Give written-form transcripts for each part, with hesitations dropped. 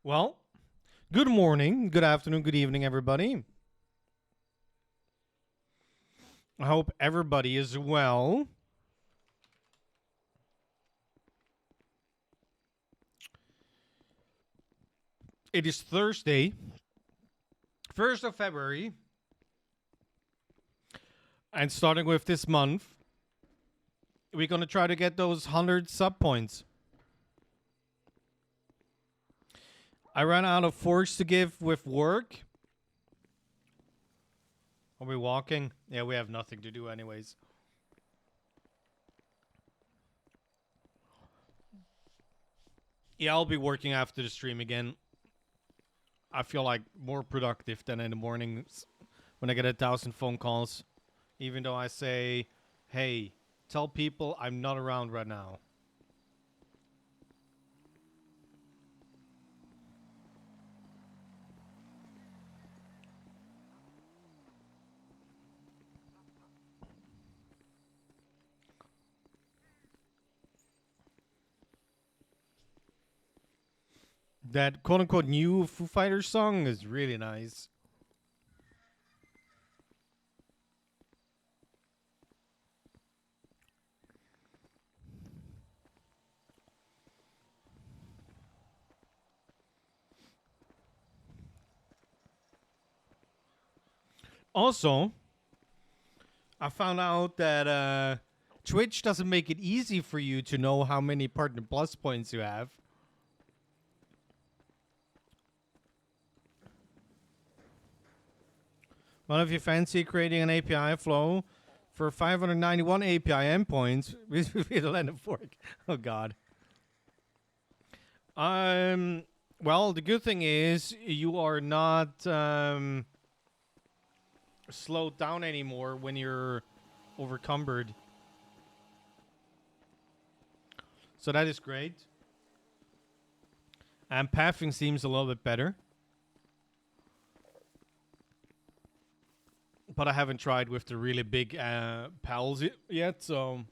Well, good morning, good afternoon, good evening, everybody. I hope everybody is well. It is Thursday, 1st of February, and starting with this month, we're going to try to get those 100 sub points. I ran out of forks to give with work. Are we walking? Yeah, we have nothing to do anyways. Yeah, I'll be working after the stream again. I feel like more productive than in the mornings when I get 1,000 phone calls. Even though I say, hey, tell people I'm not around right now. That quote unquote new Foo Fighters song is really nice. Also, I found out that Twitch doesn't make it easy for you to know how many Partner Plus points you have. Well, if you fancy creating an API flow for 591 API endpoints with a land of fork. Oh God. Well, the good thing is you are not slowed down anymore when you're overcumbered. So that is great. And pathing seems a little bit better. But I haven't tried with the really big pals yet, so...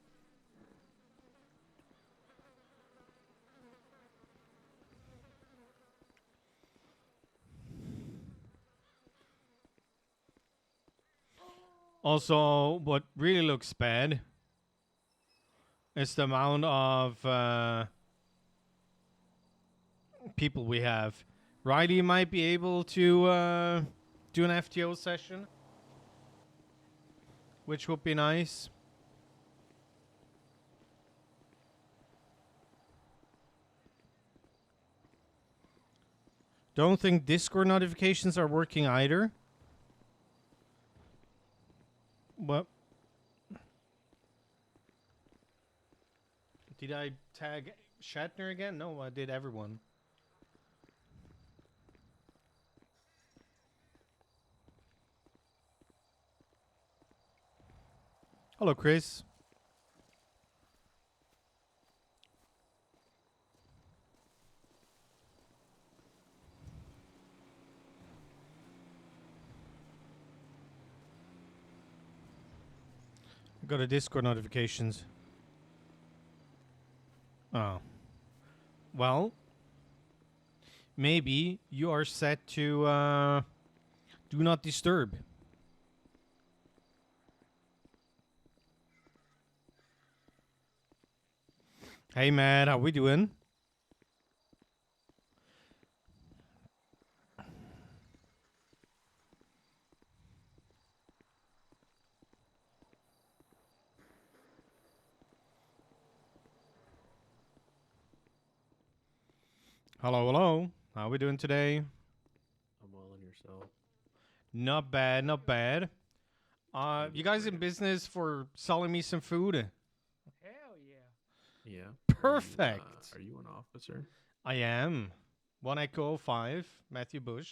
Also, what really looks bad is the amount of people we have. Riley might be able to do an FTO session, which would be nice. Don't think Discord notifications are working either. What? Did I tag Shatner again? No, I did everyone. Hello, Chris. Go to Discord notifications. Oh. Well, maybe you are set to do not disturb. Hey, man, how we doing? Hello, hello. How we doing today? I'm well on yourself. Not bad, not bad. You guys in business for selling me some food? Hell yeah. Yeah. Perfect. Are you an officer? I am. 1 Echo 5, Matthew Bush.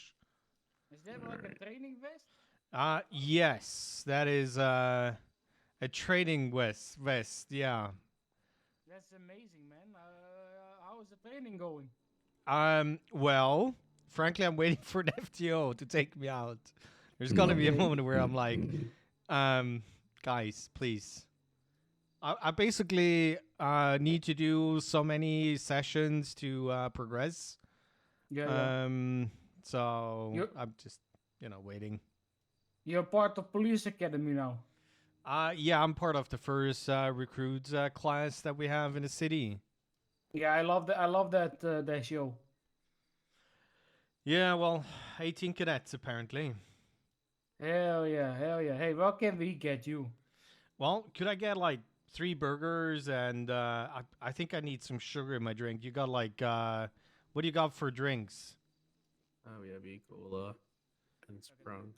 Is that like Alright. a training vest? Yes, that is a training vest, yeah. That's amazing, man. How is the training going? Well, frankly, I'm waiting for an FTO to take me out. There's gonna be a moment where I'm like, guys, please. I basically need to do so many sessions to progress. Yeah, yeah. So You I'm just, waiting. you're part of police academy now. Yeah, I'm part of the first recruits class that we have in the city. Yeah, I love that. I love that show. Yeah, well, 18 cadets apparently. Hell yeah, hell yeah. Hey, what can we get you? Well, could I get like 3 burgers and I think I need some sugar in my drink. You got like what do you got for drinks? Oh, we have E. Cola and Sprung.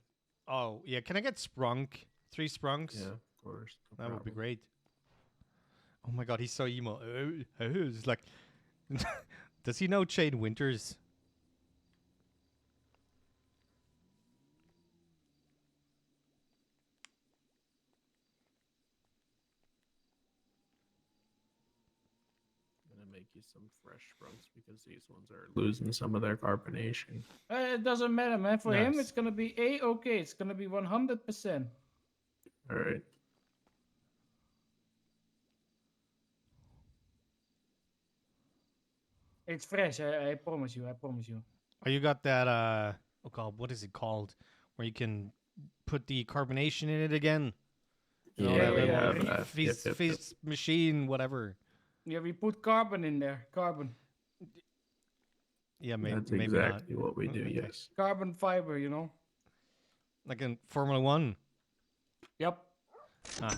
Oh yeah, can I get sprunk? 3 sprunks? Yeah, of course. No That would be problem. great. Oh my god, he's so emo. It's like, does he know Shane Winters? I'm gonna make you some fresh Sprungs because these ones are losing some of their carbonation. It doesn't matter, man. For him, Nice. it's gonna be okay. It's gonna be 100%. All right. It's fresh. I promise you. I promise you. Oh, you got that oh god, what is it called? Where you can put the carbonation in it again? You know, Yeah, that we little have that. fizz machine, whatever. Yeah, we put carbon in there. Carbon. Yeah, That's maybe not. exactly what we do. Okay. Yes. Carbon fiber, you know? Like in Formula One. Yep. Ah, Mux,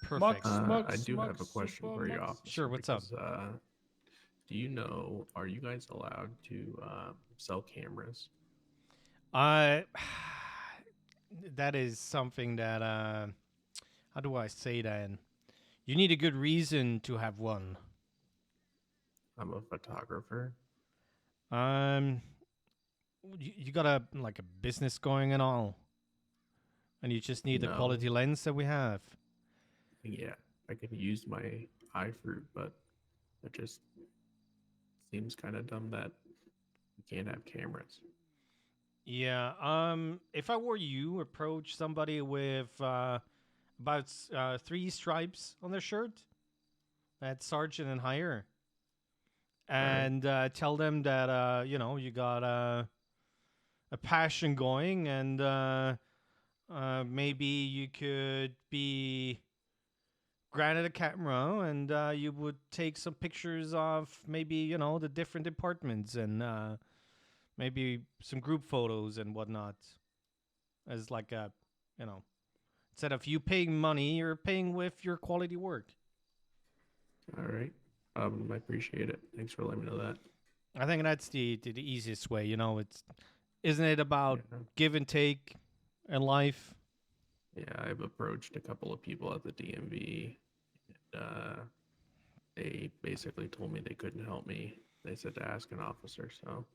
perfect. Mux, I do have a Mux, question super for you, Mux. officer. Sure, what's up? because, do you know? Are you guys allowed to sell cameras? I that is something that how do I say that? You need a good reason to have one. I'm a photographer. Um you got a like a business going and all. And you just need the No. quality lens that we have. Yeah, I could use my iFruit, but it just seems kind of dumb that you can't have cameras. Yeah, if I were you, approach somebody with about 3 stripes on their shirt. That's sergeant and higher. And tell them that you got a passion going, and maybe you could be granted a camera, and you would take some pictures of maybe the different departments, and maybe some group photos and whatnot, as like a instead of you paying money, you're paying with your quality work. All right. I appreciate it. Thanks for letting me know that. I think that's the easiest way. It's isn't it about Yeah. give and take in life? Yeah, I've approached a couple of people at the DMV. And, they basically told me they couldn't help me. They said to ask an officer. So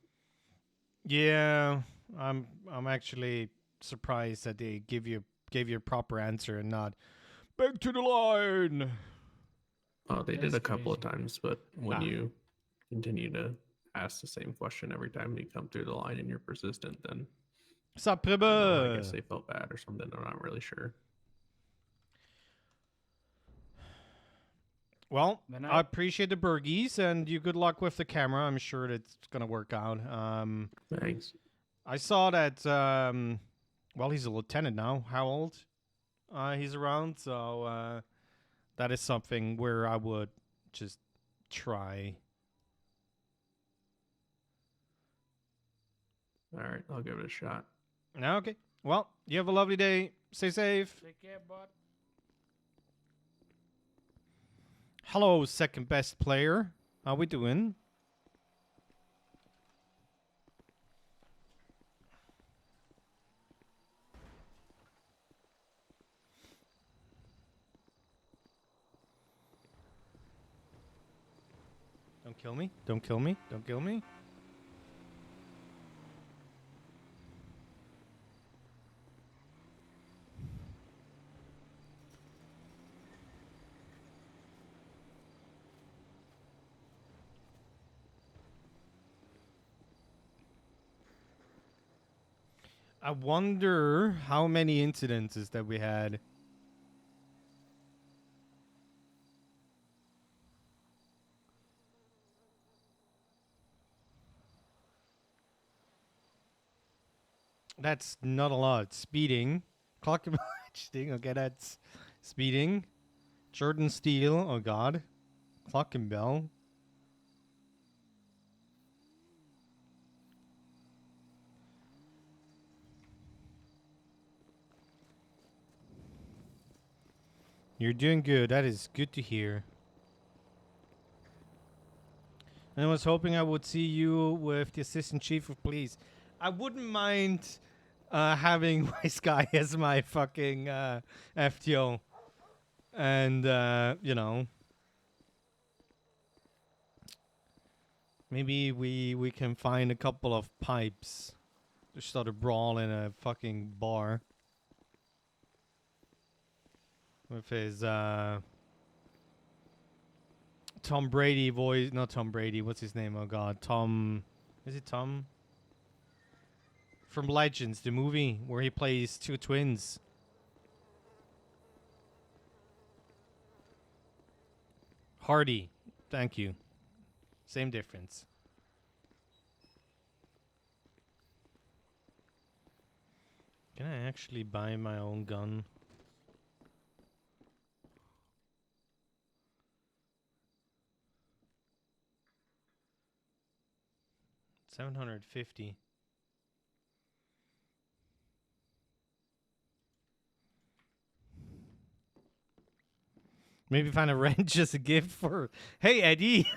Yeah, I'm actually surprised that they gave you a proper answer and not back to the line. they did That's a couple of crazy. times, but when Ah. you continue to ask the same question every time you come through the line and you're persistent, then I don't know, I guess they felt bad or something. I'm not really sure. Well, When I appreciate the burgies and you good luck with the camera. I'm sure it's gonna work out. Thanks. I saw that. Well, he's a lieutenant now. How old? He's around. So that is something where I would just try. All right, I'll give it a shot. Okay. Well, you have a lovely day. Stay safe. Take care, bud. Hello, second best player. How we doing? Don't kill me. Don't kill me. Don't kill me. I wonder how many incidences that we had. That's not a lot. Speeding. Clock and thing. Okay, that's speeding. Jordan Steele. Oh god. Clock and bell. You're doing good. That is good to hear. And I was hoping I would see you with the assistant chief of police. I wouldn't mind having Wise Guy as my fucking FTO. And, you know, maybe we can find a couple of pipes to start a brawl in a fucking bar. With his Tom Brady voice. Not Tom Brady. What's his name? Oh god. Tom. Is it Tom? From Legends, the movie where he plays two twins. Hardy. Thank you. Same difference. Can I actually buy my own gun? $750. Maybe find a wrench as a gift for. Hey Eddie.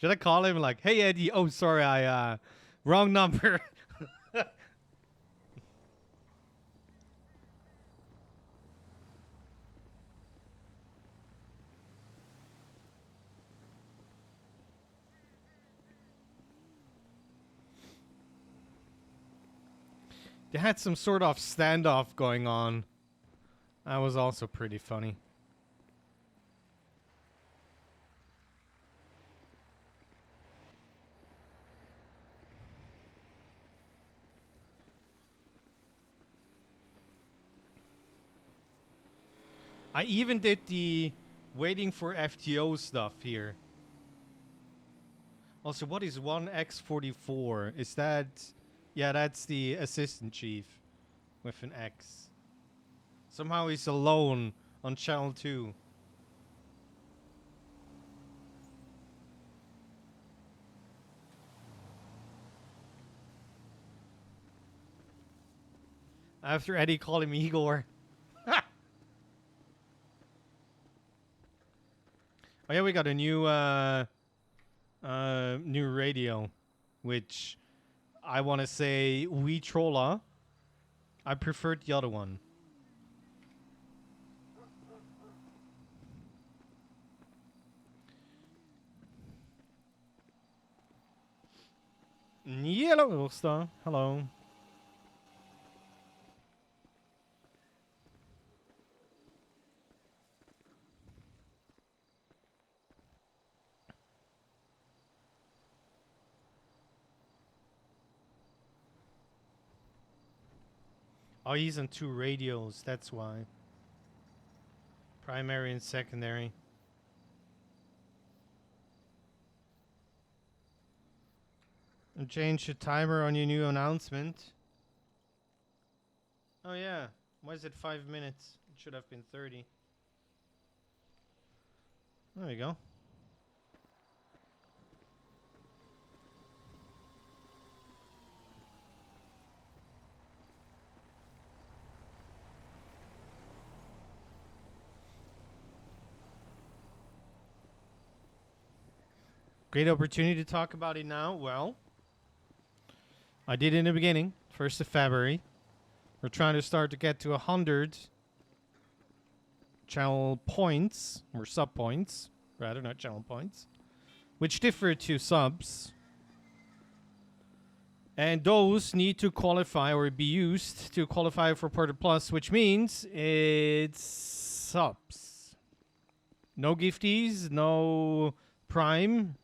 Should I call him like, hey Eddie? Oh, sorry, I wrong number. They had some sort of standoff going on. That was also pretty funny. I even did the waiting for FTO stuff here. Also, what is 1X44? Is that... Yeah, that's the assistant chief with an X. Somehow he's alone on channel 2. After Eddie called him Igor. Oh yeah, we got a new radio, which I want to say we trolla. I preferred the other one. Yellow star. Hello. Oh, he's on 2 radios, that's why. Primary and secondary. And change the timer on your new announcement. Oh yeah, why is it 5 minutes? It should have been 30. There we go. Great opportunity to talk about it now. Well, I did in the beginning, 1st of February. We're trying to start to get to 100 channel points, or sub points, rather, not channel points, which differ to subs. And those need to qualify or be used to qualify for Porter Plus, which means it's subs. No gifties, no prime,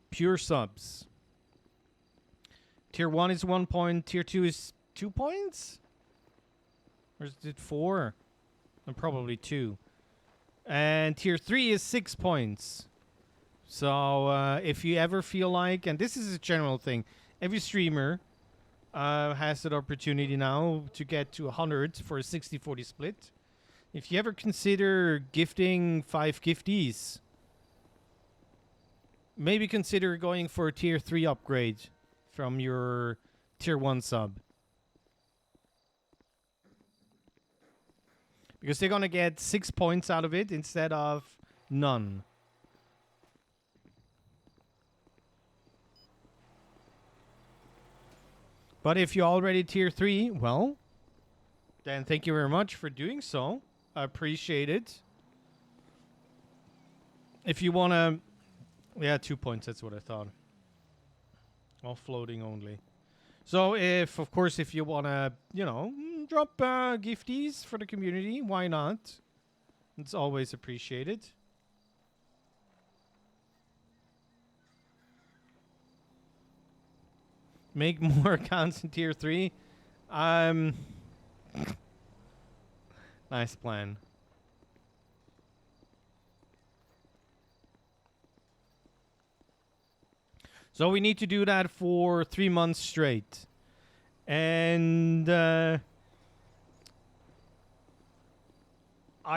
pure subs. Tier 1 is 1 point, Tier 2 is 2 points? Or is it 4? And probably 2. And Tier 3 is 6 points. So if you ever feel like, and this is a general thing, every streamer has that opportunity now to get to 100 for a 60-40 split. If you ever consider gifting 5 gifties, maybe consider going for a tier 3 upgrade from your tier 1 sub. Because they're going to get 6 points out of it instead of none. But if you're already tier 3, well, then thank you very much for doing so. I appreciate it. If you want to... Yeah, 2 points, that's what I thought. All floating only. So if, of course, if you want to, you know, drop gifties for the community, why not? It's always appreciated. Make more accounts in tier 3. Nice plan. So we need to do that for 3 months straight. And I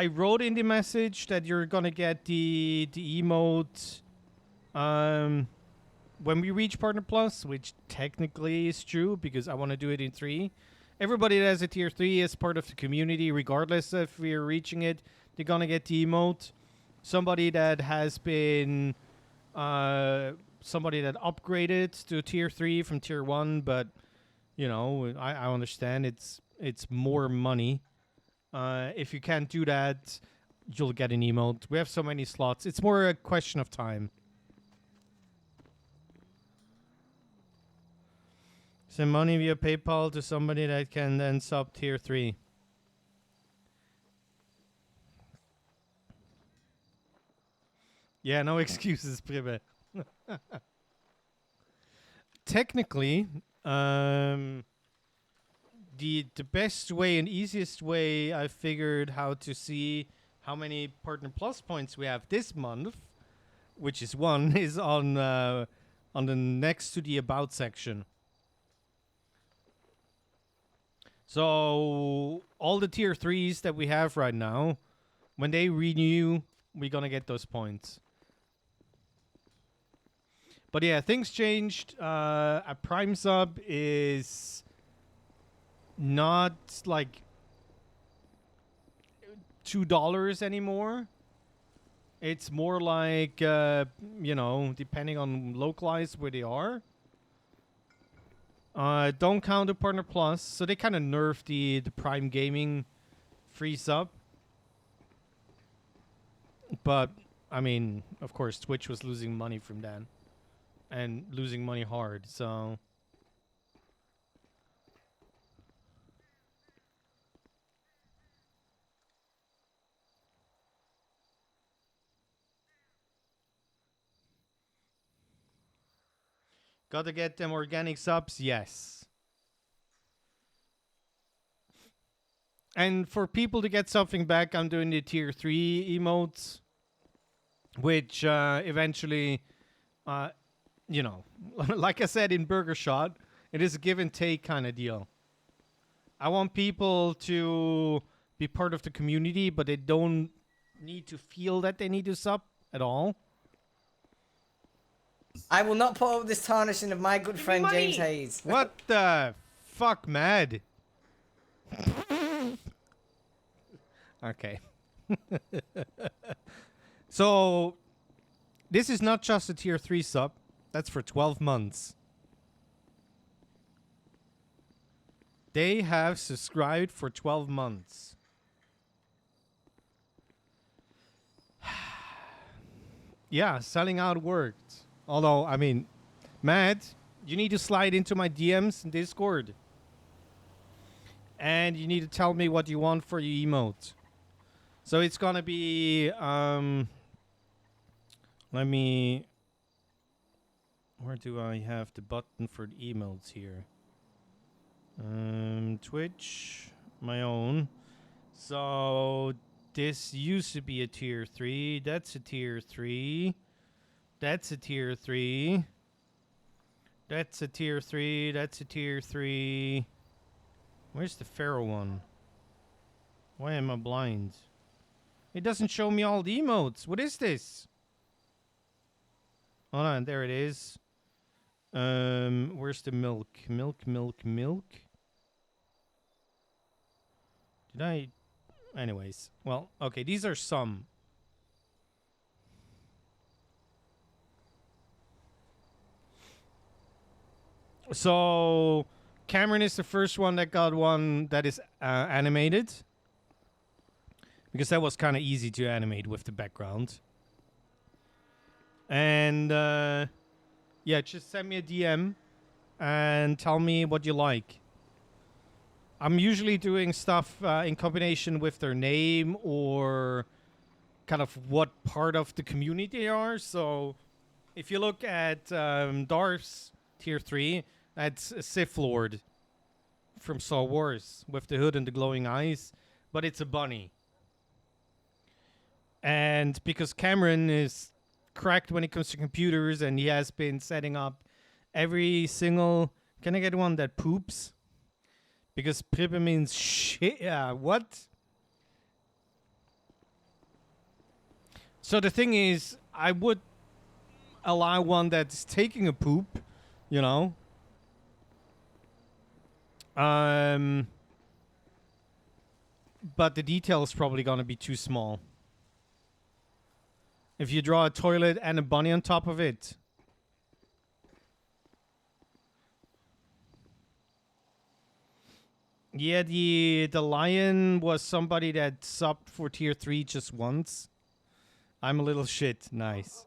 wrote in the message that you're gonna get the emote when we reach Partner Plus, which technically is true because I want to do it in 3. Everybody that has a tier 3 is part of the community, regardless if we're reaching it. They're gonna get the emote. Somebody that has been somebody that upgraded to tier 3 from tier 1, but you know, I understand it's more money. If you can't do that, you'll get an emote. We have so many slots. It's more a question of time. Send money via PayPal to somebody that can then sub tier 3. Yeah, no excuses, Prive. Technically, the best way and easiest way I figured how to see how many Partner Plus points we have this month, which is 1, is on the next to the About section. So all the tier 3s that we have right now, when they renew, we're gonna get those points. But yeah, things changed. A Prime sub is not like $2 anymore. It's more like, you know, depending on localized where they are. Don't count the Partner Plus. So they kind of nerfed the Prime Gaming free sub. But, I mean, of course, Twitch was losing money from that. And losing money hard, so... Gotta get them organic subs? Yes. And for people to get something back, I'm doing the tier 3 emotes. Which eventually, you know, like I said in Burger Shot, it is a give and take kind of deal. I want people to be part of the community, but they don't need to feel that they need to sub at all. I will not put up with this tarnishing of my good Give me friend money. James Hayes. What the fuck, mad? Okay. So, this is not just a tier 3 sub. That's for 12 months. They have subscribed for 12 months. Yeah, selling out worked. Although, I mean, Matt, you need to slide into my DMs in Discord. And you need to tell me what you want for your emote. So it's gonna be, let me... Where do I have the button for the emotes here? Twitch, my own. So this used to be a tier 3. That's a tier 3. That's a tier 3. That's a tier 3. That's a tier 3. Where's the Pharaoh one? Why am I blind? It doesn't show me all the emotes. What is this? Hold on, there it is. Where's the milk? Milk. Did I? Anyways, well, okay, these are some. So, Cameron is the first one that got one that is animated. Because that was kind of easy to animate with the background. And, yeah, just send me a DM and tell me what you like. I'm usually doing stuff in combination with their name or kind of what part of the community they are. So, if you look at Darth's tier 3, that's a Sith Lord from Star Wars with the hood and the glowing eyes, but it's a bunny. And because Cameron is cracked when it comes to computers and he has been setting up every single... Can I get one that poops? Because Pribbe means shit. Yeah, what? So the thing is, I would allow one that's taking a poop, you know. But the detail is probably going to be too small. If you draw a toilet and a bunny on top of it. Yeah, the lion was somebody that subbed for tier 3 just once. I'm a little shit. Nice.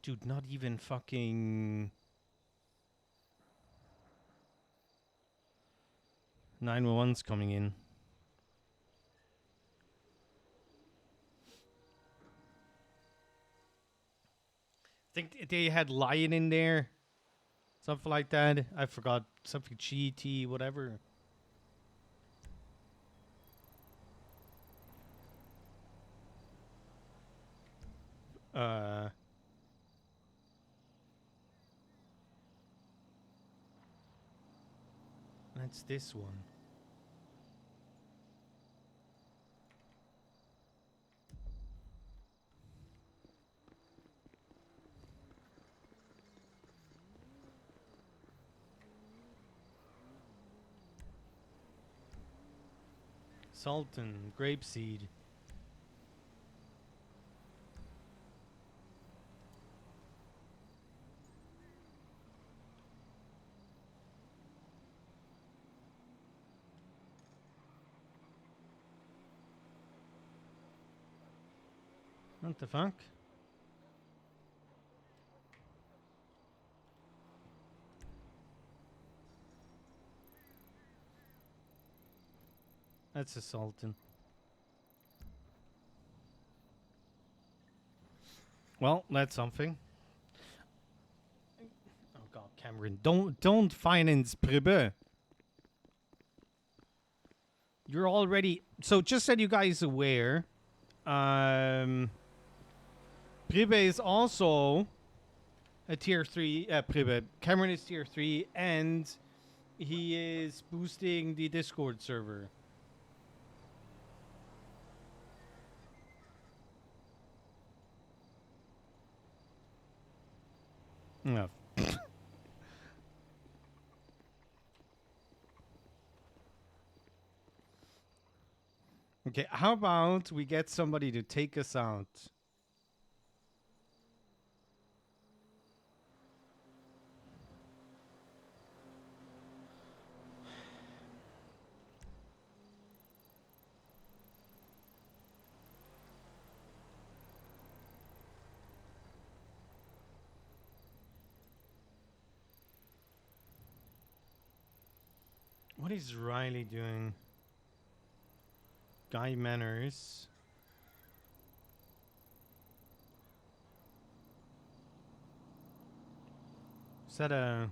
Dude, not even fucking 911's coming in. I think they had lion in there. Something like that. I forgot. Something GT, whatever. That's this one. Sultan, grapeseed. What the fuck? That's a Sultan. Well, that's something. Oh god, Cameron, don't finance Pribbe. You're already... So just so you guys aware, Pribbe is also a tier 3... Pribbe. Cameron is tier 3 and he is boosting the Discord server. No. Okay, how about we get somebody to take us out? What is Riley doing? Guy Manners. Is that a...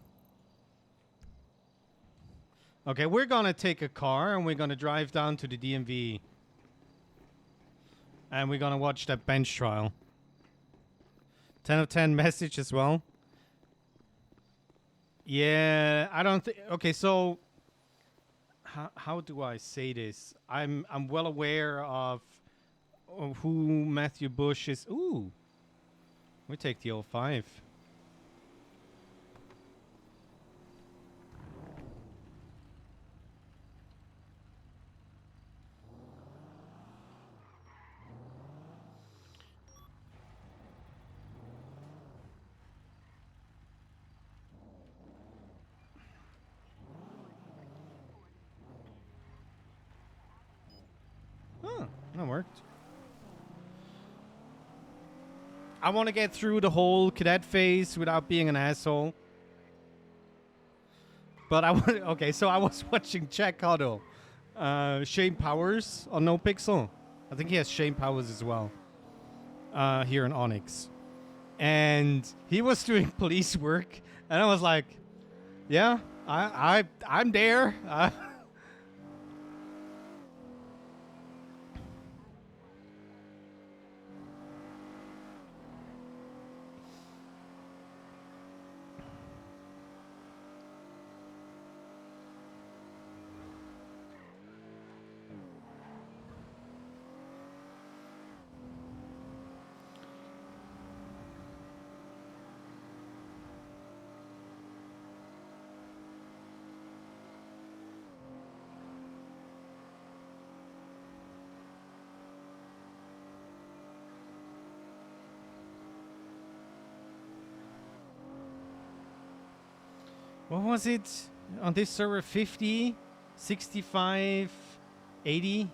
Okay, we're gonna take a car and we're gonna drive down to the DMV. And we're gonna watch that bench trial. 10 of 10 message as well. Yeah, I don't think. Okay, so how do I say this? I'm well aware of who Matthew Bush is. Ooh, we take the 05. Huh, that worked. I want to get through the whole cadet phase without being an asshole. But okay, so I was watching Jack Huddle, Shane Powers on No Pixel. I think he has Shane Powers as well. Here in Onyx, and he was doing police work, and I was like, "Yeah, I'm there." What was it on this server? 50, 65, 80?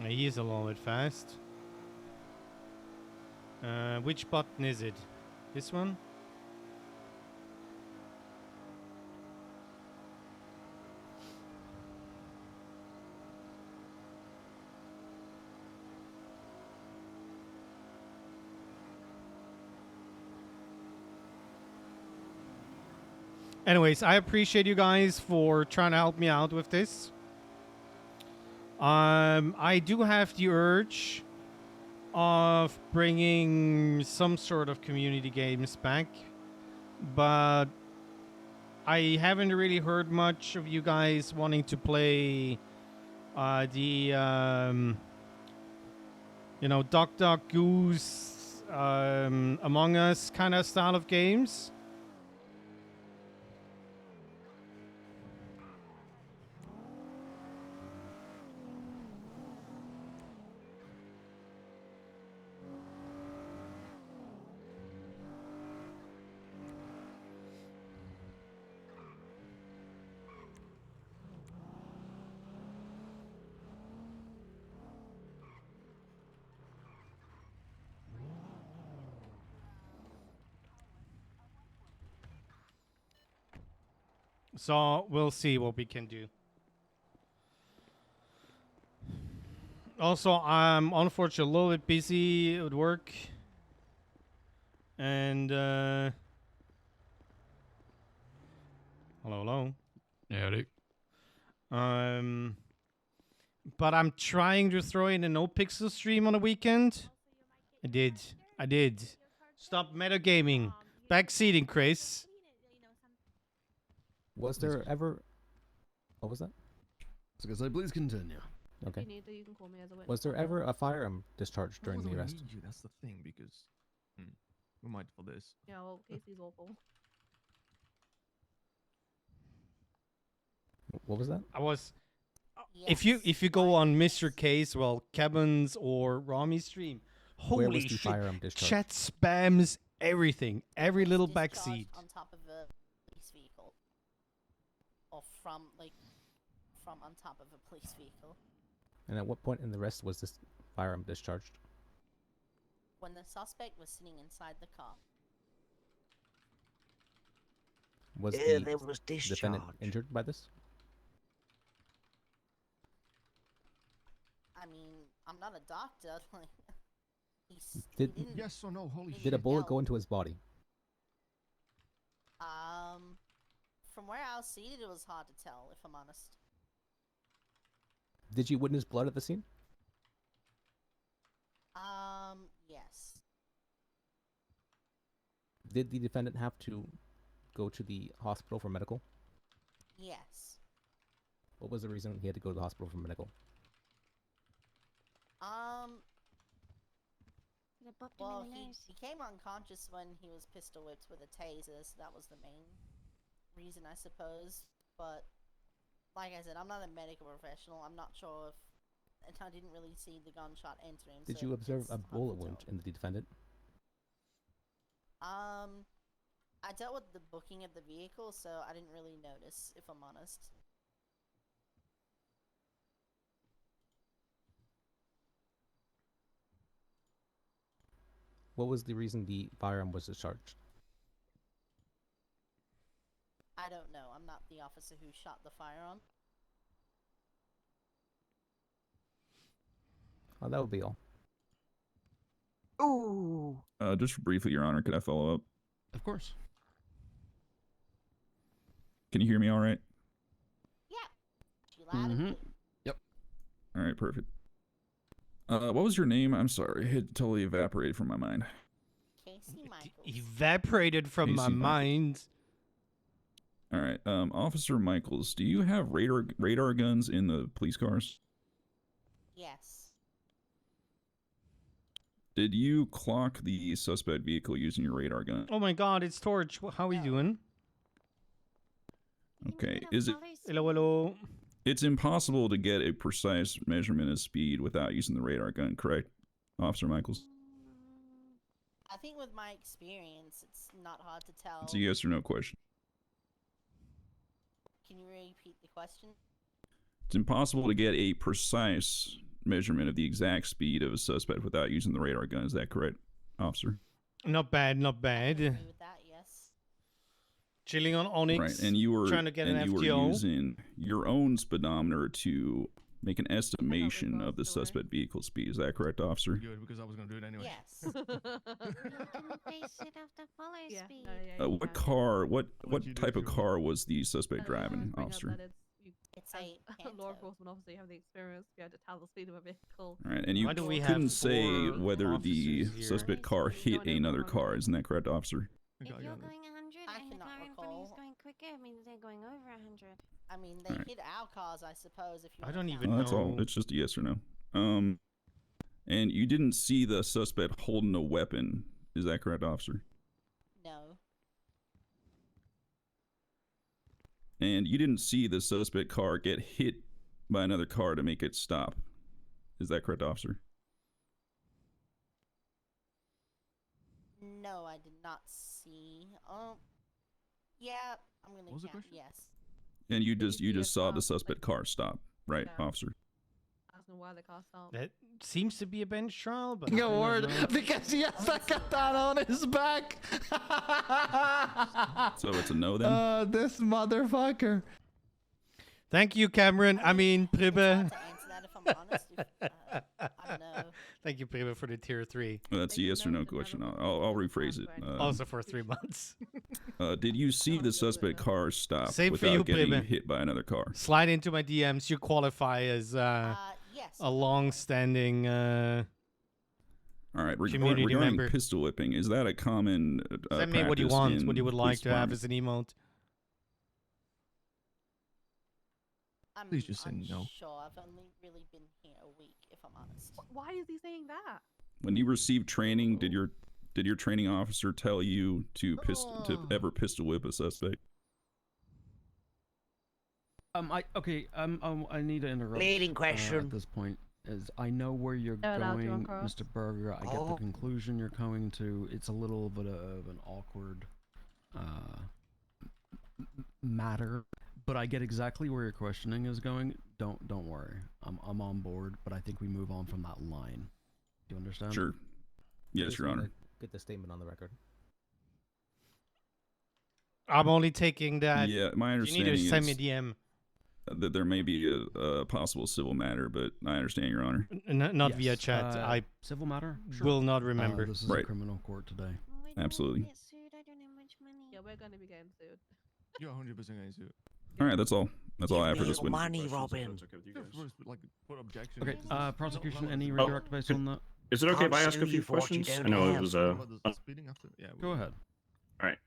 He is a little bit fast. Which button is it? This one? Anyways, I appreciate you guys for trying to help me out with this. I do have the urge of bringing some sort of community games back, but I haven't really heard much of you guys wanting to play the Duck Duck Goose, Among Us kind of style of games. So we'll see what we can do. Also, I'm unfortunately a little bit busy at work. And, hello. Howdy. But I'm trying to throw in a No Pixel stream on the weekend. I did. Stop metagaming. Backseating, Chris. Was there ever... What was that? I was gonna say, please continue. Okay. If you need to, you can call me as a witness. Was there ever a firearm discharged during the arrest? Need you, that's the thing, because we might for this. Yeah, well, Casey's awful. What was that? I was... If you go on Mr. Casewell, Kevin's or Rami's stream, Where was holy the shit, firearm discharged? chat spams everything, every little Discharged backseat. on top of a police vehicle, or from on top of a police vehicle. And at what point in the arrest was this firearm discharged? When the suspect was sitting inside the car. Was Yeah, the there was defendant discharge. injured by this? I mean, I'm not a doctor. Like, he Did- didn't. Yes or no? Holy Did shit. Did a bullet No. go into his body? From where I was seated, it was hard to tell, if I'm honest. Did you witness blood at the scene? Yes. Did the defendant have to go to the hospital for medical? Yes. What was the reason he had to go to the hospital for medical? Well, he came unconscious when he was pistol whipped with a taser, so that was the main reason, I suppose. But, like I said, I'm not a medical professional. I'm not sure if... And I didn't really see the gunshot enter him. Did so you observe it's a hard to bullet wound tell. in the defendant? I dealt with the booking of the vehicle, so I didn't really notice, if I'm honest. What was the reason the firearm was discharged? I don't know. I'm not the officer who shot the firearm. Oh, that would be all. Ooh. Just briefly, Your Honor, could I follow up? Of course. Can you hear me all right? Yeah. She lied and clear. All right, perfect. What was your name? I'm sorry, it totally evaporated from my mind. Casey Michaels. Evaporated from my Casey Michaels. mind. All right, Officer Michaels, do you have radar guns in the police cars? Yes. Did you clock the suspect vehicle using your radar gun? Oh my god, it's Torch. How are you No. doing? Okay, is it? Hello, hello. It's impossible to get a precise measurement of speed without using the radar gun, correct, Officer Michaels? I think with my experience, it's not hard to tell. It's a yes or no question. Can you repeat the question? It's impossible to get a precise measurement of the exact speed of a suspect without using the radar gun. Is that correct, officer? Not bad, not I bad. agree with that, yes. Chilling on Onyx. Right, and you were trying to get an and you were FTO. using your own speedometer to make an estimation cross of the the way. suspect vehicle speed. Is that correct, officer? Good, because I was gonna do it anyway. Yes. Yeah, speed. no, yeah, you What can. car? What you do type of if you car was the suspect Bring driving, up officer? that It's as a a law Panto. enforcement officer, you have the experience to be able to tell the speed of a vehicle. All right, and you Why do we have couldn't say 4 whether the officers here? suspect car hit another car. Isn't that correct, officer? Okay, I got it. 100 I and the cannot car in front of you is recall. going quicker, it means they're going over 100. I mean, they Alright. hit our cars, I suppose, if you I wanna don't count even Well, that's that. all. No. It's just a yes or no. And you didn't see the suspect holding a weapon. Is that correct, officer? No. And you didn't see the suspect car get hit by another car to make it stop. Is that correct, officer? No, I did not see. Oh, yeah, I'm gonna What was the count. question? Yes. And you Did just you you see a just saw car, the like- suspect car stop, right, Yeah. officer? Asking why the car stopped. That seems to be a bench trial, but Your I don't word, know. because he has a katana on his back. So it's a no then. This motherfucker. Thank you, Cameron. I mean, It's hard Pribe. to answer that if I'm honest. I don't know. Thank you, Pribe, for the tier 3. That's a They yes or know no that never question. would I'll be rephrase it. passed, Also for 3 months. Did you see the suspect car stop Same for without you, getting Pribe. hit by another car? Slide into my DMs. You qualify as Yes. a long-standing. All right, Community regarding member. pistol whipping, is that a common Send me what you practice want, in what you would like police to have departments? as an emote. I'm Please just say no. unsure. I've only really been here a week, if I'm honest. Why is he saying that? When you received training, did your training officer tell you to ever pistol whip a suspect? I need to interrupt. Leading question. At this point, is I know where you're They're allowed to going, uncross. Mr. Berger. I get the conclusion you're going to. It's a little bit of an awkward matter, but I get exactly where your questioning is going. Don't worry. I'm on board, but I think we move on from that line. Do you understand? Sure. I Yes, just Your wanna Honor. Get the statement on the record. I'm only taking that. Yeah, my You need to understanding send me a is DM. that there may be a possible civil matter, but I understand, Your Honor. Not via Yes, chat. I civil matter. Sure. will not remember. This is Right. a criminal court today. We don't Absolutely. get sued, I don't have much money. Yeah, we're going to be getting sued. You're 100% going to. All right, that's all. That's all I have for this Your witness. money, Robin. Like, put objection. Okay, prosecution, any Oh. redirect based on that? Is it okay if I Can't ask a sue few you for what you questions? I don't know it have. was Speeding after. Yeah. Go ahead. All right.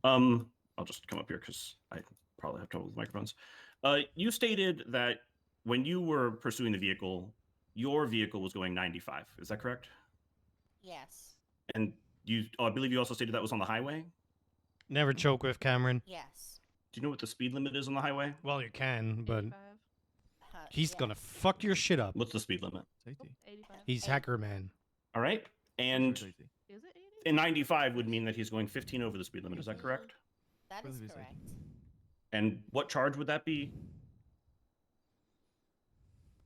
I'll just come up here because I probably have trouble with microphones. You stated that when you were pursuing the vehicle, your vehicle was going 95. Is that correct? Yes. And I believe you also stated that was on the highway. Never choke with Cameron. Yes. Do you know what the speed limit is on the highway? Well, you can, but 85. he's yeah. gonna fuck your shit up. What's the speed limit? 85. He's hacker man. All right. And Is it 80? in 95 would mean that he's going 15 over the speed limit. Is that correct? That is correct. And what charge would that be?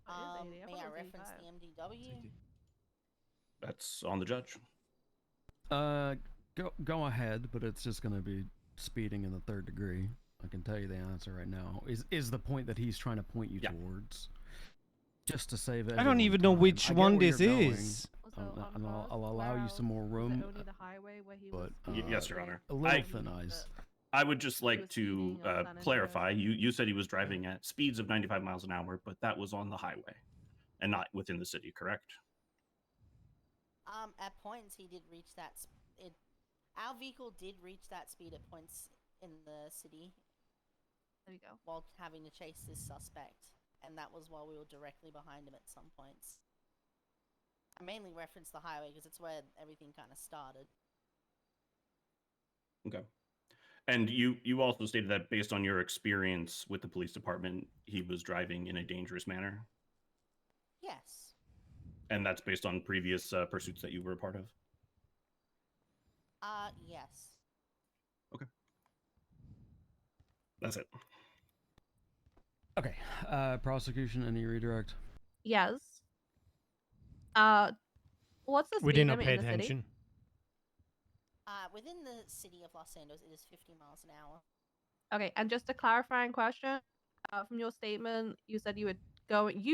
May I reference the MDW? That's on the judge. Go ahead, but it's just gonna be speeding in the 3rd degree. I can tell you the answer right now. Is the point that he's trying to point you towards? Just to save it. I don't even know which one this is. And I'll allow you some more room. Only the highway where he But was Yes, Your Honor. a little thin ice. I would just like to clarify. You said he was driving at speeds of 95 miles an hour, but that was on the highway and not within the city, correct? At points he did reach that. Our vehicle did reach that speed at points in the city. There you go. While having to chase this suspect, and that was while we were directly behind him at some points. I mainly reference the highway because it's where everything kind of started. Okay. And you also stated that based on your experience with the police department, he was driving in a dangerous manner? Yes. And that's based on previous pursuits that you were a part of? Yes. Okay. That's it. Okay. Prosecution, any redirect? Yes. What's the speed We did not limit pay in the city? attention. Within the city of Los Angeles, it is 50 miles an hour. Okay, and just a clarifying question. From your statement, you said you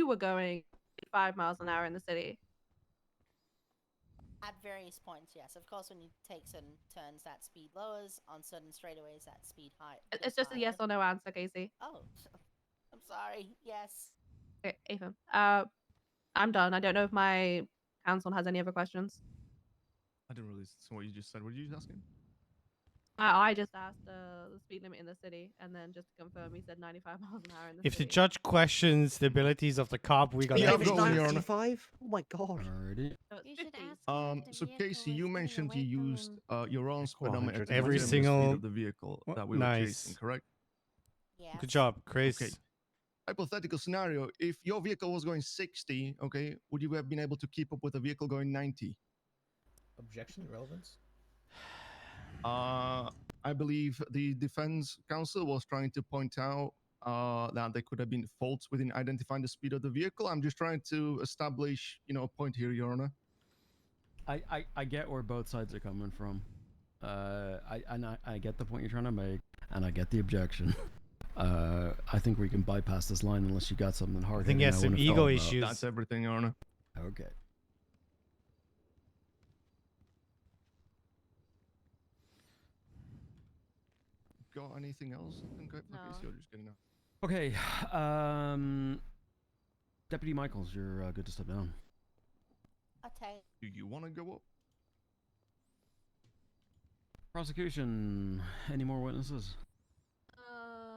were going 5 miles an hour in the city. At various points, yes. Of course, when you take certain turns, that speed lowers. On certain straightaways, that speed high. It's just a yes or no answer, Casey. Oh, I'm sorry. Yes. Okay, Ethan. I'm done. I don't know if my counsel has any other questions. I didn't really listen to what you just said. What did you just ask him? I just asked the speed limit in the city, and then just to confirm, he said 95 miles an hour in the If the city. judge questions the abilities of the cop, we got Yeah, to but it's 95? Oh my god. Alrighty. No, it's You should 50. ask So Casey, you mentioned you used your own speedometer to Every determine the speed single- of the vehicle Well, that we were nice. chasing, correct? Yes. Good job, Chris. Okay. Hypothetical scenario: if your vehicle was going 60, okay, would you have been able to keep up with a vehicle going 90? Objection, irrelevance. I believe the defense counsel was trying to point out that there could have been faults within identifying the speed of the vehicle. I'm just trying to establish, a point here, Your Honor. I get where both sides are coming from. I get the point you're trying to make, and I get the objection. I think we can bypass this line unless you got something hard. I think he has some ego issues. That's everything, Your Honor. Okay. Got anything else? Okay, No. so you're just getting out. Okay. Deputy Michaels, you're good to step down. Okay. Do you want to go up? Prosecution, any more witnesses?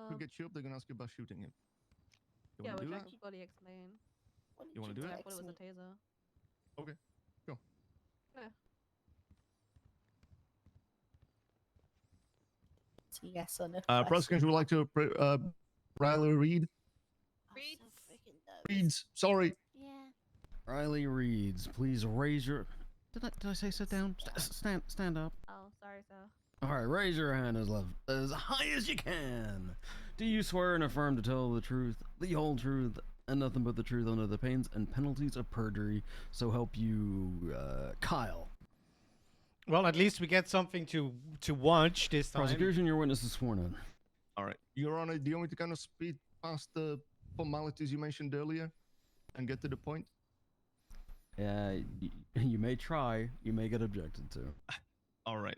We'll get you up. They're gonna ask you about shooting him. You Yeah, want to which do I that? could fully explain. What did You wanna do I it? thought it was a taser. Okay, go. It's a yes or no. Prosecution would like to Riley Reed. Read. Reeds. Sorry. Yeah. Riley Reeds, please raise your. Did I say sit down? Stand up. Oh, sorry, sir. All right, raise your hand as high as you can. Do you swear and affirm to tell the truth, the whole truth, and nothing but the truth under the pains and penalties of perjury? So help you, Kyle. Well, at least we get something to watch this time. Prosecution, your witness is sworn in. All right, Your Honor. Do you want me to kind of speed past the formalities you mentioned earlier and get to the point? You may try. You may get objected to. All right.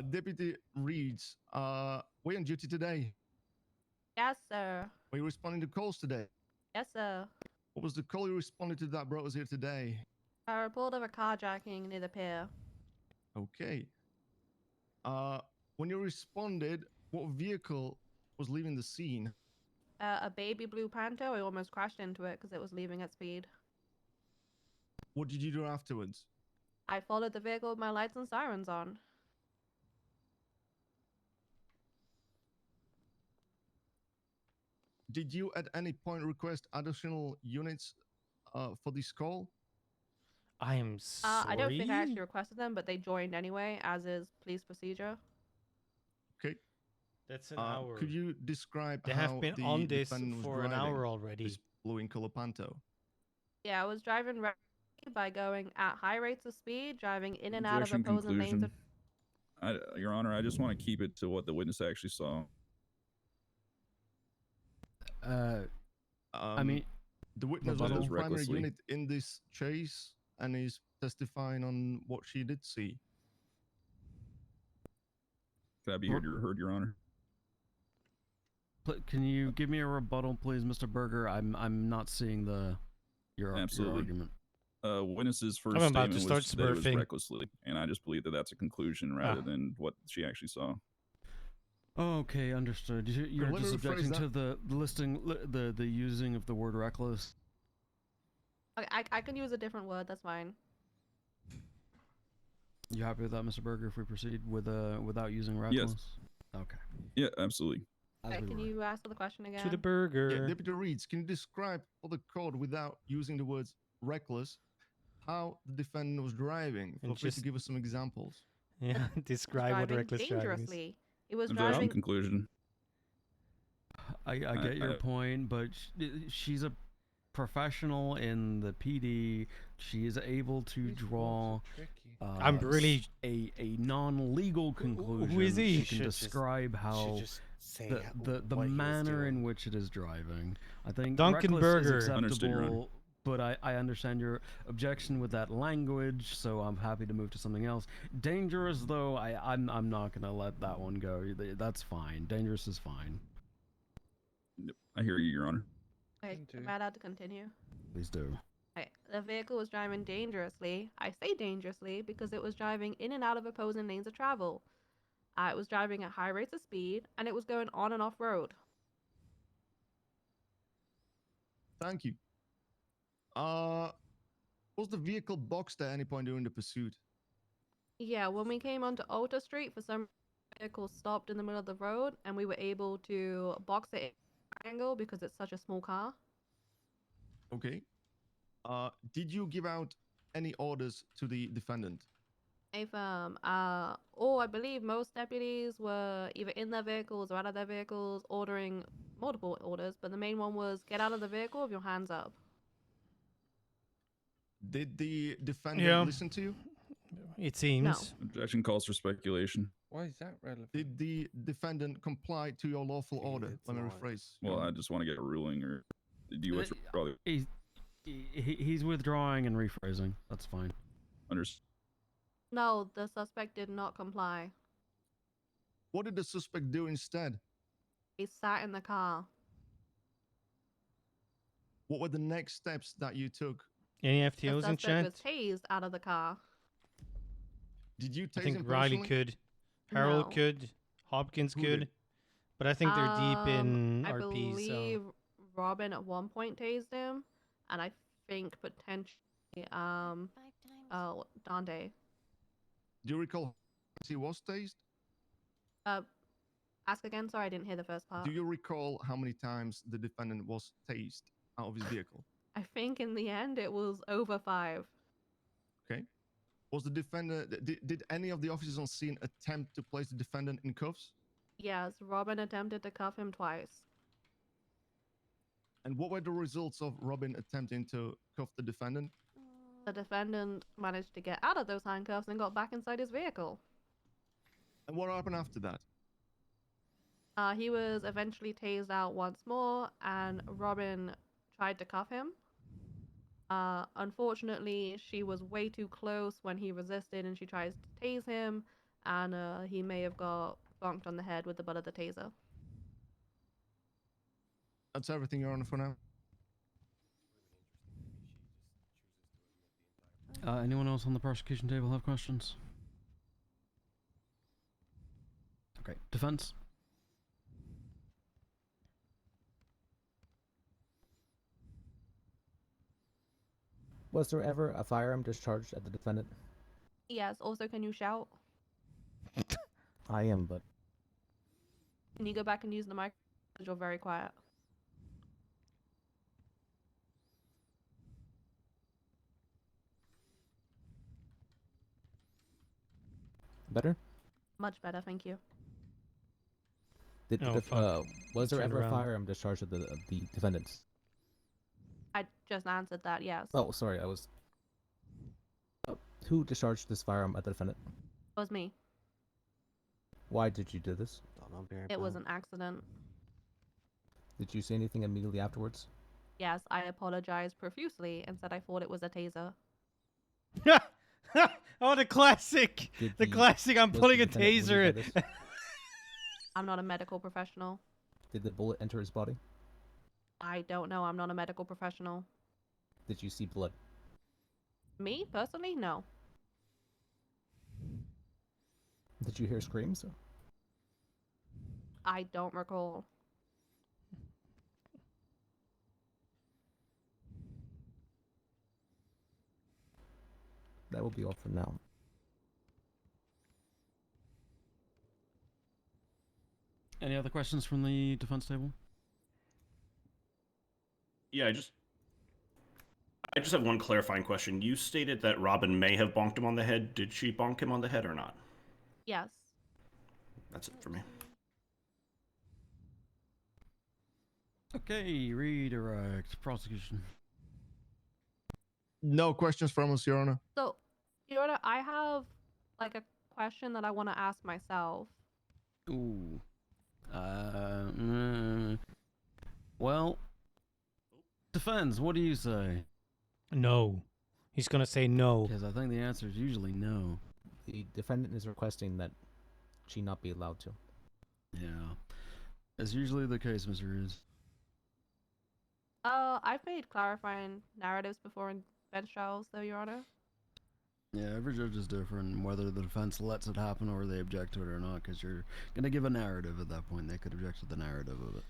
Deputy Reeds, were you on duty today? Yes, sir. Were you responding to calls today? Yes, sir. What was the call you responded to that brought us here today? A report of a carjacking near the pier. Okay. When you responded, what vehicle was leaving the scene? A baby blue Panto. I almost crashed into it because it was leaving at speed. What did you do afterwards? I followed the vehicle with my lights and sirens on. Did you at any point request additional units for this call? I am sorry. I don't think I actually requested them, but they joined anyway, as is police procedure. Okay. That's an hour. Could you describe They how have been the on this defendant was for an driving hour already. This blue in color Panto. Yeah, I was driving by going at high rates of speed, driving in and out of Objection opposing lanes. conclusion. Your Honor, I just want to keep it to what the witness actually saw. I mean, the witness was rebuttal. the primary Recklessly. unit in this chase and is testifying on what she did see. Can I be heard, Your Honor? Can you give me a rebuttal, please, Mr. Berger? I'm not seeing your Absolutely. argument. Witness's first I'm about statement to start was that it was smurfing. recklessly, and I just believe that that's a conclusion rather than what she actually saw. Okay, understood. You're let me just rephrase objecting that. to the listing, the using of the word reckless. I can use a different word. That's fine. You happy with that, Mr. Berger? If we proceed with without using reckless? Okay. Yeah, absolutely. Can you ask the question again? To the burger. Yeah, Deputy Reeds, can you describe for the court without using the words reckless how the defendant was driving? Feel free to just- give us some examples. Yeah, describe what driving reckless driving is. dangerously. He was Objection driving. conclusion. I get your point, but she's a professional in the PD. She is able to draw. I'm really- a non-legal conclusion. who is he? She can describe how the manner in which it is driving. I think Duncan reckless Berger. is Understood, Your Honor. acceptable, but I understand your objection with that language, so I'm happy to move to something else. Dangerous, though, I'm not gonna let that one go. That's fine. Dangerous is fine. I hear you, Your Honor. Okay, am I allowed to continue? Please do. Okay. The vehicle was driving dangerously. I say dangerously because it was driving in and out of opposing lanes of travel. It was driving at high rates of speed, and it was going on and off road. Thank you. Was the vehicle boxed at any point during the pursuit? Yeah, when we came onto Alta Street, for some vehicle stopped in the middle of the road, and we were able to box it in an angle because it's such a small car. Okay. Did you give out any orders to the defendant? I believe most deputies were either in their vehicles or out of their vehicles ordering multiple orders, but the main one was get out of the vehicle with your hands up. Did the defendant listen to you? It seems. Objection calls for speculation. Why is that relevant? Did the defendant comply to your lawful order? Let me rephrase. Well, I just want to get a ruling, or do you withdraw? He's withdrawing and rephrasing. That's fine. Understood. No, the suspect did not comply. What did the suspect do instead? He sat in the car. What were the next steps that you took? Any The FTOs in suspect chat? was tased out of the car. Did you I tase think him Riley personally? could. Harold No. could. Hopkins Who could. did? But I think they're deep in I RP, believe so. Robin at one point tased him, and I think potentially 5 times. Dante. Do you recall how he was tased? Ask again. Sorry, I didn't hear the first part. Do you recall how many times the defendant was tased out of his vehicle? I think in the end it was over 5. Okay. Was the defendant? Did any of the officers on scene attempt to place the defendant in cuffs? Yes, Robin attempted to cuff him twice. And what were the results of Robin attempting to cuff the defendant? The defendant managed to get out of those handcuffs and got back inside his vehicle. And what happened after that? He was eventually tased out once more, and Robin tried to cuff him. Unfortunately, she was way too close when he resisted, and she tries to tase him, and he may have got bonked on the head with the butt of the taser. That's everything, Your Honor, for now. Anyone else on the prosecution table have questions? Okay, defense. Was there ever a firearm discharged at the defendant? Yes. Also, can you shout? I am, but Can you go back and use the mic? 'Cause you're very quiet. better? Much better, thank you. Did Oh, fuck. was there Turn ever around. a firearm discharged at the defendants? I just answered that. Yes. Oh, sorry, I was. Who discharged this firearm at the defendant? It was me. Why did you do this? It was an accident. Did you say anything immediately afterwards? Yes, I apologized profusely and said I thought it was a taser. Oh, the classic! The classic, I'm was pulling the a defendant wounded taser by in. this? I'm not a medical professional. Did the bullet enter his body? I don't know. I'm not a medical professional. Did you see blood? Me, personally, no. Did you hear screams? I don't recall. That will be all for now. Any other questions from the defense table? Yeah, I just have one clarifying question. You stated that Robin may have bonked him on the head. Did she bonk him on the head or not? Yes. That's it for me. Okay, redirect. Prosecution. No questions from us, Your Honor. So, Your Honor, I have like a question that I want to ask myself. Ooh. Well, defense, what do you say? No. He's gonna say no. Because I think the answer is usually no. The defendant is requesting that she not be allowed to. Yeah. That's usually the case, Mr. Reeves. I've made clarifying narratives before in bench trials, though, Your Honor. Yeah, every judge is different, whether the defense lets it happen or they object to it or not, because you're going to give a narrative at that point. They could object to the narrative of it.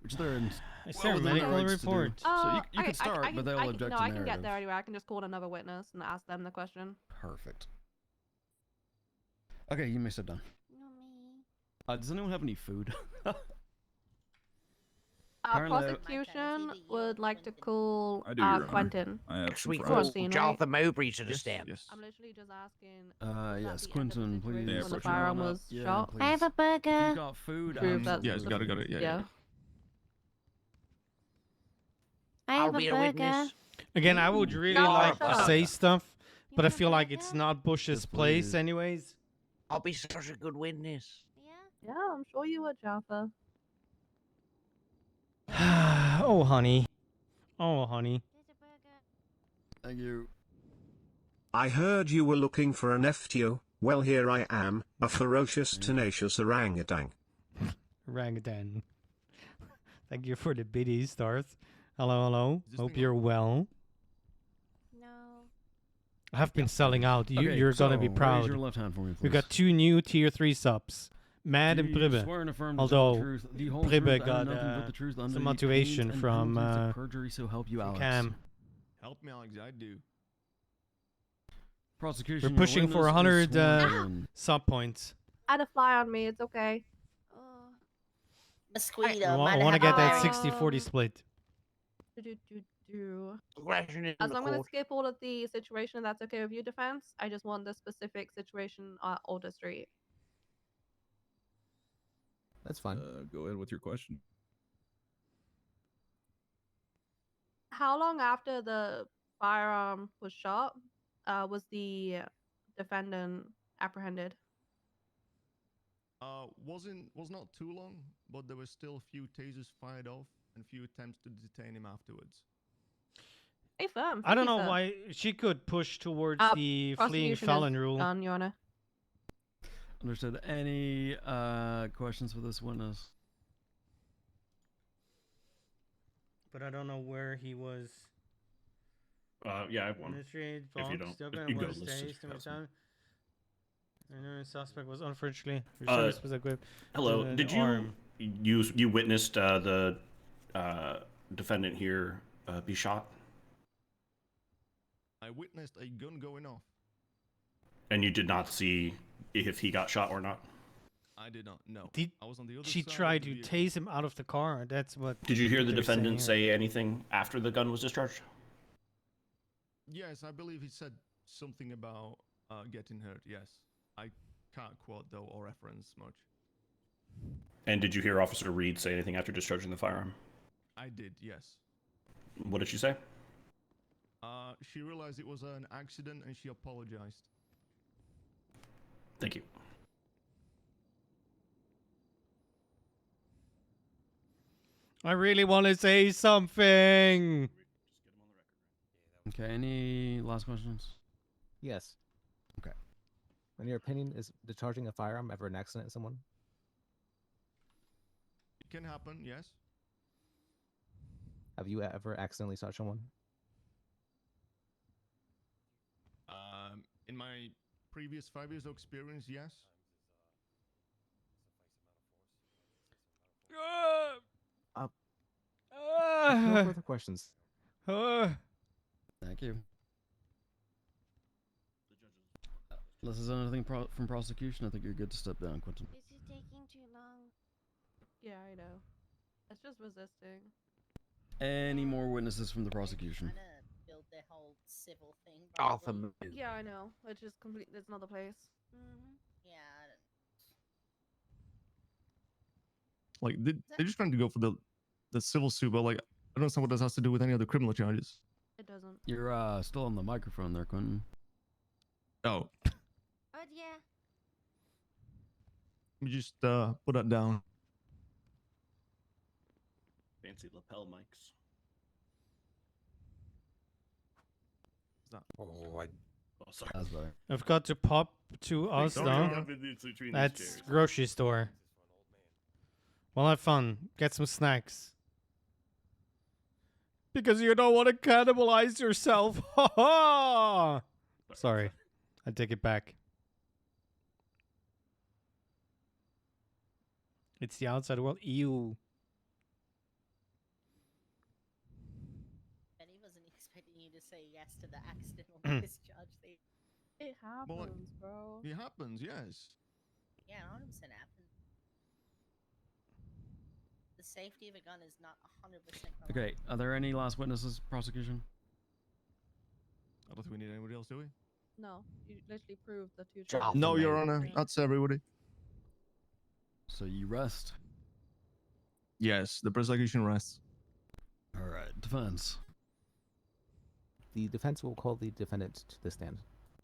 Which they're in. Is there a medical report? So you can start, but they'll object no, to I narrative. can get there anyway. I can just call another witness and ask them the question. Perfect. Okay, you may sit down. Does anyone have any food? Prosecution would like to call I do, Your Honor. Quentin. I have some Sweet fries. Go on, call scene, Jonathan right? Mowbray to the stand. I'm literally just asking. Yes, Quentin, please. Yeah, When the approach firearm Your Honor. was Yeah, shot. please. I have a If burger. you got food, Prove that Yeah, he's the- got it. Yeah. I I'll have a be a burger. witness. Again, I would really No, like shut to up. say stuff, You but I want a feel like burger? it's not Bush's Yes, place please. anyways. I'll be such a good witness. Yeah. Yeah, I'm sure you would, Jaffa. Oh, honey. Oh, honey. There's a burger. Thank you. I heard you were looking for an FTO. Well, here I am, a ferocious, tenacious orangutan. Orangutan. Thank you for the biddy stars. Hello, hello. Hope you're well. No. I have been selling out. Okay, You're gonna be so proud. Raise your left hand for me, please. We got 2 new tier 3 subs. Mad and Do you Pribbe. swear and affirm to tell the Although truth, the whole Pribbe truth, and got nothing but the truth under some the motivation pains and from penalties of perjury, so help you, Alex. Cam. Help me, Alex. I do. Prosecution. We're pushing your for witness is 100 sworn in. sub points. I had a fly on me. It's okay. Oh. Mosquito. I might want to have get a that virus. 60-40 split. Aggression in As the I'm going to court. skip all of the situation, that's okay with you, defense. I just want the specific situation at Alder Street. That's fine. Go ahead with your question. How long after the firearm was shot was the defendant apprehended? Was not too long, but there were still a few tasers fired off and few attempts to detain him afterwards. Hey, firm. I don't Thank you, know sir. why she could push towards the fleeing Prosecution felon is rule. done, Your Honor. Understood. Any questions for this witness? But I don't know where he was. Yeah, I have one. Administrated If you bonk, don't, still if gonna you go, was let's just tased every pass him. time. I know the suspect was unfortunately service was equipped. Hello, to the did you arm. you witnessed the defendant here be shot, I witnessed a gun going off. and you did not see if he got shot or not? I did not. No. Did I was on the other she side of try the to vehicle. tase him out of the car? That's what. Did you hear the they're defendant saying say anything after the gun was discharged? Yes, I believe he said something about getting hurt. Yes. I can't quote though or reference much. And did you hear Officer Reed say anything after discharging the firearm? I did. Yes. What did she say? She realized it was an accident and she apologized. Thank you. I really want to say something. Okay. Any last questions? Yes. Okay. In your opinion, is discharging a firearm ever an accident to someone? It can happen. Yes. Have you ever accidentally shot someone? In my previous 5 years of experience, yes. No further questions. Thank you. Unless there's anything from prosecution, I think you're good to step down, Quentin. This is taking too long. Yeah, I know. It's just resisting. Any more witnesses from the prosecution? Build their whole civil thing. Gotham. Yeah, I know. It's just complete. It's another place. Yeah, I don't. Like they're just trying to go for the civil suit, but like I don't understand what this has to do with any other criminal charges. It doesn't. You're still on the microphone there, Quentin. Oh, Oh yeah. let me just put that down. Fancy lapel mics. Oh, I. Oh, sorry. That's better. I've got to pop to us Don't now. jump in between these That's chairs. grocery store. Well, have fun. Get some snacks. Because you don't want to cannibalize yourself. Ha ha! Sorry. I take it back. It's the outside world. Ew. Benny wasn't expecting you to say yes to the accidental discharge thing. It happens, bro. It happens, yes. Yeah, 100% happens. The safety of a gun is not 100%. Okay. Are there any last witnesses, prosecution? I don't think we need anybody else, do we? No, you literally proved the two. No, Your Honor. That's everybody. So you rest. Yes, the prosecution rests. All right. Defense. The defense will call the defendant to the stand.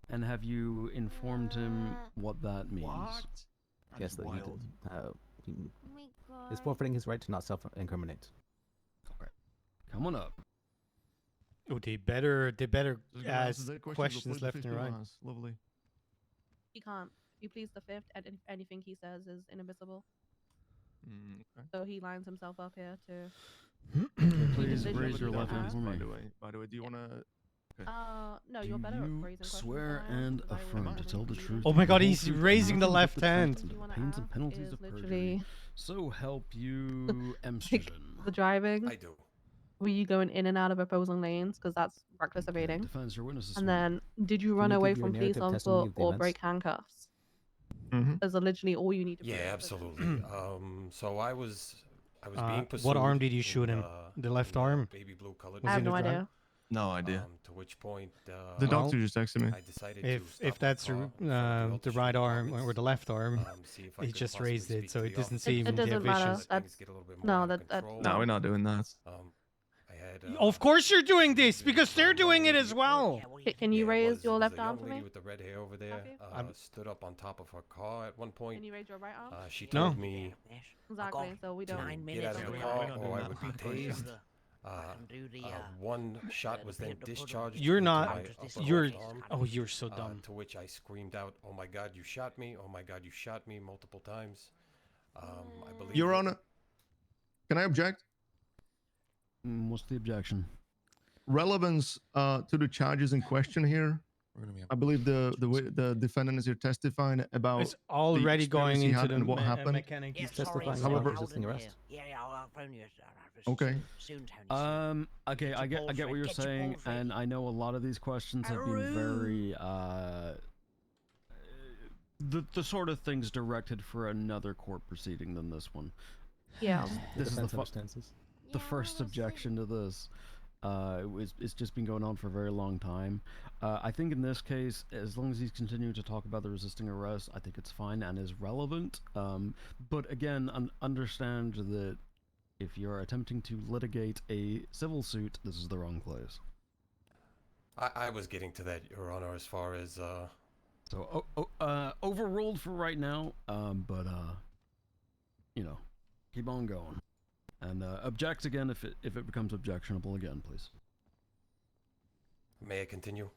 And have you informed him what that means? Yes, that he, Oh my god. is forfeiting his right to not self-incriminate. Come on up. Oh, they better Just gonna answer ask their questions before left the and fifth right. class. Lovely. He can't. He pleads the fifth, and anything he says is inadmissible. Okay. So he lines himself up here to. Please decision raise would your be left hand asked. for me. By the way, do you wanna? No, Do you're better you at raising questions swear than I am, and because I affirm wouldn't to tell the do truth? Oh my the God, whole he's truth, and raising the nothing but left the truth hand. and You the wanna pains and ask penalties is of perjury. literally So help you, Emstrogen. the driving. I do. Were you going in and out of opposing lanes? Because that's reckless evading. Defense, your witness is And sworn. then, did you Can run you away give your from police narrative on testimony foot of the or events? break handcuffs? Mm-hmm. Those are literally all you need to prove. Yeah, absolutely. So I was being pursued. What arm did you shoot in, him? The left arm? Baby blue colored. I have in no the drive? idea. No idea. To which point The doctor just texted me. I decided to If stop that's my car in front of the Alta right Street arm or Apartments, the left arm, see if I he could just possibly raised it, speak so to it the doesn't officer. seem It doesn't matter. vicious. Let things get a little bit more No, under that control. No, we're not doing that. I had, Of course you're doing this because they're doing it as well. Can you yeah, it raise was- your it was left the arm young for lady me? with the red hair over there Have you? stood up on top of her car at one point. Can you raise your right arm? She No. told me Exactly. So we don't. to get out of the car or I would be tased. One shot was then discharged. You're into not. my upper You're. left arm, Oh, you're so dumb. to which I screamed out, "Oh my God, you shot me! Oh my God, you shot me!" multiple times. I believe. Your Honor, can I object? What's the objection? Relevance to the charges in question here. I believe the defendant is here testifying about It's already the going experience he into had the and what happened. mechanic. Yeah, He's sorry, testifying it's about However- loud resisting in arrest. here. Yeah, I'll phone you. Okay. Soon, Tony. Okay, I get what you're saying, and I know a lot of these questions have been very the sort of things directed for another court proceeding than this one. Yeah. This is the Defense understands this. the first objection to this. It's just been going on for a very long time. I think in this case, as long as he's continuing to talk about the resisting arrest, I think it's fine and is relevant. But again, understand that if you're attempting to litigate a civil suit, this is the wrong place. I was getting to that, Your Honor, as far as So overruled for right now, but you know, keep on going. And object again if it becomes objectionable again, please. May I continue?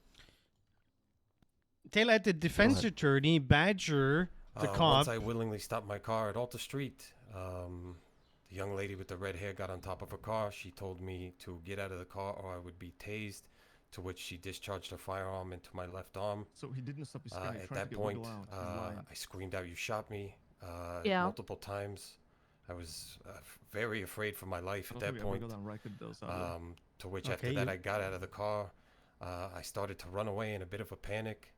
They let the defense attorney badger the cop. Once I willingly stopped my car at Alta Street, the young lady with the red hair got on top of her car. She told me to get out of the car or I would be tased, to which she discharged her firearm into my left arm. So he didn't stop his car. At that point, I screamed out, "You shot me!" multiple times. I was very afraid for my life at that point. To which after that, I got out of the car. I started to run away in a bit of a panic.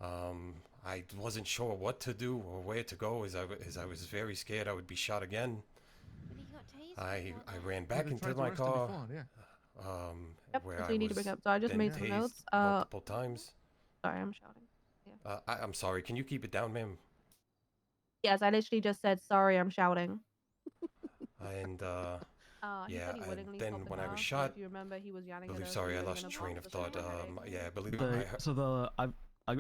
I wasn't sure what to do or where to go, as I was very scared I would be shot again. I ran back into my car. Where you need to bring up. So I just been made some tased notes. multiple times. Sorry, I'm shouting. Yeah. I'm sorry. Can you keep it down, ma'am? Yes, I literally just said sorry. I'm shouting. And He yeah, said he and willingly then stopped the when I car, was so shot, if you remember, he was yelling I at believe, us, sorry, we I were lost gonna train block of the thought. street. Yeah, I believe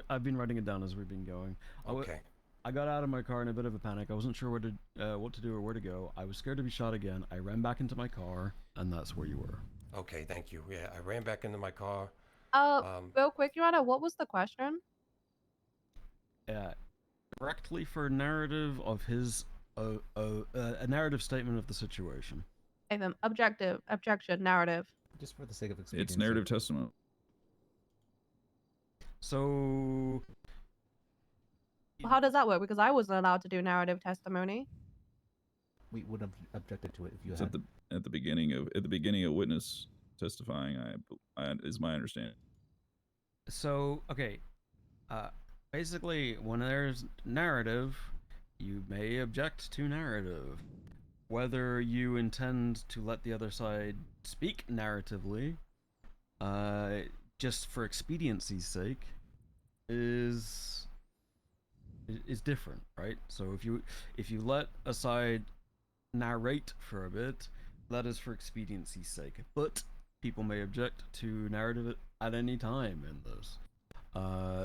I've been writing it down as we've been going. Okay. I got out of my car in a bit of a panic. I wasn't sure what to do or where to go. I was scared to be shot again. I ran back into my car, and that's where you were. Okay, thank you. Yeah, I ran back into my car. Real quick, Your Honor, what was the question? Directly for narrative of his a narrative statement of the situation. Nathan, objection, narrative. Just for the sake of expediency. It's narrative testimony. So How does that work? Because I wasn't allowed to do narrative testimony. We would have objected to it if you It's had. at the beginning of witness testifying. I is my understanding. So okay, basically, when there's narrative, you may object to narrative. Whether you intend to let the other side speak narratively, just for expediency's sake, is different, right? So if you let a side narrate for a bit, that is for expediency's sake. But people may object to narrative at any time in this.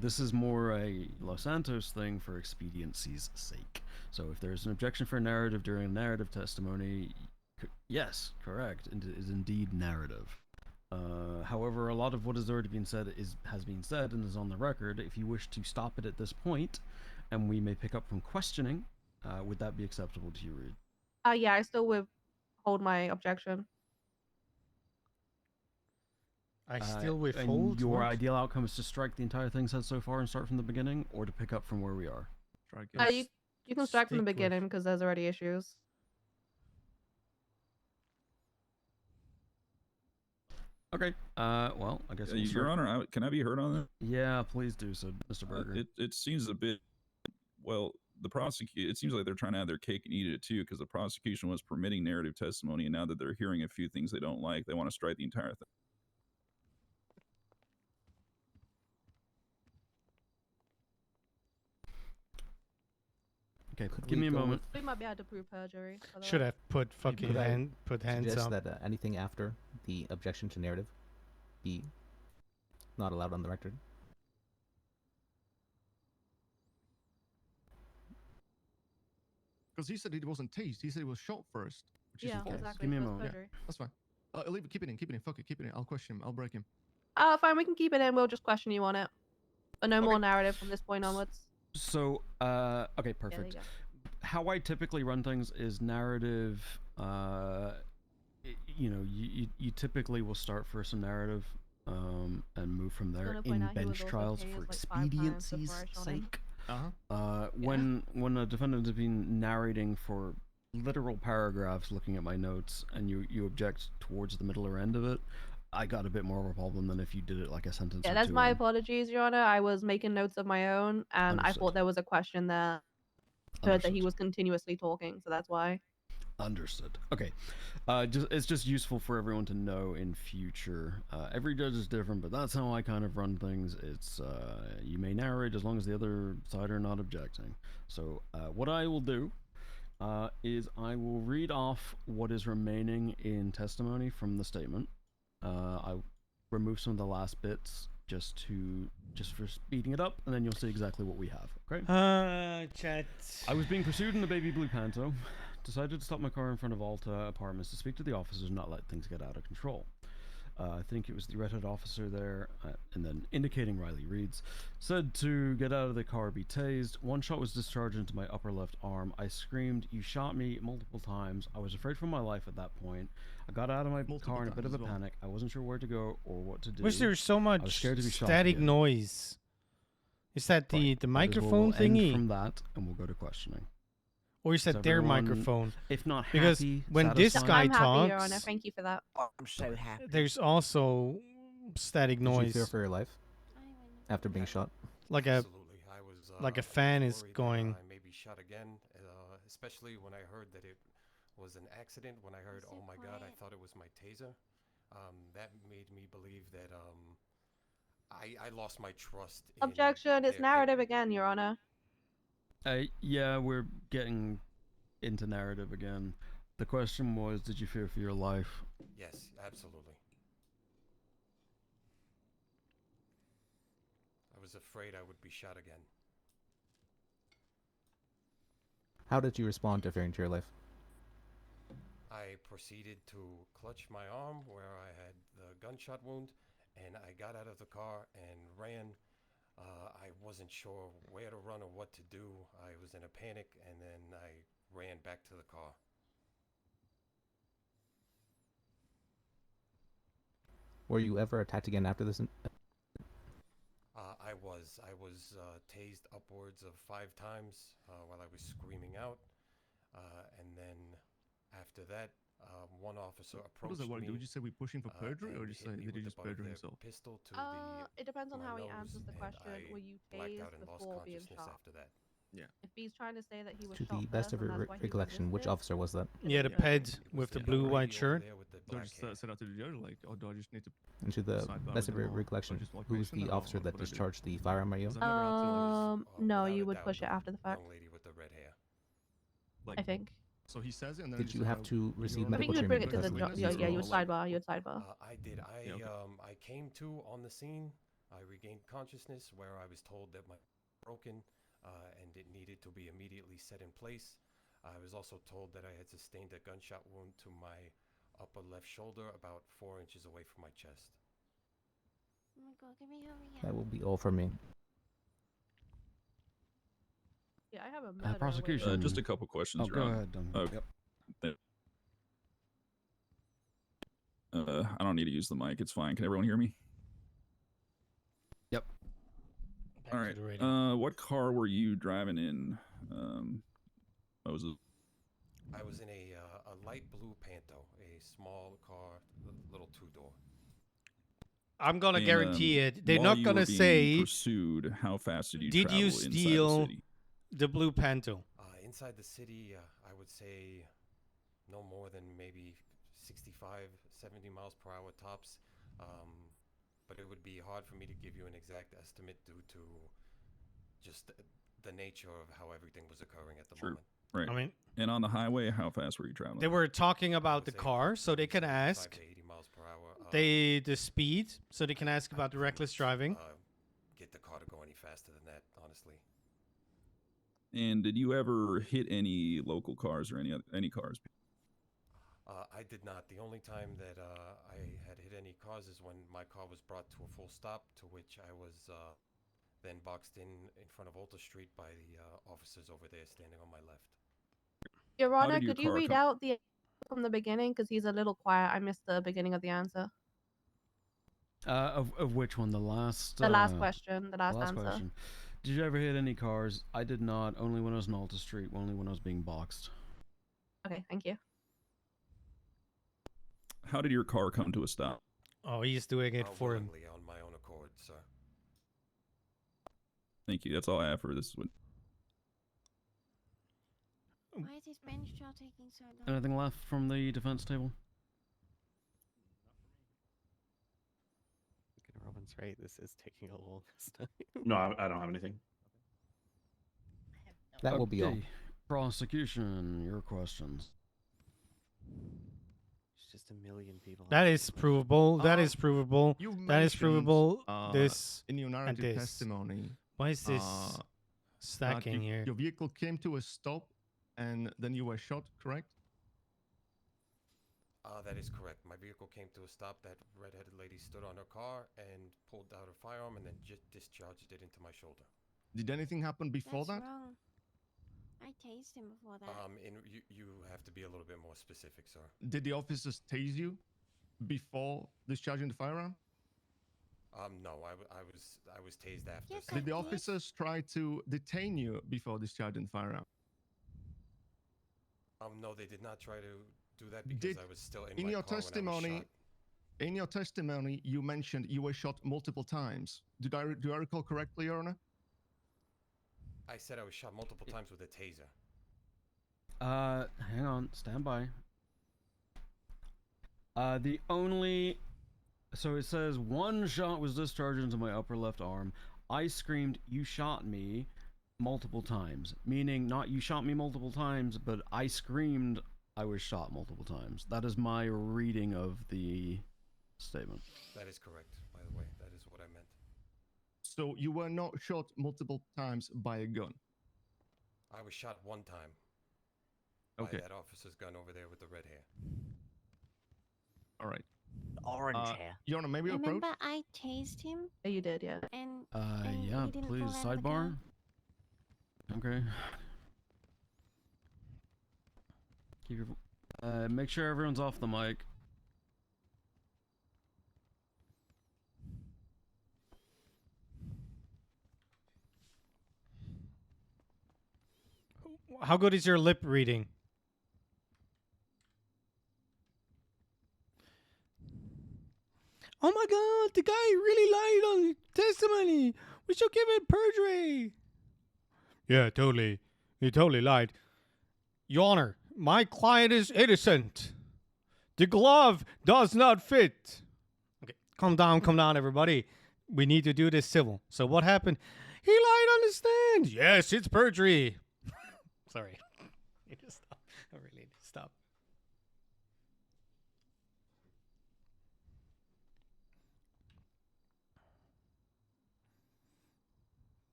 This is more a Los Santos thing for expediency's sake. So if there's an objection for narrative during a narrative testimony, yes, correct, it is indeed narrative. However, a lot of what has already been said has been said and is on the record. If you wish to stop it at this point, and we may pick up from questioning, would that be acceptable to you, Reed? Yeah, I still withhold my objection. I still And withhold. your what? ideal outcome is to strike the entire thing said so far and start from the beginning, or to pick up from where we are. You can strike from the stick with- beginning because there's already issues. Okay. Well, I guess we'll Your start- Honor, can I be heard on that? Yeah, please do so, Mr. Berger. It seems a bit. Well, it seems like they're trying to have their cake and eat it too, because the prosecution was permitting narrative testimony, and now that they're hearing a few things they don't like, they want to strike the entire thing. Okay, Could give we me a go moment. We might be able to prove perjury. by the Should way. have put fucking Could I hands suggest up. that anything after the objection to narrative be not allowed on the record? Because he said he wasn't tased. He said he was shot first. Which Yeah, is okay. exactly. Give me a that's moment. perjury. That's fine. Leave it. Keep it in. Keep it in. Fuck it. Keep it in. I'll question him. I'll break him. Fine, we can keep it in. We'll just question you on it. But no more narrative from this point onwards. So, okay, Yeah, there you perfect. go. How I typically run things is narrative. You know, you typically will start for some narrative, and move from there Gonna point in out he was bench also trials tased, for like, 5 times expediency's before I shot him. sake. Uh-huh. When a defendant has been narrating for literal paragraphs, looking at my notes, and you object towards the middle or end of it, I got a bit more of a problem than if you did it like a sentence Yeah, or that's two my in. apologies, Your Honor. I was making notes of my own, and I thought there was a question there. Heard that he was continuously talking, so that's why. Understood. Okay. It's just useful for everyone to know in future. Every judge is different, but that's how I kind of run things. It's you may narrate as long as the other side are not objecting. So what I will do is I will read off what is remaining in testimony from the statement. I remove some of the last bits just for speeding it up, and then you'll see exactly what we have. Okay. Chat. I was being pursued in a baby blue Panto. Decided to stop my car in front of Alta Apartments to speak to the officers and not let things get out of control. I think it was the red-hood officer there, and then indicating Riley Reeds, said to get out of the car, be tased. One shot was discharged into my upper left arm. I screamed, "You shot me," multiple times. I was afraid for my life at that point. I got out of my car in a bit of a panic. I wasn't sure where to go or what to do. Wish there was so I was much scared to be shot static again. noise. Is that the That is where microphone we'll end thingy? from that, and we'll go to questioning. Or is that Is their everyone, microphone? if not Because happy, when this satisfied? guy I'm happy, Your talks, Honor. Thank you for that. I'm so happy. there's also static Did you noise. fear for your life after being shot? Like a Absolutely. I was like a fan is worried that going. I may be shot again, especially when I heard that it was an accident. When I heard, "Oh my God," I thought it was my taser. That made me believe that I lost my trust. Objection. It's narrative again, Your Honor. Yeah, we're getting into narrative again. The question was, did you fear for your life? Yes, absolutely. I was afraid I would be shot again. How did you respond to fearing to your life? I proceeded to clutch my arm where I had the gunshot wound, and I got out of the car and ran. I wasn't sure where to run or what to do. I was in a panic, and then I ran back to the car. Were you ever attacked again after this? I was tased upwards of 5 times while I was screaming out, and then after that, one officer approached me. What does that work? Did you say we pushing for perjury, or just say did he just perjure himself? Pistol to It depends on my how he nose, answers the and question. I Were you blacked out tased and lost before being consciousness shot? after that. Yeah. If he's trying to say that he was To shot the best first, of and your that's why he recollection, which resisted, officer was that? Yeah, the ped with the blue white shirt. Do I just set out to the judge, like, or do I just need to? And to the sidebar best with of your them, or recollection, just walk who was patient, the or officer that what do I do? discharged the firearm at you? 'Cause I've never had to, like, no, without you a would doubt, push it the after the fact. young lady with the red hair. I think. So he says it, and then Did you have to receive I think medical you would bring it treatment to the because of yeah, these you would wounds? sidebar. You would sidebar. I did. Yeah, okay. I came to on the scene. I regained consciousness where I was told that my broken and it needed to be immediately set in place. I was also told that I had sustained a gunshot wound to my upper left shoulder about 4 inches away from my chest. Oh my God, can we hurry up? That will be all for me. Yeah, I have a murder. Prosecution. Just a couple questions. Oh, Your go Honor. ahead. Yep. I don't need to use the mic. It's fine. Can everyone hear me? Yep. All right. What car were you driving in? What was it? I was in a light blue Panto, a small car, little 2-door. I'm gonna And, guarantee it. They're while not you gonna were being say. Pursued. How fast did you Did travel you inside the steal city? the blue Panto? Inside the city, I would say no more than maybe 65, 70 miles per hour tops. But it would be hard for me to give you an exact estimate due to just the nature of how everything was occurring at the moment. Right. I mean, and on the highway, how fast were you traveling? They were talking about the car, so they can ask. 80 miles per hour. The speed, so they can ask about the reckless driving. Get the car to go any faster than that, honestly. And did you ever hit any local cars or any cars? I did not. The only time that I had hit any cars is when my car was brought to a full stop, to which I was then boxed in front of Alta Street by the officers over there standing on my left. Your How Honor, did your could you car read come? out the from the beginning? Because he's a little quiet. I missed the beginning of the answer. Of which one? The last. The last question. The last answer. question. Did you ever hit any cars? I did not. Only when I was in Alta Street. Only when I was being boxed. Okay, thank you. How did your car come to a stop? Oh, he's doing it for him. Willingly, on my own accord, sir. Thank you. That's all I have for this one. Why is this bench trial taking so long? Anything left from the defense table? Robin's right. This is taking a long time. No, I don't have anything. That will be all. Okay. Prosecution, your questions. It's just a million people. That is provable. That is provable. You That is mentioned, provable. This in your and narrative this. testimony. Why is this that stacking here? Your vehicle came to a stop, and then you were shot. Correct? That is correct. My vehicle came to a stop. That red-headed lady stood on her car and pulled out her firearm and then discharged it into my shoulder. Did anything happen before That's that? wrong. I tased him before that. You have to be a little bit more specific, sir. Did the officers tase you before discharging the firearm? No, I was tased after. Yes, sir. Did the officers try to detain you before discharging the firearm? No, they did not try to do that because I was still in my your car when I was testimony, shot. in your testimony, you mentioned you were shot multiple times. Do I recall correctly, Your Honor? I said I was shot multiple times with a taser. Hang on, stand by. So it says one shot was discharged into my upper left arm. I screamed, "You shot me," multiple times. Meaning not you shot me multiple times, but I screamed I was shot multiple times. That is my reading of the statement. That is correct, by the way. That is what I meant. So you were not shot multiple times by a gun? I was shot one time. Okay. By that officer's gun over there with the red hair. All right. Orange hair. Your Honor, maybe approach? Remember, I tased him. Yeah, you did, yeah. And Yeah, he didn't please, fall out of the sidebar. Okay. Keep your, make sure everyone's off the mic. How good is your lip reading? Oh my god, the guy really lied on testimony. We should give it perjury. Yeah, totally. He totally lied. Your Honor, my client is innocent. The glove does not fit. Okay, calm down, everybody. We need to do this civil. So what happened? He lied on the stand. Yes, it's perjury. Sorry. I need to stop. I really need to stop.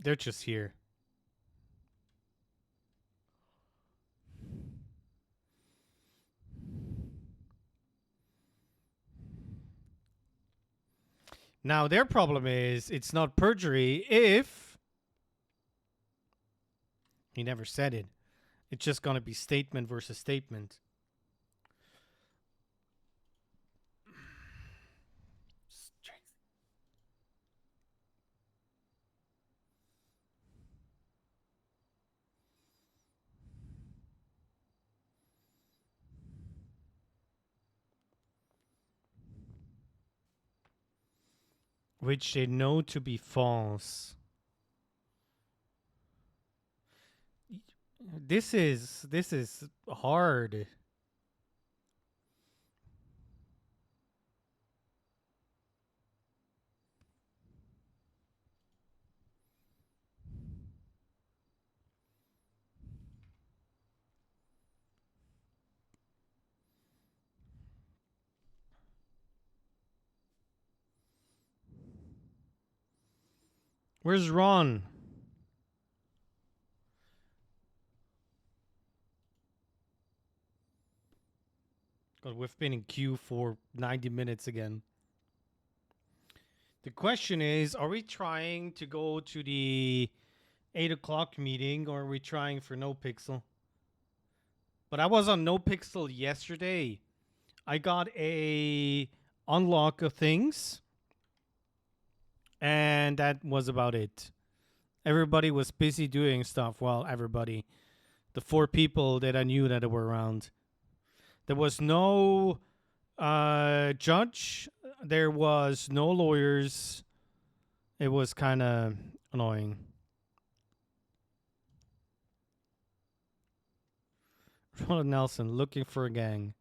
They're just here. Now, their problem is it's not perjury if he never said it. It's just going to be statement versus statement. Which they know to be false. This is hard. Where's Ron? But we've been in queue for 90 minutes again. The question is, are we trying to go to the 8 o'clock meeting, or are we trying for No Pixel? But I was on No Pixel yesterday. I got a unlock of things, and that was about it. Everybody was busy doing stuff. Well, everybody. The 4 people that I knew that were around. There was no judge. There was no lawyers. It was kind of annoying. Ronald Nelson looking for a gang.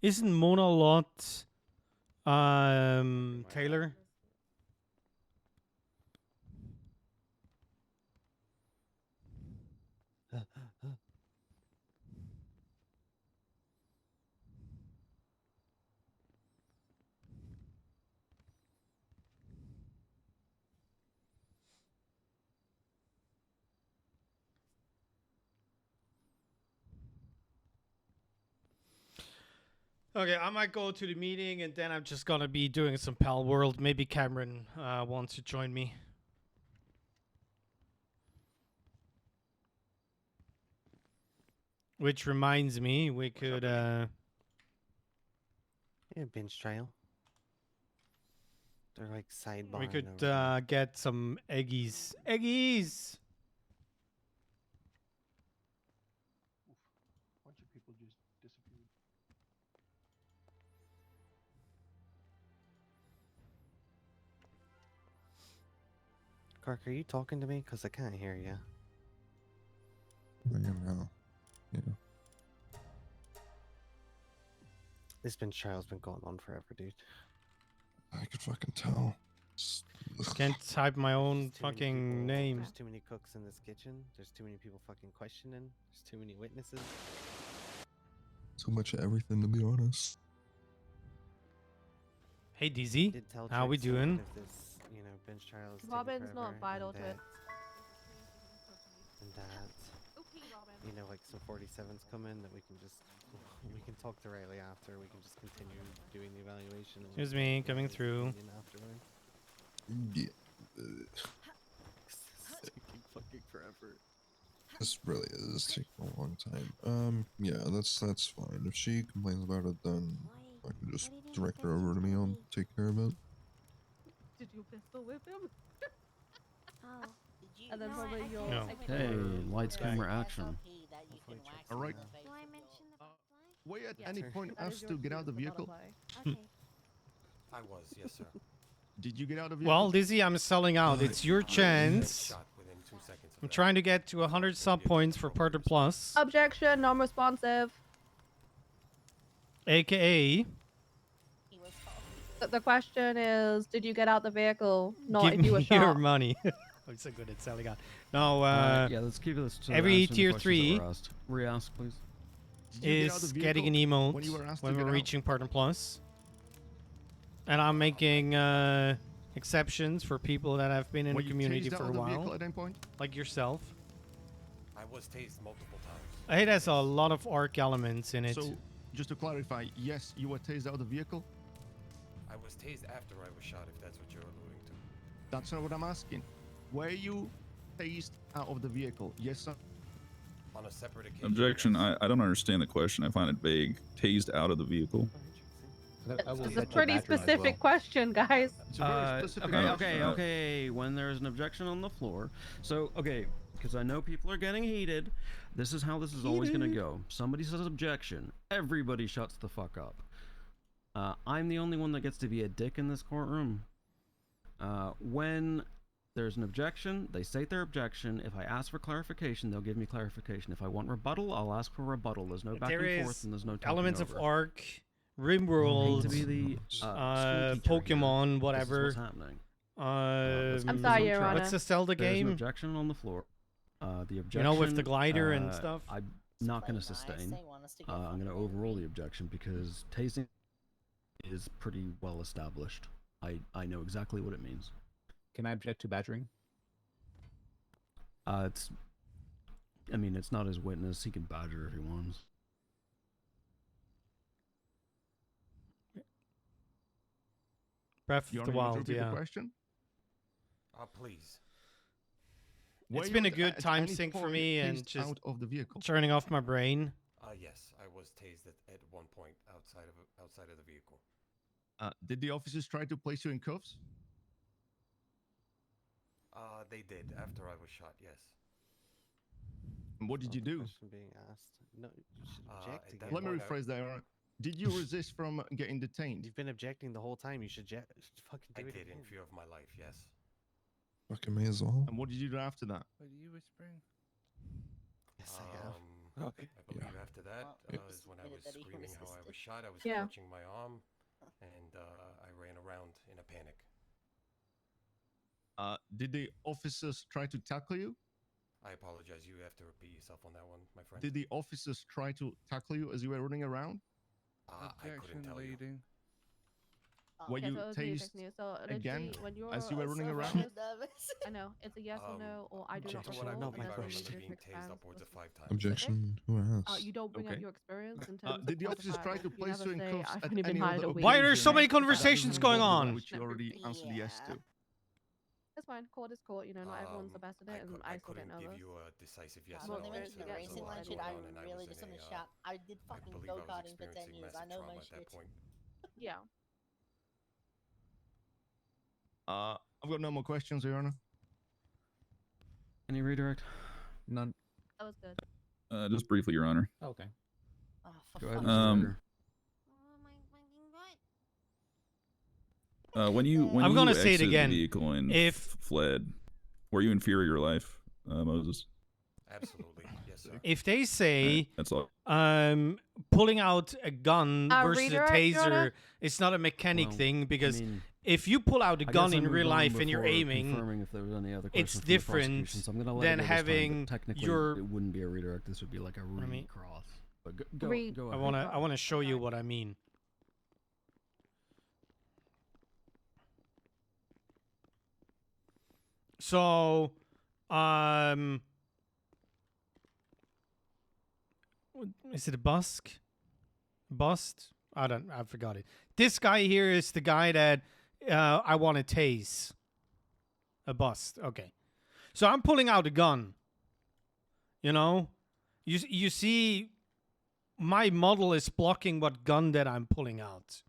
Isn't Mona Lot Taylor? Okay, I might go to the meeting and then I'm just gonna be doing some Pal World. Maybe Cameron wants to join me. Which reminds me, we could Yeah, binge trial. They're like sidebar. we could get some eggies. Eggies! Bunch of people just disappeared. Clark, are you talking to me? Because I can't hear you. I am now. Yeah. This binge trial's been going on forever, dude. I could fucking tell. Can't type my own fucking name. There's too many cooks in this kitchen. There's too many people fucking questioning. There's too many witnesses. Too much of everything, to be honest. Hey DZ, Did tell how we Trixie that doing? if this, you know, binge trial is taking Robin's not forever vital and to it. And that, you know, like some 47s come in that we can just, we can talk to Riley after. We can just continue doing the evaluation. And Excuse me, coming Riley's through. opinion afterward. Yeah. This is taking fucking forever. This really is taking a long time. Yeah, that's fine. If she complains about it, then I can just direct her over to me. I'll take care of it. Did you pistol whip him? Oh. And then probably your No. Okay, lights, camera, action. All right. Do I mention the Were you at Yeah. any point asked to get out of the vehicle? Okay. I was, yes, sir. Did you get out of the vehicle? Well, Dizzy, I'm selling out. It's your chance. Shot within 2 seconds of I'm that. trying to get to 100 sub points for Parter Plus, Objection, non-responsive. aka The question is, did you get out the vehicle? Not give if you were me your shot. money. I'm so good at selling out. No, yeah, let's keep this to every answering the tier questions that 3 were asked. Re-ask, please. Did you get out of is the getting an vehicle emote when you were asked to when get we're out? reaching Partner Plus. And I'm making exceptions for people that have been in Were the you community tased out for a of the vehicle while, at any point? like yourself. I was tased multiple times. It has a lot of arc elements in it. So, just to clarify, yes, you were tased out of the vehicle? I was tased after I was shot, if that's what you're alluding to. That's not what I'm asking. Were you tased out of the vehicle? Yes, sir. On a separate occasion. Objection. I don't understand the question. I find it vague. Tased out of the vehicle. It's a pretty specific question, guys. It's a very specific Okay, question. okay. When there's an objection on the floor, so okay, because I know people are getting heated. This is how this is always gonna go. Somebody says objection, everybody shuts the fuck up. I'm the only one that gets to be a dick in this courtroom. When there's an objection, they state their objection. If I ask for clarification, they'll give me clarification. If I want rebuttal, I'll ask for rebuttal. There's no back there and forth, is and there's no talking elements over. of arc, Rimworld, to be the Pokemon, This whatever. is what's happening. I'm sorry, Your Honor. What's the Zelda There's an game? objection on the floor. The objection. You know, with the glider and stuff. I'm not going to Play nice, sustain. they want us to get I'm going to fucking overrule angry. the objection because tasing is pretty well established. I know exactly what it means. Can I object to badgering? It's. I mean, it's not his witness. He can badger if he wants. Breath You of the want me to Wild, repeat yeah. the question? Please. Were It's you been a at good time any sink for point me and tased just out of the vehicle. turning off my brain. Yes, I was tased at one point outside of the vehicle. Did the officers try to place you in cuffs? They did after I was shot. Yes. And what did you do? Being asked. No, you should object again. Let me rephrase that. Your Honor. Did you resist from getting detained? You've been objecting the whole time. You should fucking do I it did again. in fear of my life. Yes. Fucking me as well. And what did you do after that? What are you whispering? Yes, I have. Okay. I believe after that is when I was that he screaming how I was shot. I was Yeah. clutching my arm, and I ran around in a panic. Did the officers try to tackle you? I apologize. You have to repeat yourself on that one, my friend. Did the officers try to tackle you as you were running around? I couldn't tell you. Were Okay, you so it was me tased texting you. So again literally, when you're as you were running so around? fucking nervous. I know it's a yes or no, or I do not From what I recall. believe, and I that's remember when being you tased upwards of 5 times. Objection. Who asked? You don't bring up Okay. your experience in terms Did the of officers try to you place never you in say, cuffs I've at only been any hired other a week. Why are there so many occasion conversations that going involved the on? one Which you already answered yes to. It's fine. Court is court. You know, not everyone's the best at it, and I still get couldn't give nervous. you a decisive yes Well, or they no mentioned answer. the There was a racing lot line shit. going I on, and I really was just in on the a, shot. I did fucking believe go I was karting for 10 experiencing years. I massive know my trauma at that shit. point. Yeah. I've got no more questions, Your Honor. Any redirect? None. That was good. Just briefly, Your Honor. Okay. Oh, for Go ahead, fuck's Mr. Um, Ruger. When you I'm gonna say it exited again. the vehicle and If- fled, were you in fear of your life, Moses? Absolutely, yes, sir. If they say That's all. pulling out a gun versus a redirect, Your Honor? taser, it's not a mechanic Well, thing I because mean, if you pull out a I gun guess I in moved real on life and you're before aiming, confirming if there was any other it's questions from the different prosecution, so I'm gonna let than it go this time, but having technically your. it wouldn't be a redirect. This would be like a I mean- recross. But go I ahead. wanna show you what I mean. So, is it a busk? Bust? I forgot it. This guy here is the guy that I want to tase. A bust. Okay. So I'm pulling out a gun. You know, you see, my model is blocking what gun that I'm pulling out.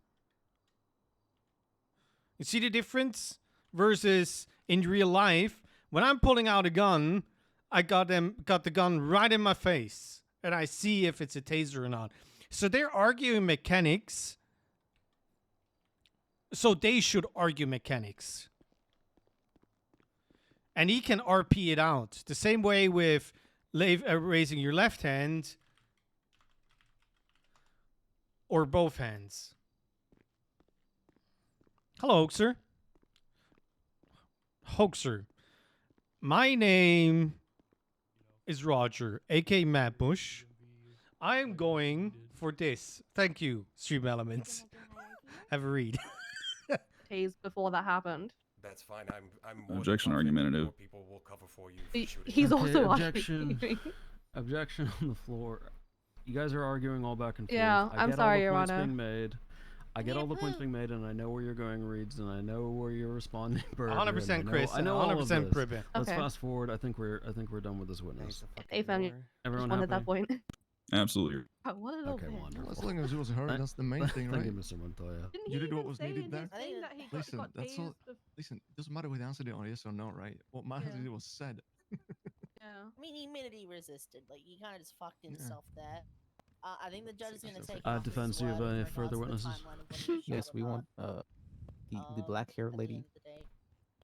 You see the difference? Versus in real life, when I'm pulling out a gun, I got the gun right in my face, and I see if it's a taser or not. So they're arguing mechanics. So they should argue mechanics. And he can RP it out. The same way with raising your left hand or both hands. Hello, Hoaxer. Hoaxer. My name is Roger, aka Matt Bush. I'm going for this. Thank you, Stream Elements. Have a read. Days before that happened. That's fine. I'm more than Objection confident that argumentative. more people will cover for you for shooting. He's Okay, also objection. arguing. Objection on the floor. You guys are arguing all back and forth. Yeah, I I'm get sorry, all Your the points Honor. being made. I get all the points being made, and I know where you're going, Reeds, and I know where you're responding. Burger, 100% and Chris, I know all of 100% this. Privet. Let's Okay. fast forward. I think we're done with this witness. AFM, you Everyone just wanted happy? that point. Absolutely. What a little Okay, bit. wonderful. As long as it was her, that's the main thing, Thank right? you, Mr. Montoya. Didn't You he did what even was say needed in there. his thing that he Listen, got that's all. tased bef- Listen, it doesn't matter whether answered it on yes or no, right? What matters is it was said. Yeah. I mean, he admitted he resisted. Like, he kind of just fucked himself there. I think the judge is going to take off his defense, do you have word in any regards further to the witnesses? timeline of when he was shot Yes, or we not. want the black haired lady. End of the day.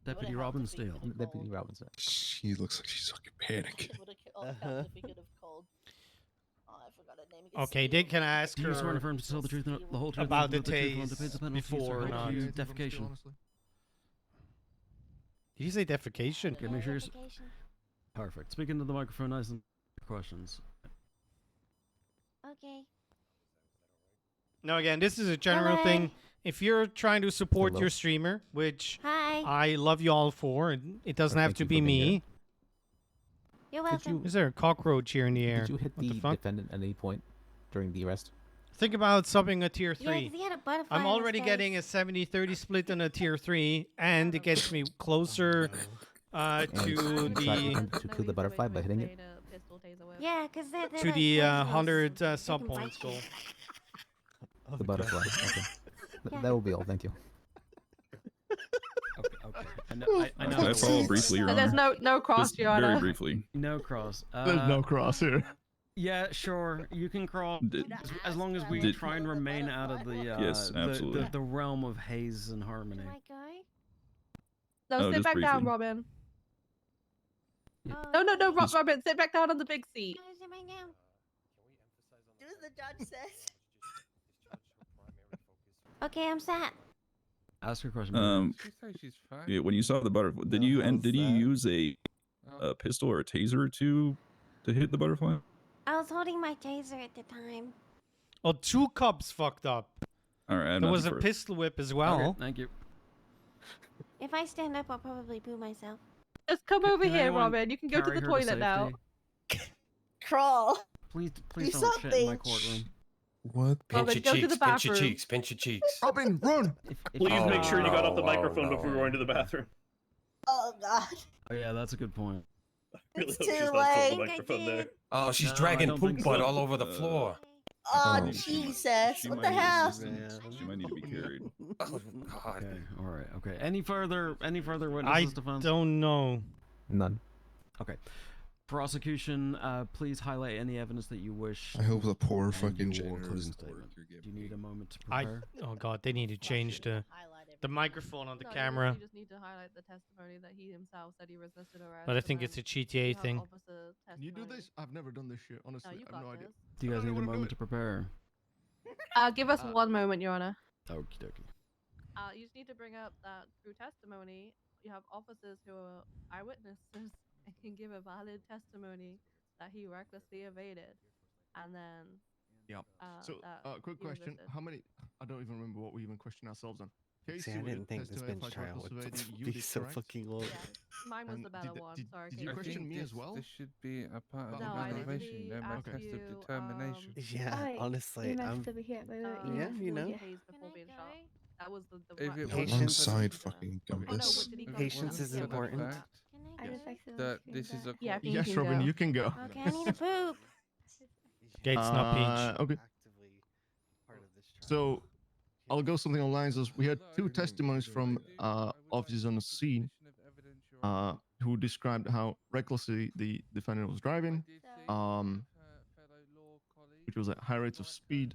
Deputy would've helped if he Robbinsdale. could've Deputy called. Robinson. She looks like she's fucking panicking. It would have helped if he could have called. Oh, I forgot her name. again. Okay, they can ask Do you swear and her affirm to tell the truth and the whole truth about and the nothing but truth and to pay the tase penalties before or or not. accused defecation. Did you say defecation? Okay, make sure you're. Perfect. Speak into the microphone, nice and questions. Okay. Now again, this is a general Hi. thing. If you're trying to support Hello. your streamer, which Hi. I love you all for, and it doesn't have Thank to you be for being here. me. You're Did welcome. you Is there a cockroach here in the air? did you hit What the the fuck? defendant at any point during the arrest? Think about subbing a tier Yeah, 3. 'cause he had a butterfly I'm on his already face. getting a 70-30 split on a tier 3, and it gets me closer And to you tried the to kill the butterfly by hitting it? Yeah, because they're to like the poisonous. 100 They sub can bite points you. goal. The butterfly. Okay. Yeah. That will be all. Thank you. Okay. I know. I know. Can I follow briefly, Your So there's Honor? no cross, Just Your very Honor. briefly. No cross. There's no cross here. Yeah, sure. You can cross as long as we Did- try and remain out of the Yes, absolutely. the realm of haze and harmony. Do I go? No, Oh, sit just back down, briefly. Robin. Oh, No, Just- Robin, sit back down on the big seat. Can I sit back down? Do as the judge says. Okay, I'm sat. Ask your question. baby. She said she's fine. Yeah, when you saw the butterfly, did you use a pistol or a taser to hit the butterfly? I was holding my taser at the time. Oh, 2 cops fucked up. All right, I'm There not was a surprised. pistol whip as well. Okay, thank you. If I stand up, I'll probably boo myself. Just come over Can here, anyone Robin. You can go to carry the her toilet now. safety? Crawl. Please Do don't shit in my something. courtroom. What? Pinch Robin, your go to cheeks, the pinch your bathroom. cheeks, pinch your cheeks. Robin, run! Please make sure you got off the no, microphone no. before going to the bathroom. Oh god. Oh yeah, that's a good point. Really It's hope she's too not throwing the late. microphone there. Oh, she's No, I dragging don't poop think butt so. all over the floor. Oh, Oh. Jesus. She What might the need hell? assistance. She might need to be carried. Oh, God. Okay, all right, okay. Any further I witnesses, defense? don't know. None. Okay. Prosecution, please highlight any evidence that you wish. I hope the poor and fucking your janitor closing isn't the work statement. you're giving Do you need me. a moment to I prepare? oh god, they need to change the microphone on the No, camera. You just need to highlight the testimony that he himself said he resisted arrest. But I and think then it's a you GTA have thing. officer Can you do testimony. this? I've never done this shit, honestly. you I have no got idea. this. Do you guys I don't need a wanna do moment it. to prepare? Give us 1 moment, Your Honor. Okie dokie. You just need to bring up that through testimony, you have officers who are eyewitnesses and can give a valid testimony that he recklessly evaded, and then Yeah. So, that quick he question: resisted. how many? I don't even remember what we even questioned ourselves on. See, I didn't think this bench trial would be so fucking long. Yeah, mine was And the better did- one. did- Sorry. did can you you question repeat? me as well? This should be a part of No, the I evaluation. literally They're my asked test you, of determination. Yeah, honestly, I'm. over here. Yeah, you know. Tased before being shot. That was the If it right- wasn't Alongside for- fucking Oh, no, gumbus. but did he come Patience forward? is Yeah, important. the fact that this is a Yeah, court- you Yes, can Robin, go. you can go. Okay, I need a poop. Gates not peach. Okay. So, I'll go something online. So we had 2 testimonies from officers on the scene who described how recklessly the defendant was driving, which was at high rates of speed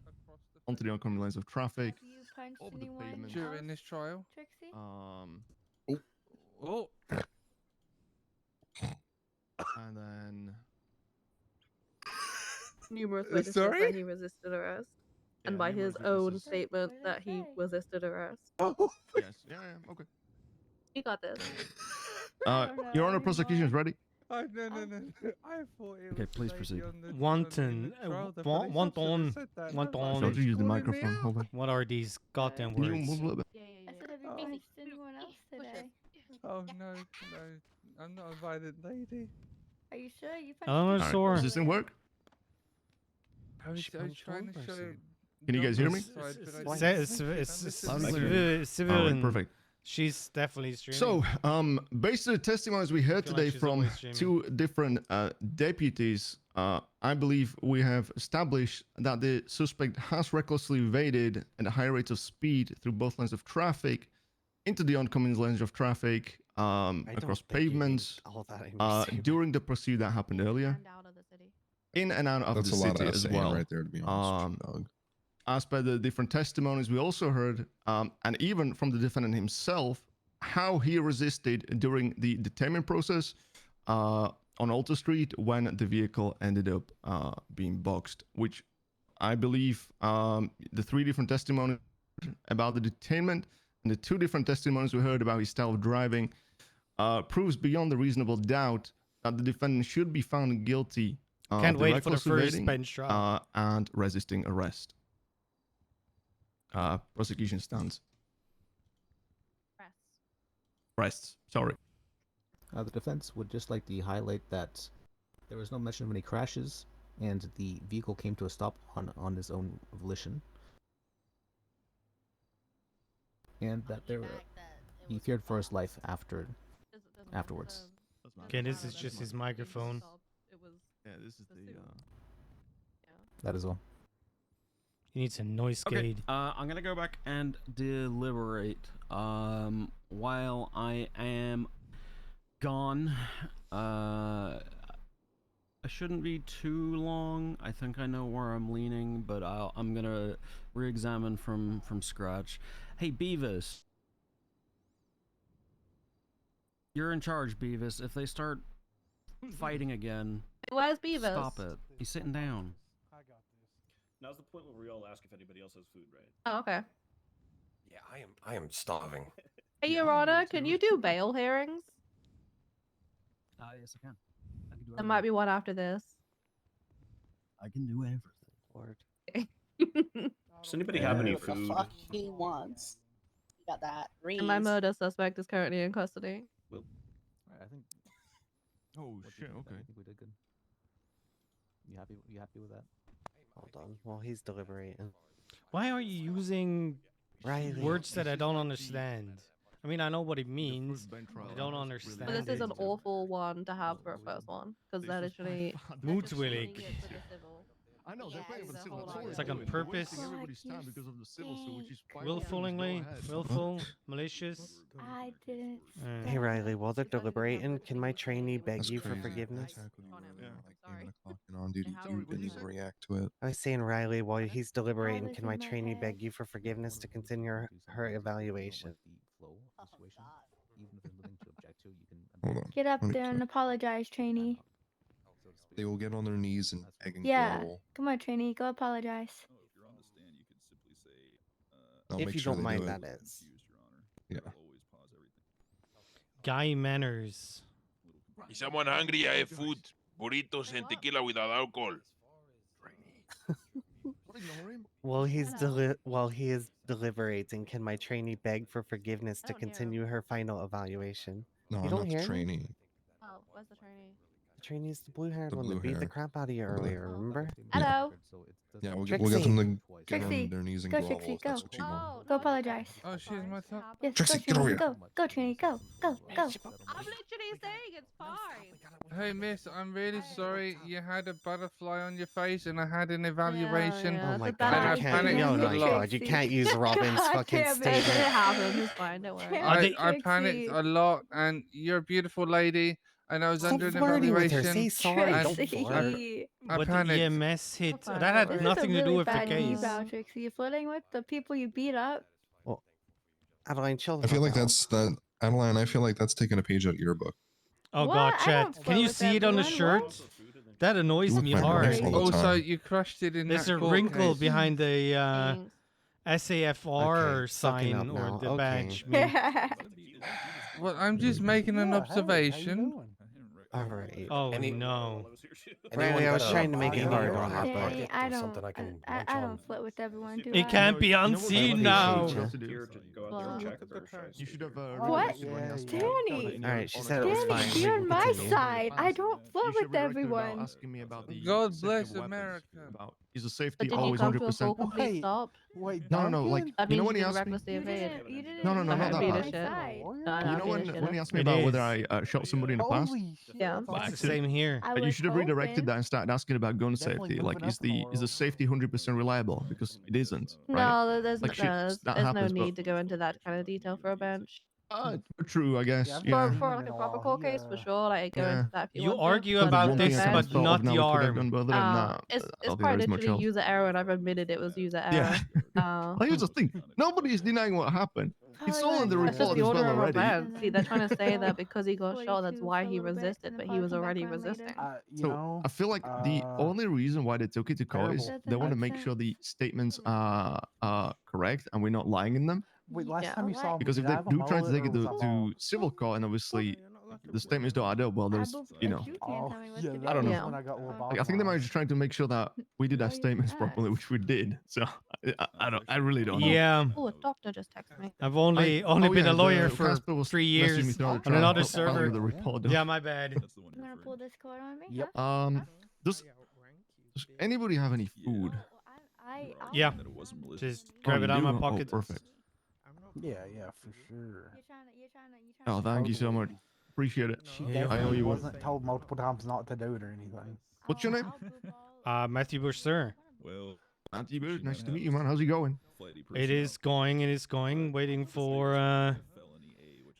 onto the oncoming lanes of traffic, Have you punched over the anyone pavement. during this trial. Trixie? Oh, And then Numerous Uh, witnesses sorry? that he resisted arrest, and Yeah, by his numerous own witnesses. statement What did that it he say? resisted arrest. yes, yeah, okay. You got this. Your Honor, prosecution is ready. no. I thought it Okay, was please the proceed. lady on the- Wanton, in the trial. The wa- police wanton, officer said that. wanton. Nobody Don't you use the calling me microphone? out. Hold on. What are these goddamn Can you words? move a little bit? Yeah. I said, have you punched anyone else today? Oh no, I'm not a violent lady. Are you sure you punched Oh, anyone sore. Does this thing work? I was trying to show. Can you guys hear me? Civilian. Perfect. She's definitely streaming. So, based on the testimonies we heard Feel like today she's from always streaming. 2 different deputies, I believe we have established that the suspect has recklessly evaded at a high rate of speed through both lanes of traffic, into the oncoming lanes of traffic, across pavements, all that in your statement. during the pursuit that happened earlier, And out of the city. in and out of That's the a lot city of as saying well. right there, to be honest. Dog. As per the different testimonies we also heard, and even from the defendant himself, how he resisted during the detainment process on Alta Street when the vehicle ended up being boxed, which I believe the 3 different testimonies about the detainment and the 2 different testimonies we heard about his style of driving proves beyond a reasonable doubt that the defendant should be found guilty Can't of wait the for the reckless first evading bench trial. and resisting arrest. Prosecution stands. Arrests. Sorry. The defense would just like to highlight that there was no mention of any crashes, and the vehicle came to a stop on his own volition, and that he feared for his life afterwards. Okay, this is just his microphone. Yeah, this is the. That is all. He needs a noise Okay, gate. I'm gonna go back and deliberate. While I am gone, I shouldn't be too long. I think I know where I'm leaning, but I'm gonna re-examine from scratch. Hey, Beavis, you're in charge, Beavis. If they start fighting again, Where's Beavis? stop it. He's sitting down. Now's the point where we all ask if anybody else has food, right? Oh, okay. Yeah, I am starving. Hey, Your Honor, can you do bail hearings? Yes, I can. I can do There might be one after this. I can do everything. Lord. Does anybody have any What the food? fuck he wants? You got that. And my Reese. murder suspect is currently in custody. I think. Oh shit! I Okay. think we did good. You happy with that? Hold on. While he's deliberating. Why are you using Riley. words that I don't understand? I mean, I know what it means, but I don't understand. But this is it. an awful one to have for a first one, because they're literally Moedwillig. I know they're playing for the civil. It's like on purpose. Everybody's time because of the civil, so which is fine. Willfully, willful, malicious. I didn't. Hey Riley, while they're deliberating, can my trainee beg That's you for crazy. forgiveness? Like 8 o'clock and on duty, you didn't even react to it. I was saying, Riley, while he's deliberating, was can in my my trainee head. beg you for forgiveness to continue her evaluation? Hold on. Get up let me there and check. apologize, trainee. They will get on their knees and beg and Yeah. grovel. Come on, trainee. Go apologize. I'll If make you sure don't they do mind, it. that is. Yeah. Guy manners. If someone hungry, I have food. Burritos and tequila without alcohol. While he is deliberating, can my trainee beg for forgiveness to continue her final evaluation? No, you I'm don't not hear the me? trainee. Oh, where's the trainee? The trainee's the blue-haired The one that beat the blue-haired. crap out of you Over there. earlier. Remember? Hello. Yeah, we'll get them to get Trixie, on their knees and go, grovel Trixie, if that's go. what you want. Go apologize. Oh, she's my top. Yes, Trixie, go, get over trainee. here. Go, trainee. Go, go, go. I'm literally saying it's fine. Hey, miss, I'm really sorry you had a butterfly on your face and I had an evaluation. Yeah, Oh my it's a bad god, I you can't. panicked No, a no, lot. God, you can't use Robin's God fucking damn it. It statement. happens. It's fine. Don't worry. I panicked a lot, and you're a beautiful lady, and I was Stop under an flirting with her. evaluation. Say sorry. Don't Trixie. flirt. I But the panicked. EMS hit. That's fine, That had don't worry. nothing This is a to do really with the bad case. eval, Trixie. You're flirting with the people you beat up. Well, Adeline, chill the I feel fuck like out. that's that, Adeline. I feel like that's taking a page out of your book. Oh What? god, I chat. don't Can flirt you with see it on the everyone. shirt? What? That annoys You look me my hard. wife all the Oh, so time. you crushed it in There's that a court wrinkle case. behind the Okay, SAFR sucking sign up or now. the Okay. badge. Well, I'm just making an observation. All right. Oh Any- no. Riley, I was trying to make it body hard or a on hot her, but Danny, pocket I or don't. something I can munch I on? don't flirt with everyone, do It I? can't be I unseen appreciate now. you. Here to go out there and check if they're shy. You should have. What? Danny. Danny. All right, she said it was Danny, fine. We you're can on my continue. side. I don't flirt with everyone. Asking me about the God safety bless of weapons. America. About, is the But safety did you always come to a 100%? full complete stop? Wait, No. Like That you means know you when he didn't asked me. recklessly evade. You didn't. No, even not come that on bad. my side. You know when he asked me It about whether is. I shot somebody in the past? Yeah. By Same accident. here. I You was should have redirected hoping. that and started asking about gun safety. Like, is the safety 100% reliable? Because it isn't, right? No, there's Like, shit, that there's happens, no but- need to go into that kind of detail for a bench. True, I guess. Yeah. For like a proper court case, for sure, like go Yeah. into that if you You want to, argue but about One for thing this, I kind but of thought not of now the we could have arm. done, but other than that, it's I it's don't think quite there is much literally else. user error, and I've admitted it was user error. Yeah. Like, here's the thing. Nobody is denying what happened. It's all in the That's just report the as order well of already. events. See, they're trying to say that because he got shot, that's 42 why for a he little bit, resisted, and but then he was parking already background later. resisting. So I feel like the only reason why they took it to court is Doesn't they want to make make sure sense. the statements are correct and we're not lying in them. Wait, last Yeah. time you saw Because if they do try to take it to civil court and obviously the statements don't add up. Well, there's, you know, I don't know. When I got a little Like, I think they might be just trying to make sure that we did our statements properly, which we did. So I really don't know. Yeah. Oh, a doctor just texted me. I've only oh, been yeah, a lawyer the for Casper was 3 messaging years me throughout the on trial. another I'll follow server. the report. Yeah, my bad. You wanna pull this card on me? Yep. Does anybody have any food? Yeah. Just grab you it out of do? my pocket. Oh, perfect. Yeah, for sure. Oh, thank you so much. Appreciate it. She I owe definitely you one. wasn't told multiple times not to do it or anything. What's your name? Matthew Bush, sir. Well, Matthew Bush, nice to meet you, man. How's it going? It is going. Waiting for an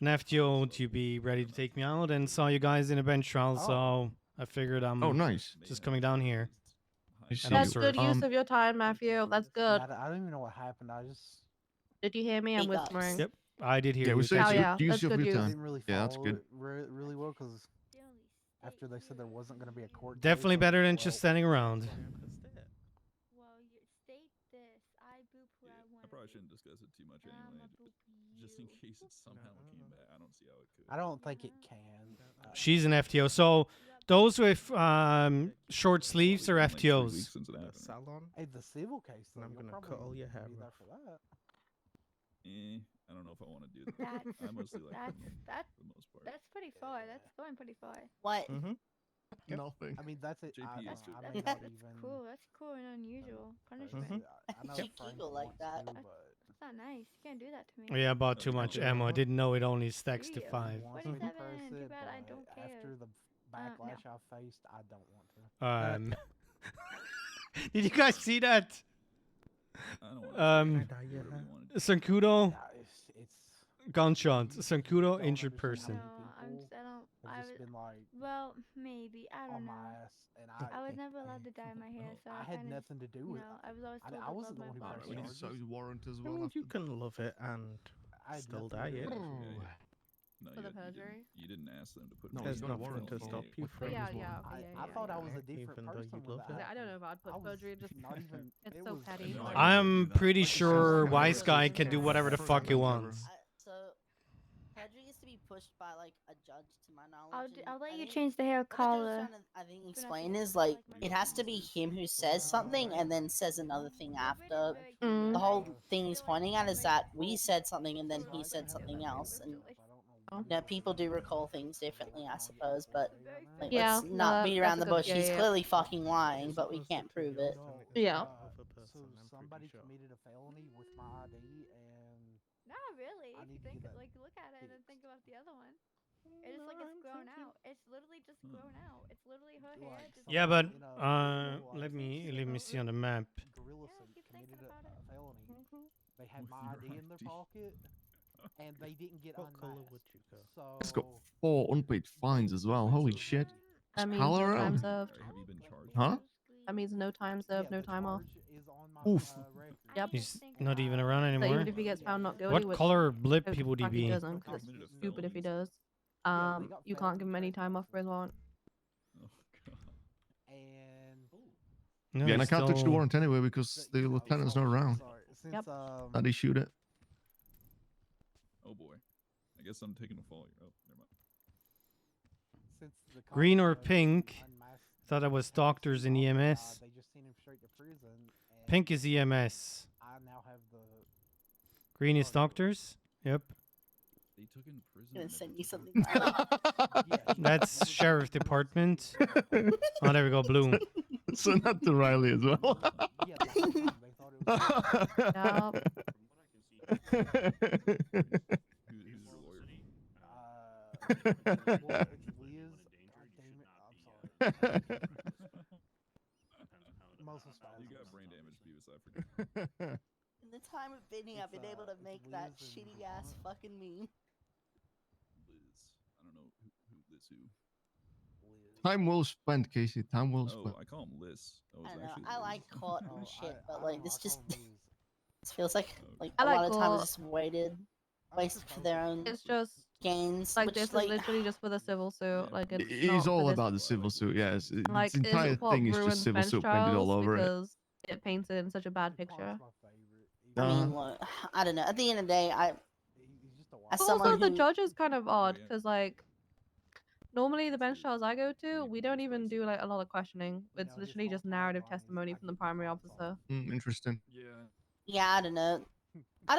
FTO to be ready to take me out, and saw you guys in a bench trial, so I figured I'm nice. just coming down here. That's good use of your time, Matthew. That's good. I don't even know what happened. I just. Did you hear me? I'm whispering. Yep, I did hear Yeah, you. we said Oh, yeah, use that's of good your use. time. Didn't really Yeah, that's follow good. it really well because after they said there wasn't going to be a court. case, Definitely I was better like, than well, just standing around. I probably shouldn't discuss it too much anyway, just in case it somehow came back. I don't see how it could. I don't think it can. She's an FTO. So those with short sleeves are FTOs. Salon. Hey, the civil case. Though, I'm gonna cut all your hair. For that. I don't know if I want to do that. I mostly like them, for the most part. That's pretty far. That's going pretty far. What? Nothing. I mean, that's it. JP That's, is too. that's, that's cool. That's cool and unusual punishment. I know You Frank giggle like wants that. to, That's not nice. You can't do that to me. Yeah, I bought too much ammo. I didn't know it only stacks to 5. wants me to 47, curse too it, bad I but don't care. After the backlash I faced, I don't want to. Did you guys see that? I don't want to. Sankudo Yeah, it's gunshot. Sankudo injured person. I was, well, maybe. I don't know. I was never allowed to dye my hair, so I had nothing to do with it. I was always told I wasn't the one who my pressed We need to charges. use warrant as I well. mean, you can love it and still die it. No, For the you perjury? You didn't ask them to put. There's me on nothing to felony stop A. you from. Yeah, yeah, okay, I thought I was a different Even though person. you'd when love that it. I don't know if I'd I put was perjury. Just not even. it's it so was- petty. I'm pretty sure Wise Guy can do whatever the fuck he wants. So, perjury used to be pushed by like a judge, to my knowledge. I'll and let I you think change the hair what the judge color. trying to, I think, explain is like it has to be him who says something and then says another thing after. The whole thing he's pointing at is that we said something and then he said something else, and you know, people do recall things differently, I suppose. But like, Yeah, let's not beat around the bush. yeah, He's yeah. clearly fucking lying, but we can't prove it. Yeah. So somebody committed a felony with my ID, and Not really. I If need you to think, get that like, look at it and then think about the other one. It's just like it's grown out. It's literally just grown out. It's literally her hair. Just Yeah, but let me see on the map. Gorilla committed a felony. They had my ID in their pocket, and they didn't get unmasked. So It's got 4 unpaid fines as well. Holy shit. That means Hell no around. time served. Have you been charged? Huh? That means no time served, no time off. Oof. Yep. He's not even around So anymore. even if he gets found not guilty, What which color blip if would he fuck be? doesn't, 'cause it's stupid if he does. You can't give him any time off for his warrant. No, Yeah, and I he's can't touch the still- warrant anyway because the lieutenant's not around. Yep. That issued it. Oh boy, I guess I'm taking a fall here. Oh, never mind. Green or pink? Thought it was doctors in EMS. They just sent him straight to prison. And Pink is EMS. I now have the. Green is doctors. Yep. They took in prison. I'm gonna send you something. That's sheriff department. Oh, there we go. Blue. Send that to Riley as well. You got brain damage, Beavis. I forget. In the time of bidding, I've been able to make that shitty ass fucking meme. Liz. I don't know who Liz who. Time well spent, Casey. Time well Oh, spent. I call him Liz. That was I don't know. actually I Liz. like court and shit, but like this just this feels like I a like lot of time court. is just wasted for their own It's just gains. like which, this like, is literally just for the civil suit. Like it's It not is for all this- about the civil suit. Yes, Like its entire it's what thing is ruins just civil bench suit painted all trials over it. because it paints it in such a bad picture. I mean, look, I don't know. At the end of the day, as But someone also the who judge is kind of odd because like Normally, the bench trials I go to, we don't even do like a lot of questioning. It's literally just narrative testimony from the primary officer. Interesting. Yeah. Yeah, I don't know. I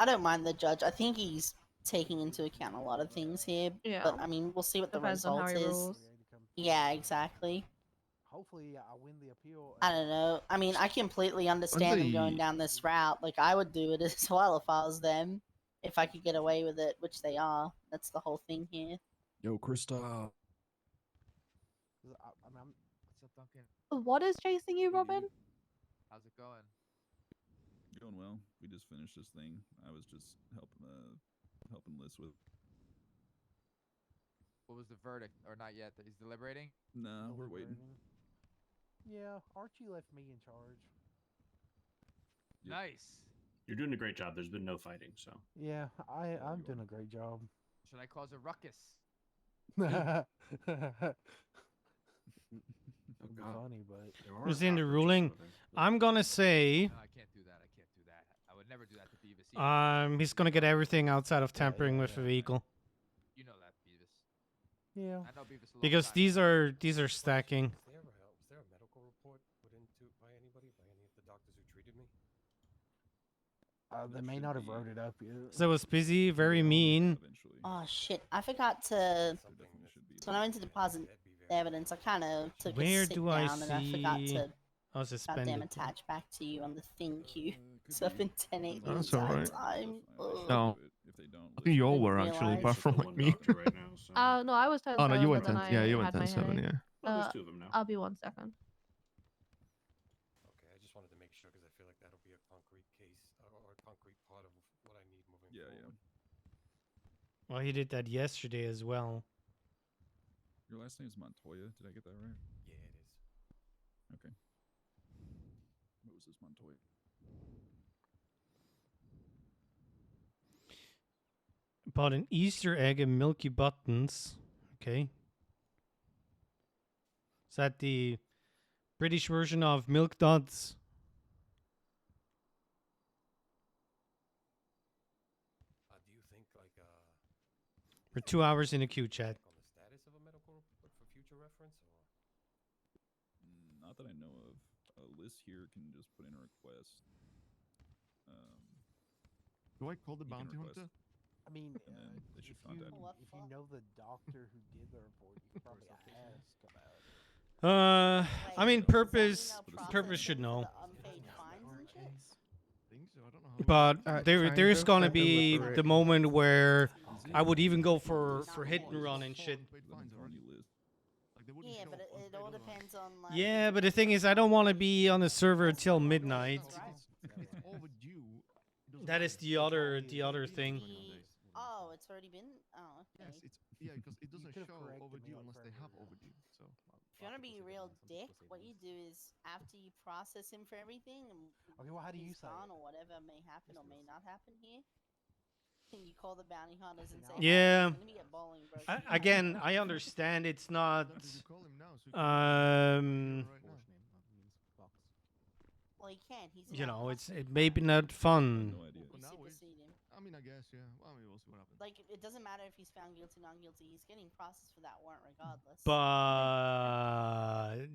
don't mind the judge. I think he's taking into account a lot of things here. Yeah. But I mean, we'll see what Depends the on how result he is. rules. Yeah, exactly. Hopefully, I win the appeal. I don't know. I mean, I completely understand them going down this route. Like, I would do it as well if I was them. If I could get away with it, which they are. That's the whole thing here. Yo, Krista. What's up, Duncan? What is chasing you, Robin? How's it going? Going well. We just finished this thing. I was just helping Liz with. What was the verdict? Or not yet? That he's deliberating? No, we're waiting. Yeah, Archie left me in charge. Nice. You're doing a great job. There's been no fighting, so. Yeah, I'm doing a great job. Should I cause a ruckus? It'd be funny, but Who's in the ruling? I'm gonna say. No, I can't do that. I can't do that. I would never do that to Beavis. He's gonna get everything outside of tampering with a vehicle. You know that, Beavis. Yeah. I know Beavis a long Because time. these are stacking. Was there a medical report put into by anybody, by any of the doctors who treated me? they may not have wrote it up yet. So I was busy, very mean. Oh shit! I forgot to. So when I went to deposit the evidence, I kind of took Where a sit do I down and I forgot see- to. Oh, suspended. Goddamn, attach back to you on the thing queue. So I've been 10-8 the That's entire alright. time. No. I think you all were actually, apart from like me. No, I was 10-7. Oh no, you went but then 10. Yeah, I you went had my 10-7. headache. Yeah. Well, there's two of them now. I'll be 1 second. Okay, I just wanted to make sure because I feel like that'll be a concrete case or a concrete part of what I need moving forward. Well, he did that yesterday as well. Your last name's Montoya. Did I get that right? Yeah, it is. Okay. Moses Montoya. Bought an Easter egg and Milky Buttons. Okay. Is that the British version of Milk Duds? Do you think like For 2 hours in a queue chat. on the status of a medical report for future reference, or Not that I know of. Liz here can just put in a request. Do I call the You can bounty request. hunter? I mean, And then they should if contact me. if you know the doctor who did the report, you could probably ask about it. I mean, purpose should know. Unpaid fines and shit. But kind there's of gonna like be deliberate. the moment where I would even go for hit and run and shit. Yeah, but it all depends on like. Yeah, but the thing is, I don't want to be on the server till midnight. It's overdue. That is the other thing. Oh, it's already been. Oh, okay. Yes, it's because it doesn't show overdue unless they have overdue. So. If you want to be a real dick, what you do is after you process him for everything, and Okay, well, how do you he's say gone it? or whatever may happen or may not happen here, then you call the bounty hunters and say, Yeah. "Hey, let me get bowling, bro." Again, I understand it's not. Well, he can't. He's You not know, it custody. may be not fun. Well, You now supersede him. I mean, I guess, yeah. Well, I mean, we'll see what happens. Like it doesn't matter if he's found guilty, non-guilty. He's getting processed for that warrant regardless. But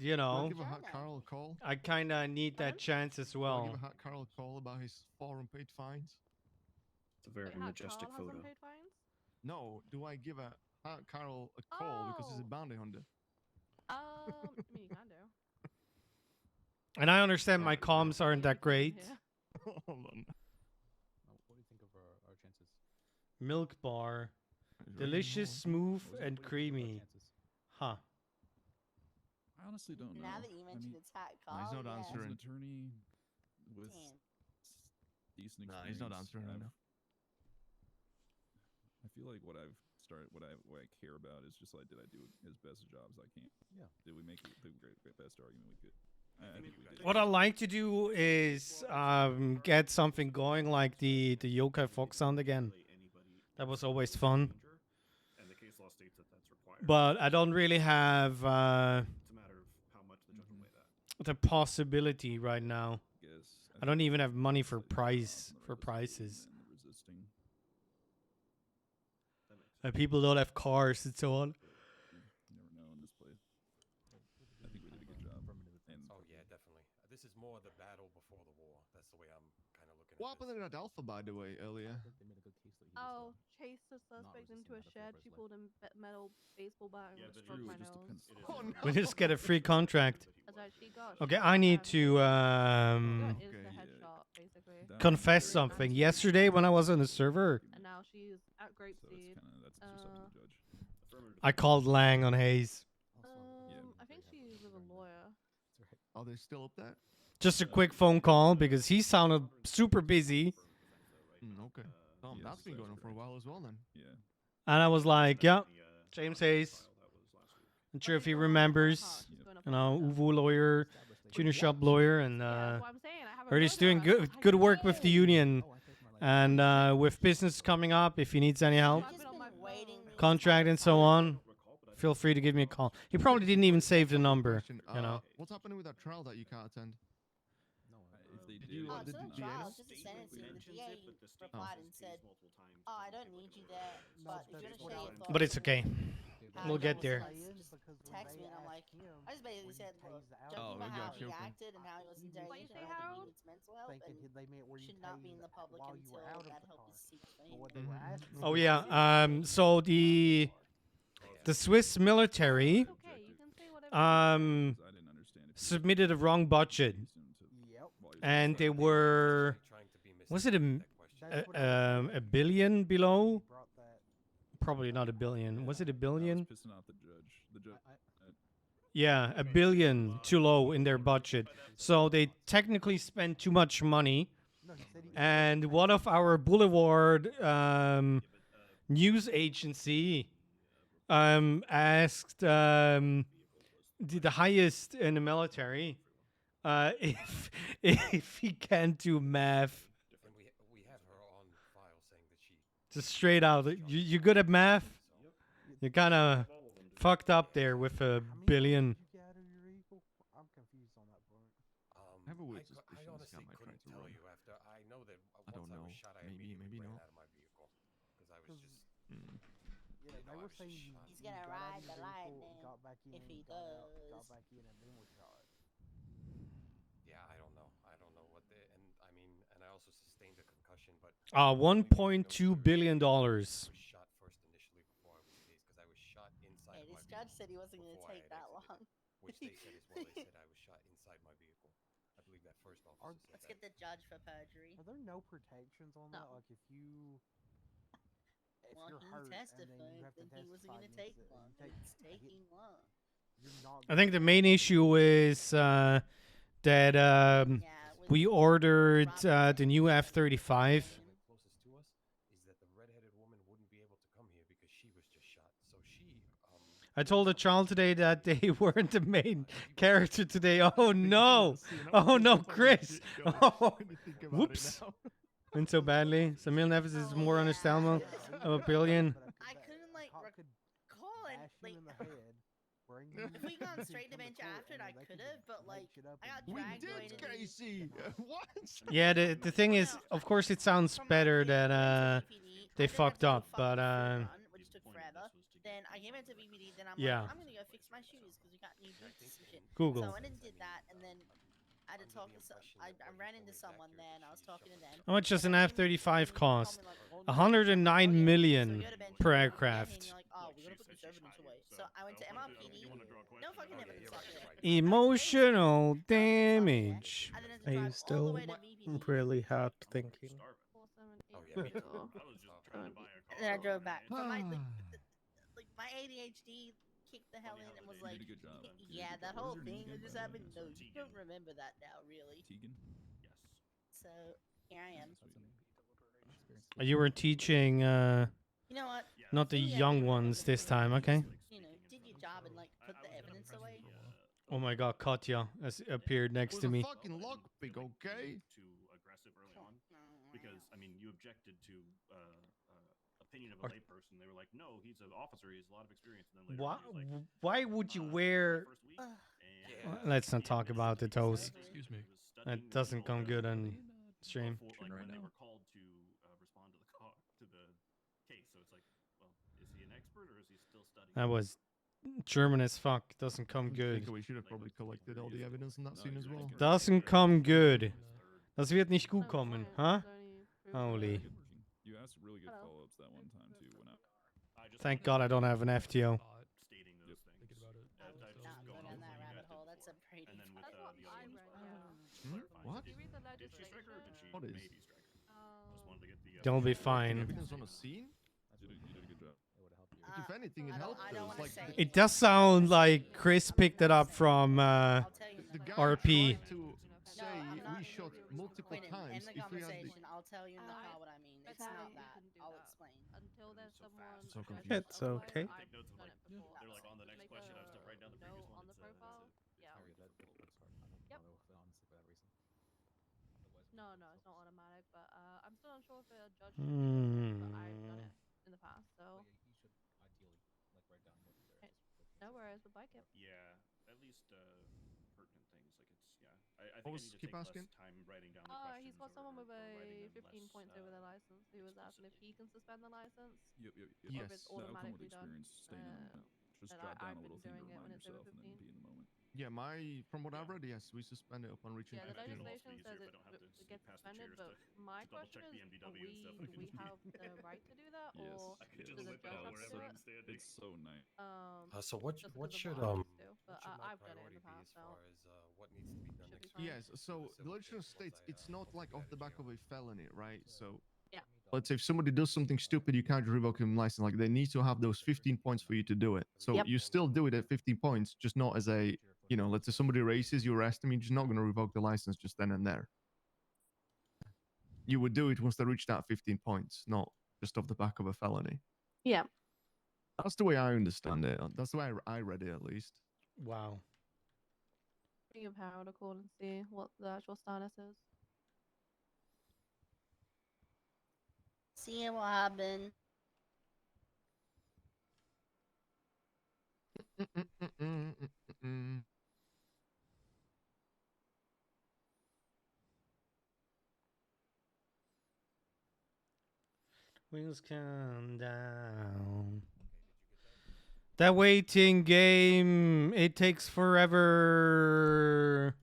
you Do I know, give Carl a call? I kind of need that chance as Do I well. give Carl a call about his 4 unpaid fines? It's a very majestic photo. No, do I give Carl a call because he's a bounty hunter? I mean, you can do. And I understand my comms aren't that great. Hold on. What do you think of our chances? Milk bar, delicious, smooth, and creamy. Huh. I honestly don't know. Now that you mentioned it's hot, Carl. he's not yeah. As answering. an attorney with Damn. decent Nah, experience, he's not answering right now. I feel like what I care about is just like, did I do as best a job as I can? Yeah. Did we make the best argument we could? I think we did. What I like to do is get something going like the Yokai Fox sound again. That was always fun. And the case law states that that's required. But I don't really have It's a matter of how much the judge will weigh that. the possibility right now. I don't even have money for prices. people don't have cars and so on. You never know in this place. I think we did a good job. And Oh yeah, definitely. This is more the battle before the war. That's the way I'm kind of looking What at happened in that alpha, by the way, earlier? Oh, chased the suspect into a shed. She pulled a metal baseball bat and struck my nose. Oh, no. We just get a free contract. That's right, she got Okay, shot I need and to got instant headshot, basically. confess something. Yesterday when I was on the server, And now she's at Grapeseed. I called Lang on Hayes. I think she's with a lawyer. Are they still up there? Just a quick phone call because he sounded super busy. Okay. That's been going on for a while as well then. Yeah. And I was like, yeah, James Hayes. Not sure if he remembers. You know, Uvu lawyer, tuner shop lawyer, and heard he's doing good work with the union. And with business coming up, if he needs any help, contract and so on, feel free to give me a call. He probably didn't even save the number, you know. What's happening with that trial that you can't attend? Did you, Oh, did it's not the a trial, DA it's just a sentencing. The DA replied and said, "Oh, I don't need you there, but if you want to share your thoughts." But it's okay. We'll get there. Just text me and I'm like, I just basically said, look, Oh, judging by how gotcha, he okay. acted and how he was interrogated, I think he needs mental help and should not be in the public until that help is seeked for him. Oh yeah. So the Swiss military submitted a wrong budget, and they were, was it a billion below? Probably not a billion. Was it a billion? Pissing off the judge. The judge. Yeah, a billion too low in their budget. So they technically spent too much money. And one of our Boulevard news agency asked the highest in the military if he can do math. We have her on file saying that she. Just straight out. You good at math? You're kind of fucked up there with a billion. I'm confused on that part. I have a weird suspicion I this honestly guy might try couldn't to tell run. you after I know that I don't once I know. was shot, I Maybe immediately ran not. out of my vehicle because I was just. Yeah, they were saying you He's you gonna got out ride of the your vehicle, lightning got back in, if he got out, does. got back in, and then was shot. Yeah, I don't know. I don't know what the and I mean, and I also sustained a concussion, but. $1.2 billion. I was shot first initially before I was tased because I was shot inside. Hey, of my this judge vehicle said he wasn't going to before I take had that exited, long. Which they said as well. They said I was shot inside my vehicle. I believe that first officer said Let's that. get the judge for perjury. Are there no protections on that? Like if you. If Well, you're he hurt and testified then you have to that he wasn't testify going to take against it, long. and you It's taking long. You're not. I think the main issue is that we ordered the new F-35. Closest to us is that the redheaded woman wouldn't be able to come here because she was just shot. So she. I told a child today that they weren't the main character today. Oh no! Oh no, Chris! Oh, whoops! Went so badly. Samuel Neves is more understandable of a billion. I couldn't like call it. Like, if we gone straight to bench after it, I could have, but like I got dragged away to Casey! What? Yeah, the thing is, of course, it sounds better that they fucked up, but which took forever. Then I came into VPD. Then I'm Yeah. like, I'm gonna go fix my shoes because we got new boots and shit. Google. So I went and did that, and then I had to talk to I ran into someone there, and I was talking to them. how much does an F-35 cost? 109 million per aircraft. Like, oh, we gotta put this evidence away. So I went to MRPD. No fucking evidence up there. Emotional damage. Are you still really hard thinking? And then I drove back. But my like my ADHD kicked the hell in and was like, yeah, that whole thing that just happened. No, you don't remember that now, really. So here I am. You were teaching, You know what? not the young ones this time, okay? You know, did your job and like put the evidence away. Oh my god, Katya has appeared next to me. Fucking lockpick, okay? Too aggressive early on, because I mean, you objected to opinion of a layperson. They were like, "No, he's an officer. He has a lot of experience." And then later, Why, on, he was like, why would you wear... Let's not talk about the toes. Excuse me. That doesn't come good on stream. like when they were called to respond to the case, so it's like, well, is he That was German as fuck. Doesn't come I good. think we should have probably collected all the evidence in that scene as well. Doesn't come good. Das wird nicht gut kommen, huh? Holy. You asked really good follow-ups that one time too. When Thank God I don't have an FTO. Stating those things. Not go down that rabbit hole. That's a pretty. And then with the other ones, What? Did she strike her or did she What is? maybe strike her? Just wanted to get the. They'll be fine. Evidence on a scene? you did a good job. Like, if anything, it helped us. Like, It does sound like Chris picked it up from the guy RP. tried to say we shot multiple times. In the If we had conversation, I'll tell you in the car what I mean. It's not that. I'll explain. Until there's someone. So confused. It's okay. Take notes of like, they're like on the next question. I have to write down the previous one. On the profile. Yeah. Yep. No, it's not automatic, but I'm still unsure if a judge can do it, but I've done it in the past, so. No worries, we'll bike it. Yeah, at least pertinent things. Like it's I think I Always need to keep take asking? less time writing down the questions. He's got someone with writing a them 15 less, points over their license who was asking if he can suspend the license. Yep. Or if it's That will come with automatically done. experience. Staying on that. Just and jot down I've a little been thing to doing it when remind it's over yourself, and then 15. be in the moment. Yeah, from what I've read, yes, we suspend it upon reaching Yeah, the 15. legislation says it gets suspended, but my question is, do we have the right to do that, Yes. or I could does just the whip judge it out have to do wherever it? I'm standing. It's so nice. So what just what 'cause of should what I used to, what but should my I've done it in priority the be past, as so. far as what needs to be done Should be next fine. Yes, so the legislation states it's not like off the back of a felony, right? So Yeah. let's say if somebody does something stupid, you can't revoke him license. Like they need to have those 15 points for you to do it. So Yep. you still do it at 15 points, just not as a, let's say somebody races, you arrest him, you're just not going to revoke the license just then and there. You would do it once they reach that 15 points, not just off the back of a felony. Yeah. That's the way I understand it. That's the way I read it, at least. Wow. Bring your power to call and see what the actual status is. See what happened. Wheels come down. That waiting game, it takes forever.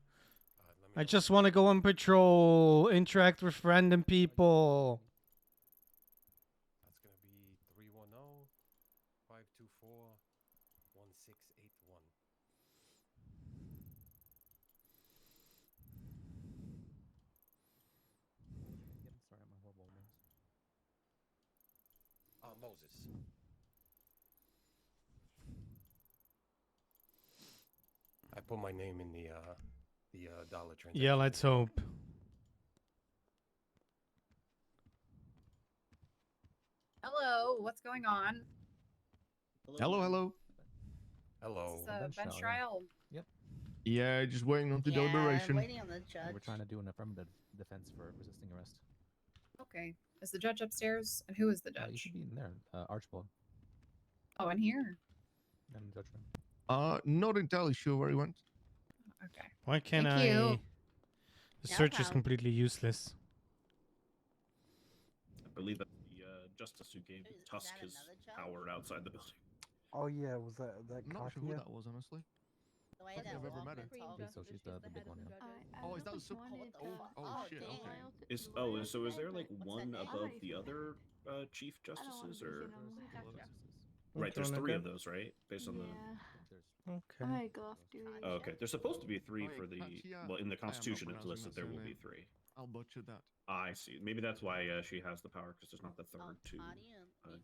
I just want to go on patrol, interact with random people. That's gonna be 310-524-1681. Moses. I put my name in the dollar transaction. Yeah, let's hope. Hello, what's going on? Hello. Is this a bench trial? Yep. Yeah, just waiting on the deliberation. waiting on the judge. We're trying to do an affirmative defense for resisting arrest. Okay. Is the judge upstairs? And who is the You judge? should be in there, Archibald. Oh, in here. In the judge room. Not entirely sure where he went. Okay. Why can't Thank you. The No search is problem. completely useless. I believe that's the justice who gave Tusk his power outside the building. Oh yeah, was that I'm not sure who Katya? that was, honestly. The way I don't think that I've ever walk met her. and talk. So she's the big one, yeah. Oh, is that the Oh, shit, okay. So is there like one above the other chief justices, or right? There's three of those, right? Based on the. Okay. I go off duty. Oh, okay, there's supposed to be three Oh, for the. Katya. Well, in the I am not Constitution, it's pronouncing listed that there will be surname. three. I'll butcher that. I see. Maybe that's why she has the power, because there's not the third to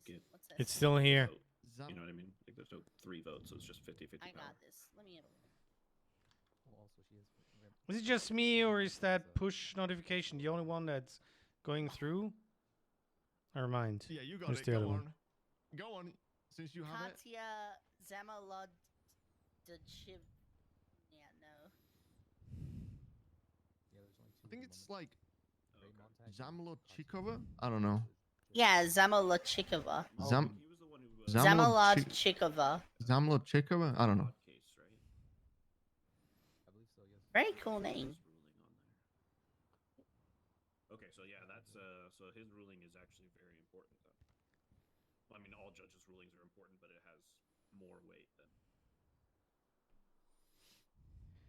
get. It's still here. vote. You know what I mean? Like there's no 3 votes, so it's just 50-50 I power. got this. Let me have a look. Is it just me, or is that push notification the only one that's going through? Never mind. Yeah, you got Where's it. the Go other on. one? Go on. Since you have it. Katya Zamalod Chiv. Yeah, no. I think it's like Zamlodchikova? I don't know. Yeah, Zamolodchikova. Zamlodchikova? Zamolodchikova. Zamlodchikova? I don't know. Very cool name. Okay, so yeah, that's so his ruling is actually very important. Though. I mean, all judges' rulings are important, but it has more weight then.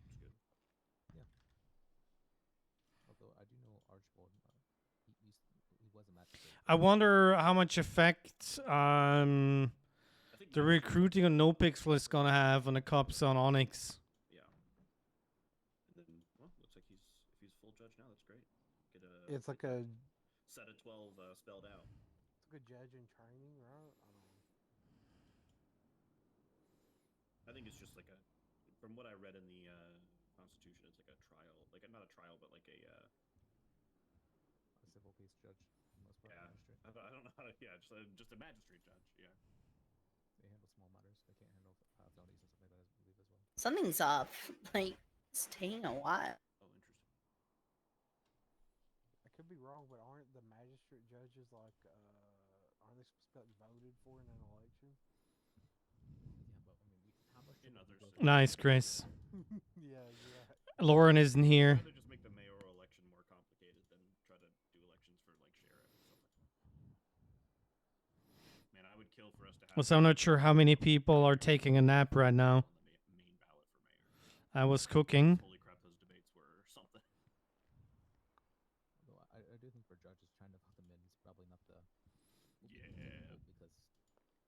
It's good. Yeah. Although I do know Archibald, he was a magistrate. I wonder how much effect the recruiting on No Pixel is gonna have on the cops on Onyx. Yeah. And then, well, looks like if he's full judge now, that's great. Get a. It's like a set of 12 spelled out. It's like a judge in training, right? I don't know. I think it's just like a, from what I read in the Constitution, it's like a trial, like not a trial, but like a civil case judge. Most part, yeah. magistrate. I don't know how to. Yeah, just a magistrate judge. Yeah. They handle small matters. They can't handle felonies and stuff like that, I believe, as well. Something's up. Like, it's taking a while. Oh, interesting. I could be wrong, but aren't the magistrate judges like aren't they supposed to be voted for in an election? Yeah, but I mean, how much? In others. Nice, Chris. Yeah, yeah. Lauren isn't here. I'd rather just make the mayoral election more complicated than try to do elections for like sheriff and stuff like that. Man, I would kill for us to have. Well, so I'm not sure how many people are taking a nap right now. Main ballot for mayor. I was cooking. Holy crap, those debates were something. Although I do think for judges, trying to vote them in is probably not the Yeah. because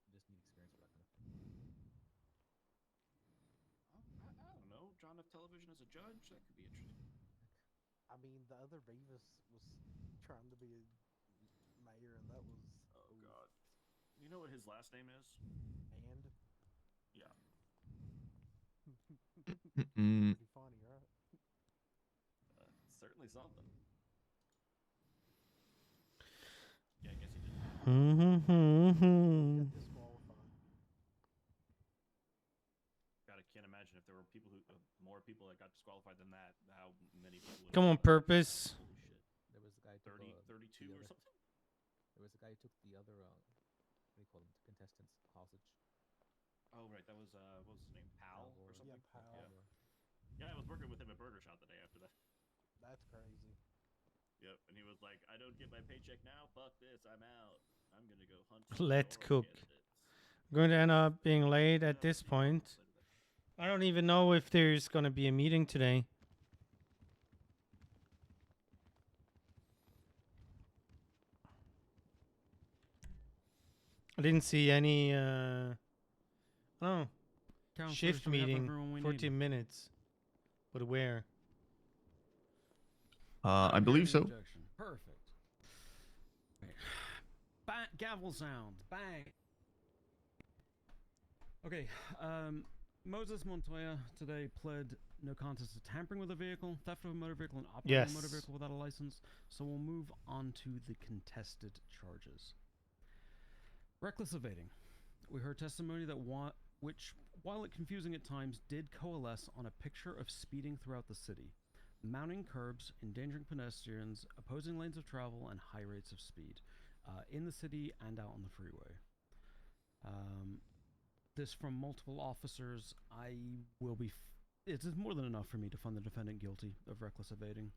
you just need experience for that kind of thing. I don't know. John F. Television as a judge, that could be interesting. I mean, the other Beavis was trying to be a mayor, and that was. Oh God. You know what his last name is? And. Yeah. Pretty funny, right? Certainly something. Yeah, I guess he did. Mm-hmm. God, I can't imagine if there were people who more people that got disqualified than that. How many people? Would Come on, Purpose. Holy shit! There was a guy who 32 or something. There was a guy who took the other what do you call them, contestants hostage. Oh right, that was what was his name? Pal or something. Yeah, Pal. Yeah, I was working with him at Burger Shot the day after that. That's crazy. Yep, and he was like, "I don't get my paycheck now. Fuck this, I'm out. I'm gonna go hunt." Let's mayoral cook. candidates." I'm going to end up being late at this point. I don't even know if there's going to be a meeting today. I didn't see any, oh, Counselors, shift do we have meeting, everyone we 14 need? minutes. But where? I believe so. Objection. Perfect. Okay. Gavel sound. Bang. Okay. Moses Montoya today pled no contest to tampering with a vehicle, theft of a motor vehicle, and operating a motor Yes. vehicle without a license. So we'll move on to the contested charges. Reckless evading. We heard testimony that which, while it confusing at times, did coalesce on a picture of speeding throughout the city, mounting curbs, endangering pedestrians, opposing lanes of travel, and high rates of speed in the city and out on the freeway. This from multiple officers. I will be. It is more than enough for me to find the defendant guilty of reckless evading.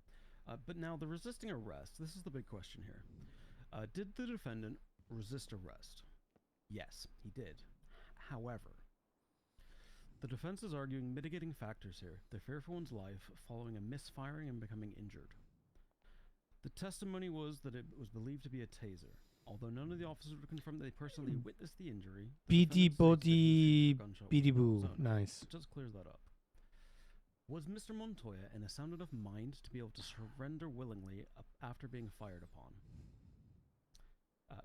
But now the resisting arrest. This is the big question here. Did the defendant resist arrest? Yes, he did. However, the defense is arguing mitigating factors here. The fear for one's life following a misfiring and becoming injured. The testimony was that it was believed to be a taser. Although none of the officers would confirm that they personally witnessed the injury. the BD defendant states that he body shot a gunshot BD wound boo. of his own. Nice. It just clears that up. Was Mr. Montoya in a sound enough mind to be able to surrender willingly after being fired upon?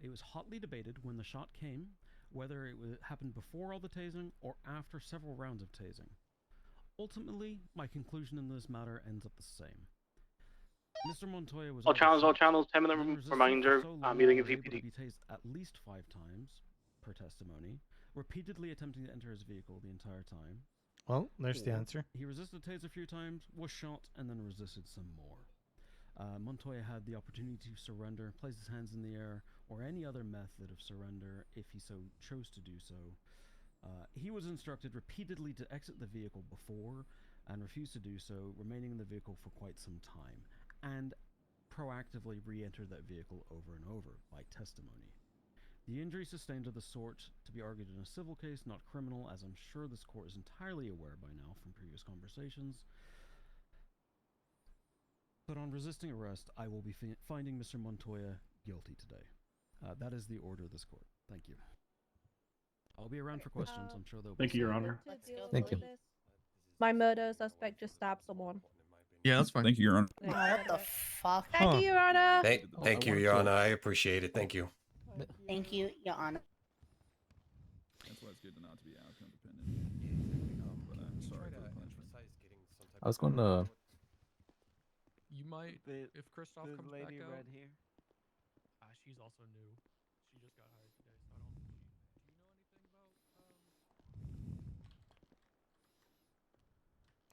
It was hotly debated when the shot came, whether it happened before all the tasing or after several rounds of tasing. Ultimately, my conclusion in this matter ends up the same. Mr. Montoya was All channels, 10 then minute resisted reminder, for so long meeting that of he was able to VPD. be tased at least 5 times per testimony, repeatedly attempting to enter his vehicle the entire time. Well, there's the Or answer. He resisted tased a few times, was shot, and then resisted some more. Montoya had the opportunity to surrender, place his hands in the air, or any other method of surrender if he so chose to do so. He was instructed repeatedly to exit the vehicle before and refused to do so, remaining in the vehicle for quite some time, and proactively re-entered that vehicle over and over by testimony. The injury sustained are the sort to be argued in a civil case, not criminal, as I'm sure this court is entirely aware by now from previous conversations. But on resisting arrest, I will be finding Mr. Montoya guilty today. That is the order of this court. Thank you. I'll be around for questions. I'm sure there'll be Thank you, Your some. Honor. Thank you. My murder suspect just stabbed someone. Yeah, that's fine. Thank you, Your Honor. Oh, what the fuck? Thank you, Your Honor. Thank you, Your Honor. I appreciate it. Thank you. Thank you, Your Honor. That's why it's good to not to be outcome dependent. But I'm sorry for the punishment. I was going to. You might, if Kristoff the comes lady back out. red here. She's also new. She just got hired today, so I don't. Do you know anything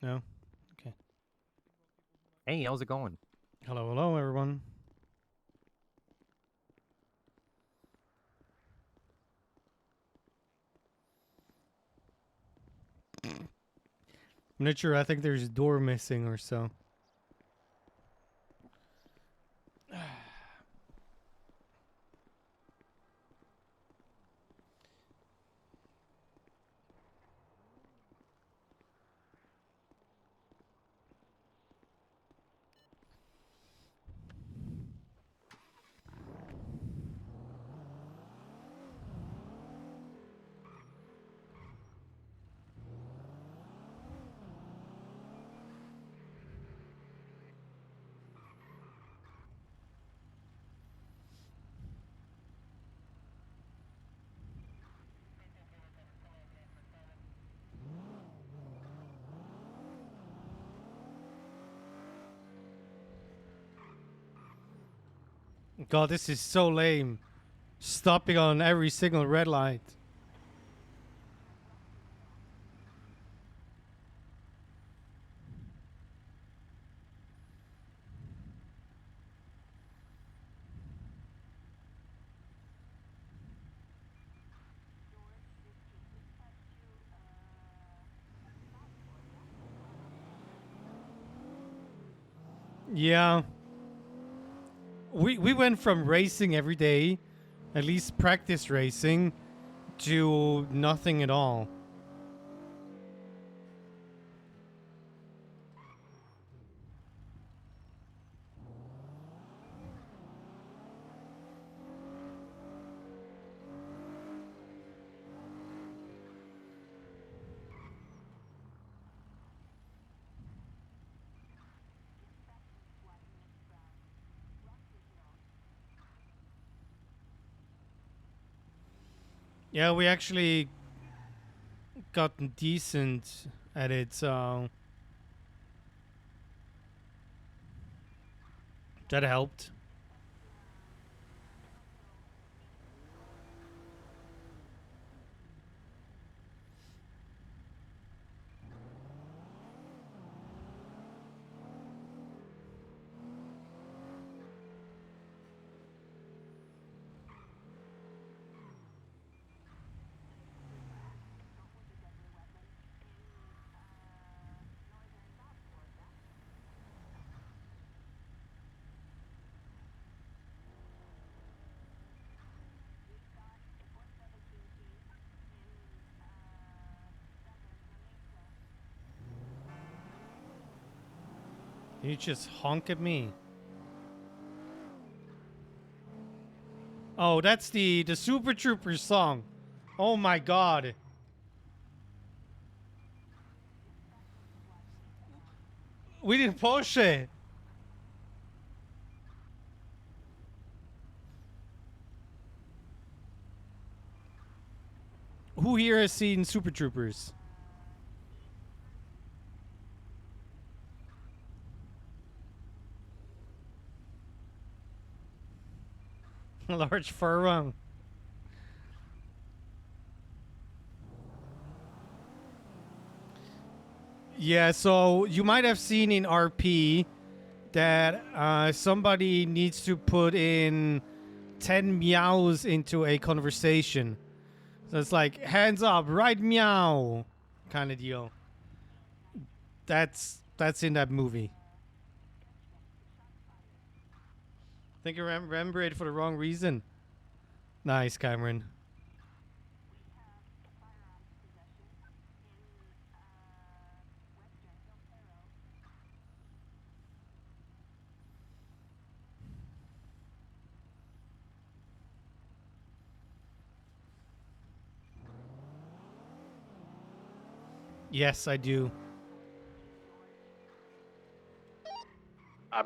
about No? Okay. Hey, how's it going? Hello, hello, everyone. I'm not sure. I think there's a door missing or so. God, this is so lame. Stopping on every single red light. Yeah. We went from racing every day, at least practice racing, to nothing at all. Yeah, we actually gotten decent at it, so that helped. You just honk at me. Oh, that's the Super Troopers song. Oh my god. We didn't push it. Who here has seen Super Troopers? A large furlong. Yeah, so you might have seen in RP that somebody needs to put in 10 meows into a conversation. So it's like, hands up, right meow, kind of deal. That's in that movie. I think I remember it for the wrong reason. Nice, Cameron. Yes, I do.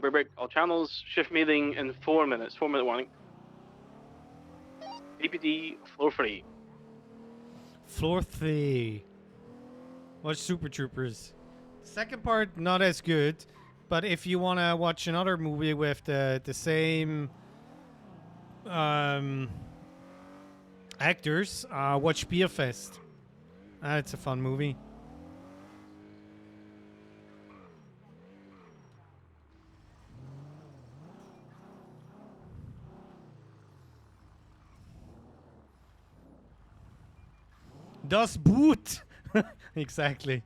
Break, all channels, shift meeting in 4 minutes. 4-minute warning. APD, floor 3. Floor 3. Watch Super Troopers. Second part, not as good. But if you want to watch another movie with the same actors, watch Beer Fest. It's a fun movie. Das Boot! Exactly.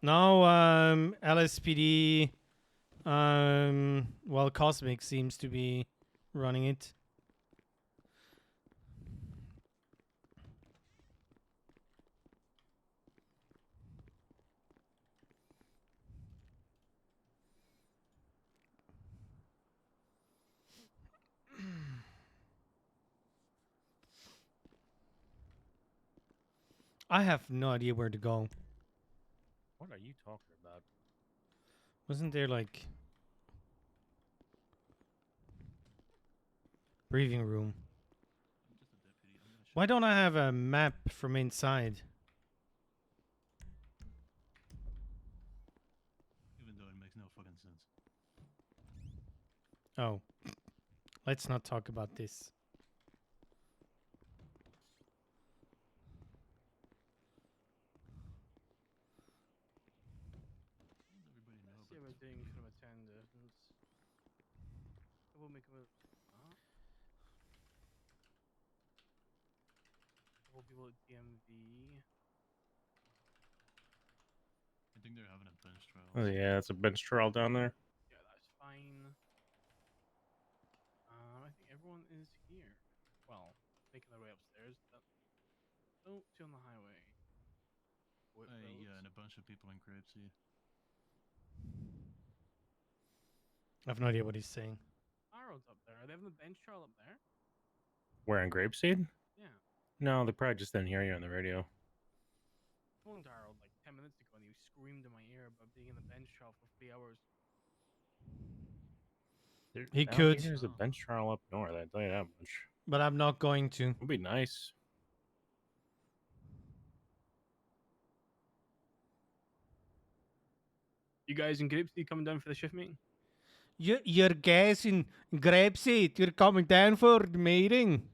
Now, LSPD, well, Cosmic seems to be running it. I have no idea where to go. What are you talking about? Wasn't there like briefing room? Why don't I have a map from inside? Even though it makes no fucking sense. Oh, let's not talk about this. See everything from attendance. We'll make a couple people at DMV. I think they're having a bench trial. Oh yeah, it's a bench trial down there. Yeah, that's fine. I think everyone is here. Well, making their way upstairs. Oh, two on the highway. Yeah, and a bunch of people in Grapeseed. I have no idea what he's saying. Arrow's up there. Are they having the bench trial up there? Where in Grapeseed? Yeah. No, they probably just didn't hear you on the radio. I phoned Harold like 10 minutes ago and he screamed in my ear about being in the bench trial for 3 hours. He could. There's a bench trial up north, I tell you that much. But I'm not going to. It'd be nice. You guys in Grapeseed coming down for the shift meeting? Your guys in Grapeseed, you're coming down for the meeting.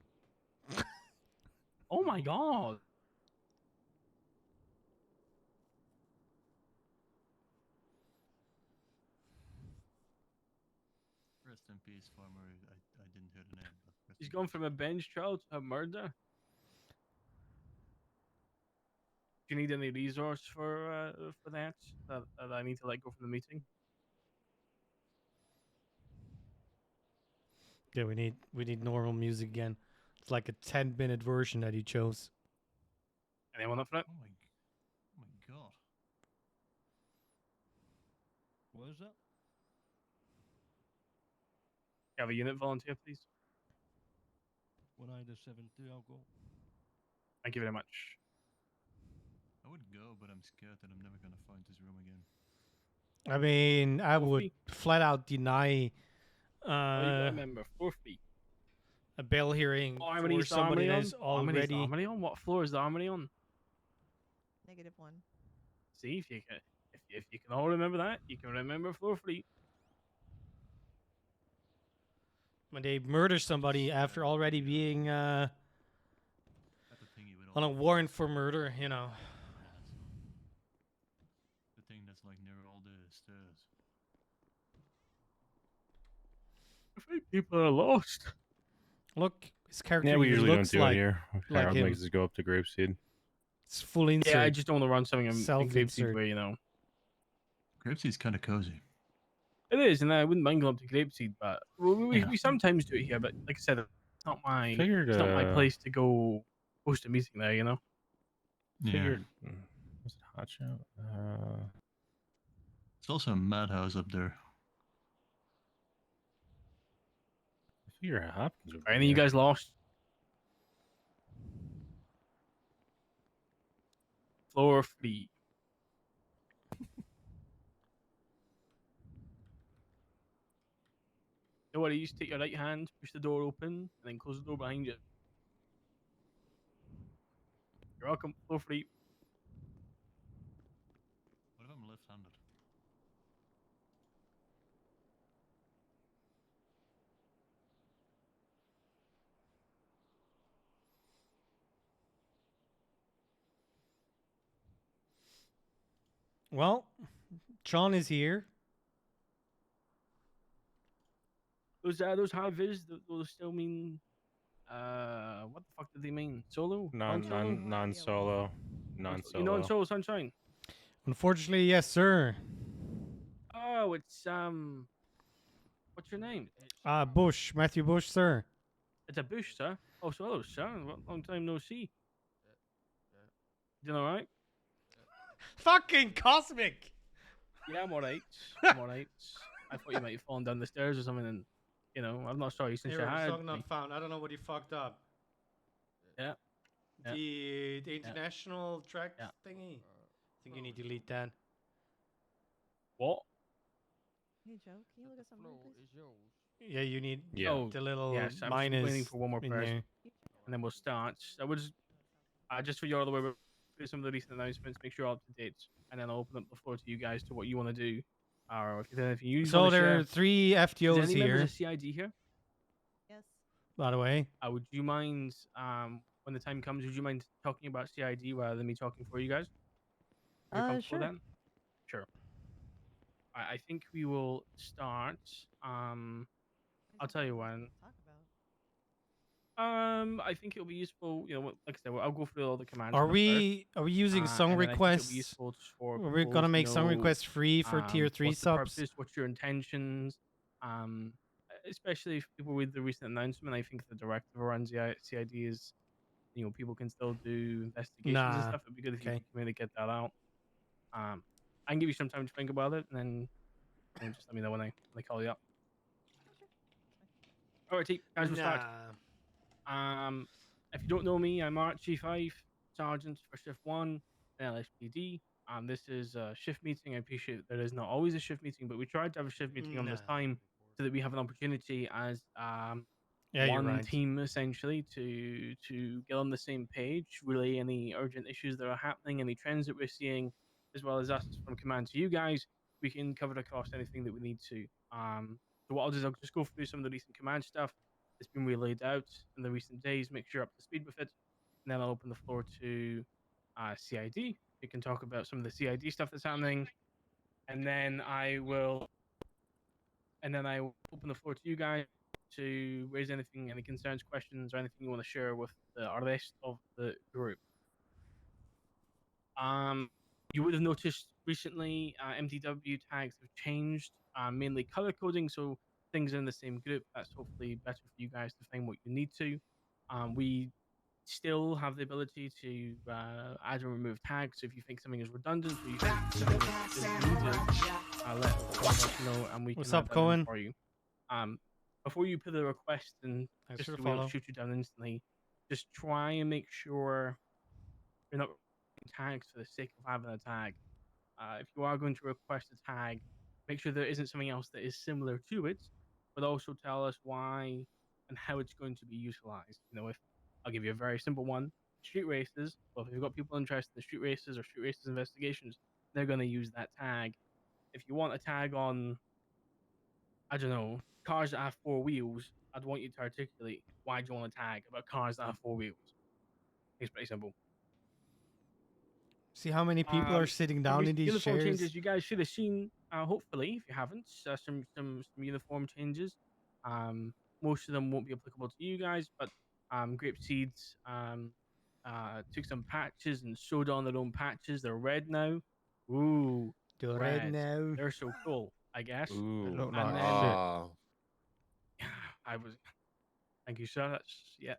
Oh my god. Rest in peace, farmer. I didn't hear the name. But He's gone from a bench trial to a murder. Do you need any resource for that I need to let go from the meeting? Yeah, we need normal music again. It's like a 10-minute version that he chose. Anyone up for that? Oh my god. What is that? You have a unit volunteer, please. 172, I'll go. Thank you very much. I would go, but I'm scared that I'm never gonna find this room again. I mean, I would flat out deny You got a member, 4 feet. a bail hearing Harmony for is somebody Harmony that's on? Harmony is already. Harmony on? What floor is the Harmony on? -1. See, if you can all remember that, you can remember floor 3. When they murder somebody after already being on a warrant for murder, you know. The thing that's like near all the stairs. I think people are lost. Look, his character Yeah, we usually don't looks do like, it here. like Harold him. makes us go up to Grapeseed. It's full insert. Yeah, I just don't want to run something in Self Grapeseed insert. where, you know. Grapeseed's kind of cozy. It is, and I wouldn't mind going up to Grapeseed, but Yeah. we sometimes do it here. But like I said, it's not my Figured, it's not my place to go host a meeting there. You know. Yeah. Figured. Was it Hot Shot? It's also a madhouse up there. I figure Hopkins would be Any of you there. guys lost? Floor free. You know what? You just take your right hand, push the door open, and then close the door behind you. You're welcome. Floor free. What if I'm left-handed? Well, Sean is here. Those high vis, those still mean what the fuck do they mean? Solo? Non-solo. Non-solo. You non-solo, Sunshine? Unfortunately, yes, sir. Oh, it's what's your name? Bush, Matthew Bush, sir. It's a Bush, sir. Oh, so hello, sir. Long time no see. Doing all right? Fucking cosmic. Yeah, I'm alright. I'm alright. I thought you might have fallen down the stairs or something, and you know, I'm not sorry since you had Song me. not found. I don't know what he fucked up. Yeah. The international track thingy. I think you need to delete that. What? Hey Joe, can you look at something, please? Yeah, you need Oh, the little yes, I'm just minus waiting for one more in person, there. and then we'll start. I would just for your other way, we'll do some of the recent announcements, make sure you're up to date, and then I'll open up the floor to you guys to what you want to do, or if there's anything you So want to there share. are 3 Is FTOs there any members here, of CID here? Yes. by the way. Would you mind, when the time comes, would you mind talking about CID rather than me talking for you guys? If you're comfortable Sure. then? Sure. I think we will start. I'll tell you when. Talk about. I think it'll be useful. You know, like I said, I'll go through all the commands. Are stuff we using first, song and then I think it'll be requests? useful for Are we people gonna to make song know, requests free for tier 3 what's the subs? purpose, what's your intentions? Especially if people read the recent announcement, I think the directive around CID is, you know, people can still do investigations and Nah. stuff. It'd be good if you Okay. could maybe get that out. I can give you some time to think about it, and then just let me know when I call you up. All right, guys, we'll start. If you don't know me, I'm Archie 5, Sergeant for Shift 1, LSPD. This is a shift meeting. I appreciate that there is not always a shift meeting, but we tried to have a shift meeting on this time so that we have an opportunity as Yeah, you're one right. team essentially to get on the same page, relay any urgent issues that are happening, any trends that we're seeing, as well as us from command to you guys. We can cover across anything that we need to. So what I'll do is I'll just go through some of the recent command stuff that's been relayed out in the recent days, make sure you're up to speed with it, and then I'll open the floor to CID. We can talk about some of the CID stuff that's happening, and then I will open the floor to you guys to raise anything, any concerns, questions, or anything you want to share with the rest of the group. You would have noticed recently MTW tags have changed, mainly color coding, so things in the same group. That's hopefully better for you guys to find what you need to. We still have the ability to add and remove tags, so if you think something is redundant or you think something is needed, let us know and we What's can up, add that in Cohen? for you. Before you put a request and Thanks just for so the we don't follow. shoot you down instantly, just try and make sure you're not tags for the sake of having a tag. If you are going to request a tag, make sure there isn't something else that is similar to it, but also tell us why and how it's going to be utilized. You know, if I'll give you a very simple one: street races. Well, if you've got people interested in street races or street races investigations, they're going to use that tag. If you want a tag on, I don't know, cars that have 4 wheels, I'd want you to articulate why do you want a tag about cars that have 4 wheels. It's pretty simple. See how many people are sitting down in these uniform chairs? changes you guys should have seen. Hopefully, if you haven't, some uniform changes. Most of them won't be applicable to you guys, but Grape Seeds took some patches and sewed on their own patches. They're red now. Ooh, They're red red. now. They're so cool, I guess. They look And like then shit. I was, thank you, sir. That's yeah.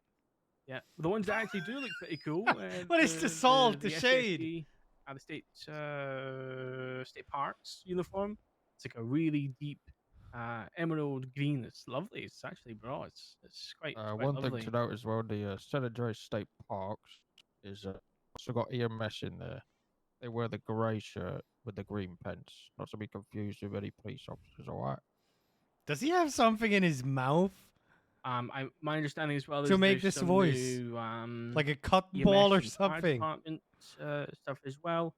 The ones that actually do look pretty cool. What is the salt, the shade? SSD, the state parks uniform. It's like a really deep emerald green. It's lovely. It's actually broad. It's quite One lovely. thing to note as well, the San Andreas State Parks is also got EMS in there. They wear the grey shirt with the green pants, not to be confused with any police officers. All right. Does he have something in his mouth? My understanding as well To is make there's this some voice. new, Like a cotton EMS ball or and fire something. department stuff as well.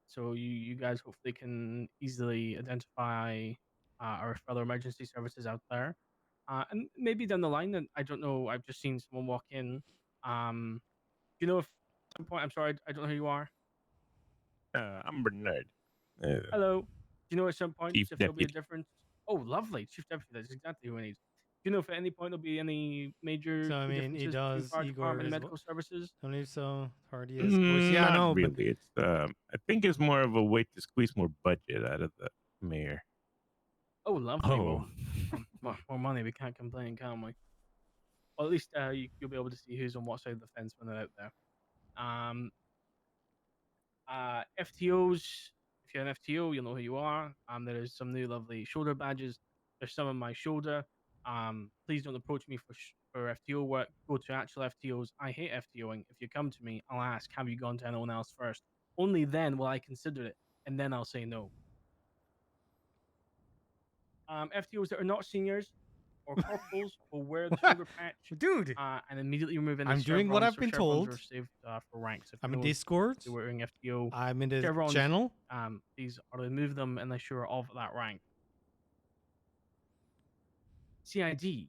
So you guys hopefully can easily identify our fellow emergency services out there, and maybe down the line. And I don't know. I've just seen someone walk in. Do you know if at some point? I'm sorry, I don't know who you are. I'm Bernard. Hello. Do you know at some point Chief if there'll be a Deputy. difference? Oh, lovely, Chief Deputy. That's exactly who I need. Do you know if at any point there'll be any major So I key mean, he differences between does fire Igor department and as medical well. services? I believe so. Hardy is, of course. Yeah, Not no, really. but It's I think it's more of a way to squeeze more budget out of the mayor. Oh, lovely. Oh. Well, more money. We can't complain, can we? Well, at least you'll be able to see who's on what side of the fence when they're out there. FTOs. If you're an FTO, you'll know who you are. There is some new lovely shoulder badges. There's some on my shoulder. Please don't approach me for FTO work. Go to actual FTOs. I hate FTOing. If you come to me, I'll ask, have you gone to anyone else first? Only then will I consider it, and then I'll say no. FTOs that are not seniors or corporals will wear the shoulder patch, dude, and immediately remove any I'm doing what chevrons I've or been chevrons told. Are saved for ranks. If I'm no in one's Discord. wearing FTO. I'm in the chevrons, channel. These are remove them unless you're of that rank. CID. Would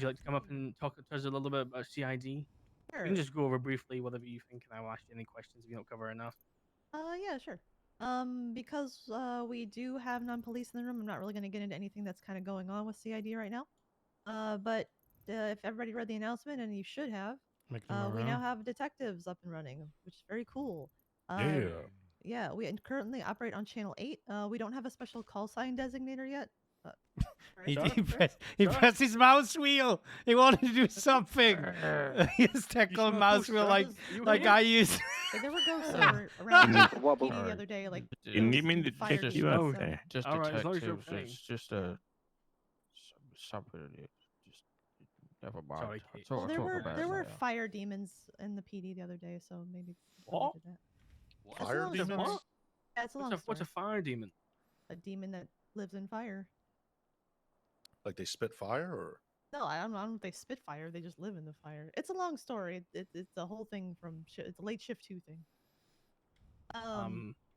you like to come up and talk to us a little bit about CID? You can just go over briefly whatever you think, and I will ask you any questions if you don't cover enough. Yeah, sure. Because we do have non-police in the room, I'm not really going to get into anything that's kind of going on with CID right now. But if everybody read the announcement, and you should have, we now have detectives up and running, which is very cool. Yeah, we currently operate on Channel 8. We don't have a special call sign designator yet. He pressed his mouse wheel. He wanted to do something. His technical mouse wheel like I use. Like, there were ghosts around PD the other day, like You need me to fire check you out demons, there. Just All right, as long as you're detectives. It's just something. Just never mind. Sorry, Kate. Well, I'll there talk were about there it were later. fire demons in the PD the other day, so maybe What? did that. That's a Fire long demons? story. What? Yeah, it's a long What's a story. fire demon? A demon that lives in fire. Like they spit fire, or No, I don't know if they spit fire. They just live in the fire. It's a long story. It's a whole thing from it's a late shift 2 thing.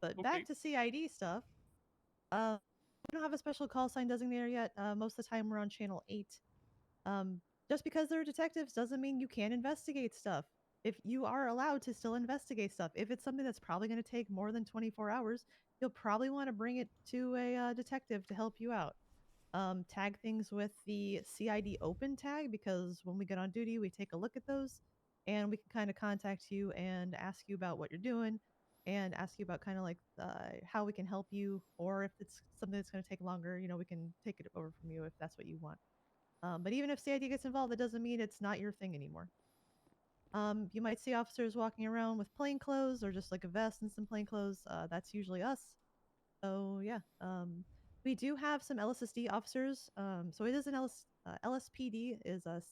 But okay. back to CID stuff. We don't have a special call sign designator yet. Most of the time we're on Channel 8. Just because they're detectives doesn't mean you can't investigate stuff. If you are allowed to still investigate stuff, if it's something that's probably going to take more than 24 hours, you'll probably want to bring it to a detective to help you out. Tag things with the CID open tag, because when we get on duty, we take a look at those and we can kind of contact you and ask you about what you're doing and ask you about kind of like how we can help you, or if it's something that's going to take longer, we can take it over from you if that's what you want. But even if CID gets involved, that doesn't mean it's not your thing anymore. You might see officers walking around with plain clothes or just like a vest and some plain clothes. That's usually us. So yeah, we do have some LSSD officers. So it is an LSPD is a.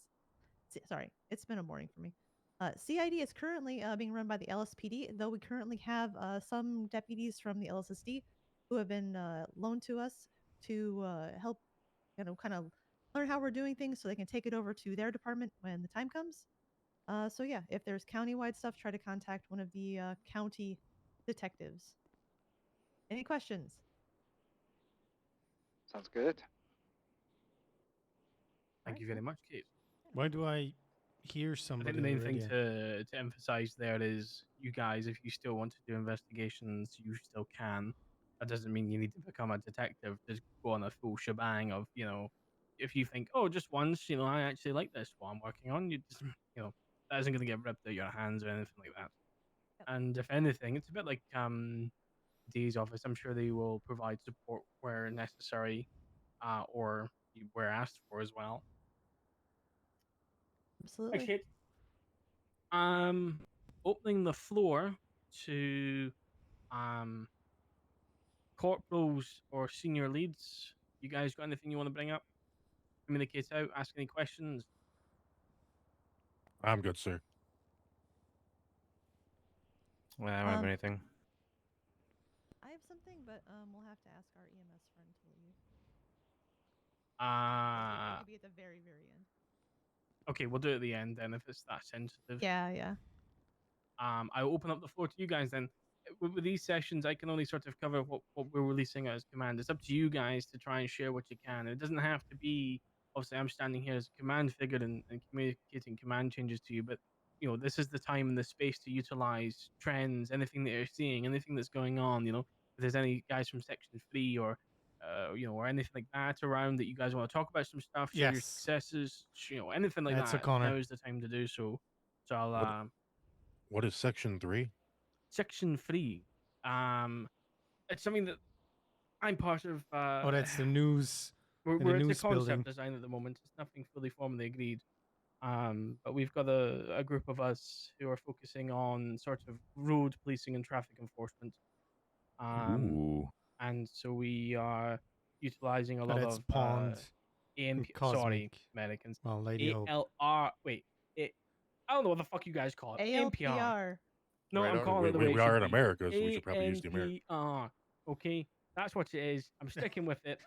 Sorry, it's been a morning for me. CID is currently being run by the LSPD, though we currently have some deputies from the LSSD who have been loaned to us to help, kind of learn how we're doing things so they can take it over to their department when the time comes. So yeah, if there's county-wide stuff, try to contact one of the county detectives. Any questions? Sounds good. Thank you very much, Kate. Why do I hear I somebody? think the main on the thing radio? to emphasize there is, you guys, if you still want to do investigations, you still can. That doesn't mean you need to become a detective. Just go on a full shebang of, if you think, oh, just once, I actually like this, what I'm working on, you just, That isn't going to get ripped out of your hands or anything like that. And if anything, it's a bit like D's office. I'm sure they will provide support where necessary, or where asked for as well. Absolutely. Actually, opening the floor to corporals or senior leads. You guys got anything you want to bring up? Communicate out, ask any questions. I'm good, sir. Well, I don't have anything. I have something, but we'll have to ask our EMS friend to leave. Maybe at the very, very end. Okay, we'll do it at the end then if it's that sensitive. Yeah, yeah. I'll open up the floor to you guys then. With these sessions, I can only sort of cover what we're releasing as command. It's up to you guys to try and share what you can. It doesn't have to be, obviously, I'm standing here as a command figure and communicating command changes to you, but this is the time and the space to utilize trends, anything that you're seeing, anything that's going on. If there's any guys from Section 3 or or anything like that around that you guys want to talk about some stuff, share your Yes. successes, anything like That's that. O'Connor. Now is the time to do so. So I'll What is Section 3? Section 3. It's something that I'm part of. Oh, that's the news. We're in the at the news concept building. design at the moment. It's nothing fully formally agreed. But we've got a group of us who are focusing on sort of road policing and traffic enforcement. Ooh. And so we are utilizing a God, lot it's of Pond AMP. and Sorry, Cosmic. Americans. Well, Lady Hope. ALR. Wait, I don't know what the fuck you guys call it. ANPR. ALPR. No, I'm Radar? calling it the way we it are should in be. America, so we should probably use the American. ANPR. Okay, that's what it is. I'm sticking with it.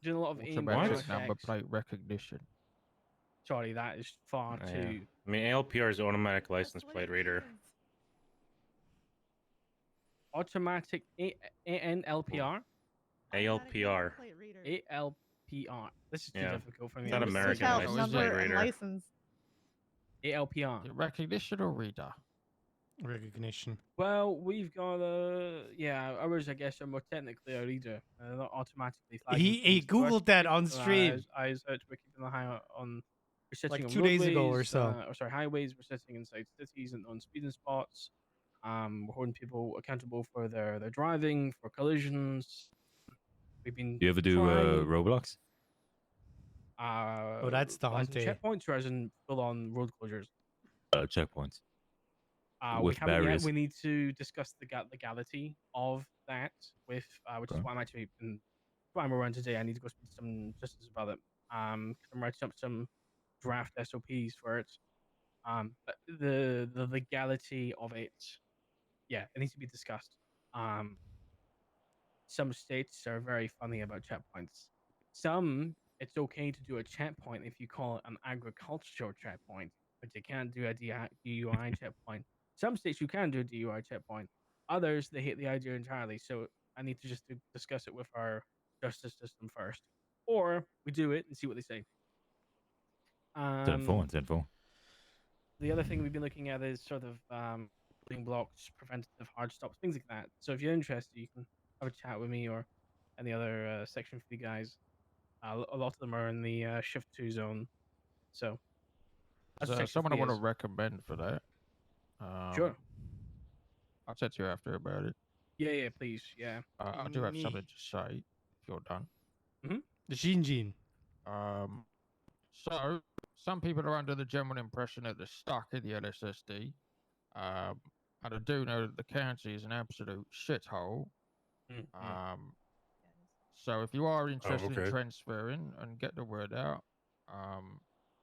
Doing a lot of Automatic ANPR number checks. plate recognition. Sorry, that is far Yeah. too. I mean, ALPR is automatic license plate reader. Automatic ANLPR. ALPR. ALPR. This is too Yeah. difficult for me. That American Seatbelt license number plate and reader. license. ALPR. Recognition or reader? Recognition. Well, we've got ours I guess are more technically a reader. Not automatically flagging He things to us. Googled that on Keeping our stream. eyes out. We're keeping an eye on. We're sitting Like on 2 days ago or roadways, so. highways. We're sitting inside cities and on speeding spots. We're holding people accountable for their driving, for collisions. We've been. Do you ever do trying- Roblox? Oh, that's as in Dante. checkpoints or as in full on road closures. Checkpoints. We With haven't yet. barriers. We need to discuss the legality of that with, which is Okay. why I'm actually flying around today. I need to go speak to some justice about it. 'Cause I'm writing up some draft SOPs for it. But the legality of it, yeah, it needs to be discussed. Some states are very funny about checkpoints. Some, it's okay to do a checkpoint if you call it an agricultural checkpoint, but you can't do a DUI checkpoint. Some states you can do a DUI checkpoint. Others, they hate the idea entirely. So I need to just discuss it with our justice system first. Or we do it and see what they say. 10-4 and 10-4. The other thing we've been looking at is sort of building blocks, preventative hard stops, things like that. So if you're interested, you can have a chat with me or any other Section 3 guys. A lot of them are in the Shift 2 zone. So that's So Section someone I 3 want to is. recommend for that. Sure. I'll chat to you after about it. Yeah, please. Yeah. I do have something to say if you're done. The Gene. So some people are under the general impression that they're stuck in the LSSD. And I do know that the county is an absolute shithole. So if you are interested in okay. transferring and get the word out,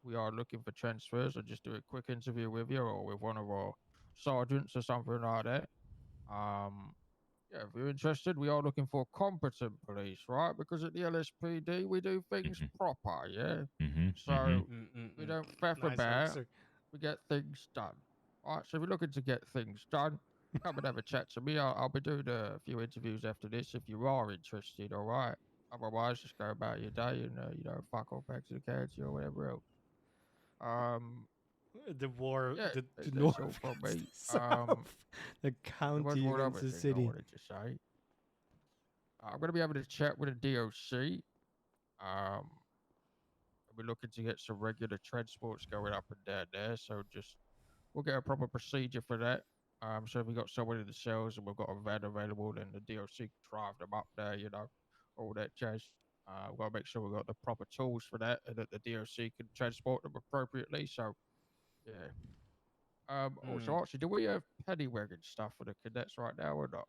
we are looking for transfers. I'll just do a quick interview with you or with one of our sergeants or something like that. Yeah, if you're interested, we are looking for competent police, right? Because at the LSPD, we do things proper, yeah? So we don't faff Nice about, answer. we get things done. All right, so if you're looking to get things done, come and have a chat to me. I'll be doing a few interviews after this if you are interested, all right? Otherwise, just go about your day and, fuck off back to the county or whatever else. The war, Yeah, the that's north, all from me. the south, the county One against other the thing I city. wanted to say. I'm going to be having a chat with the DOC. We're looking to get some regular transports going up and down there, so just we'll get a proper procedure for that. So if we got someone in the cells and we've got a van available, then the DLC can drive them up there, you know, all that jazz. We've got to make sure we've got the proper tools for that and that the DLC can transport them appropriately. So, yeah. Also, Archie, do we have paddy wagon stuff for the cadets right now or not?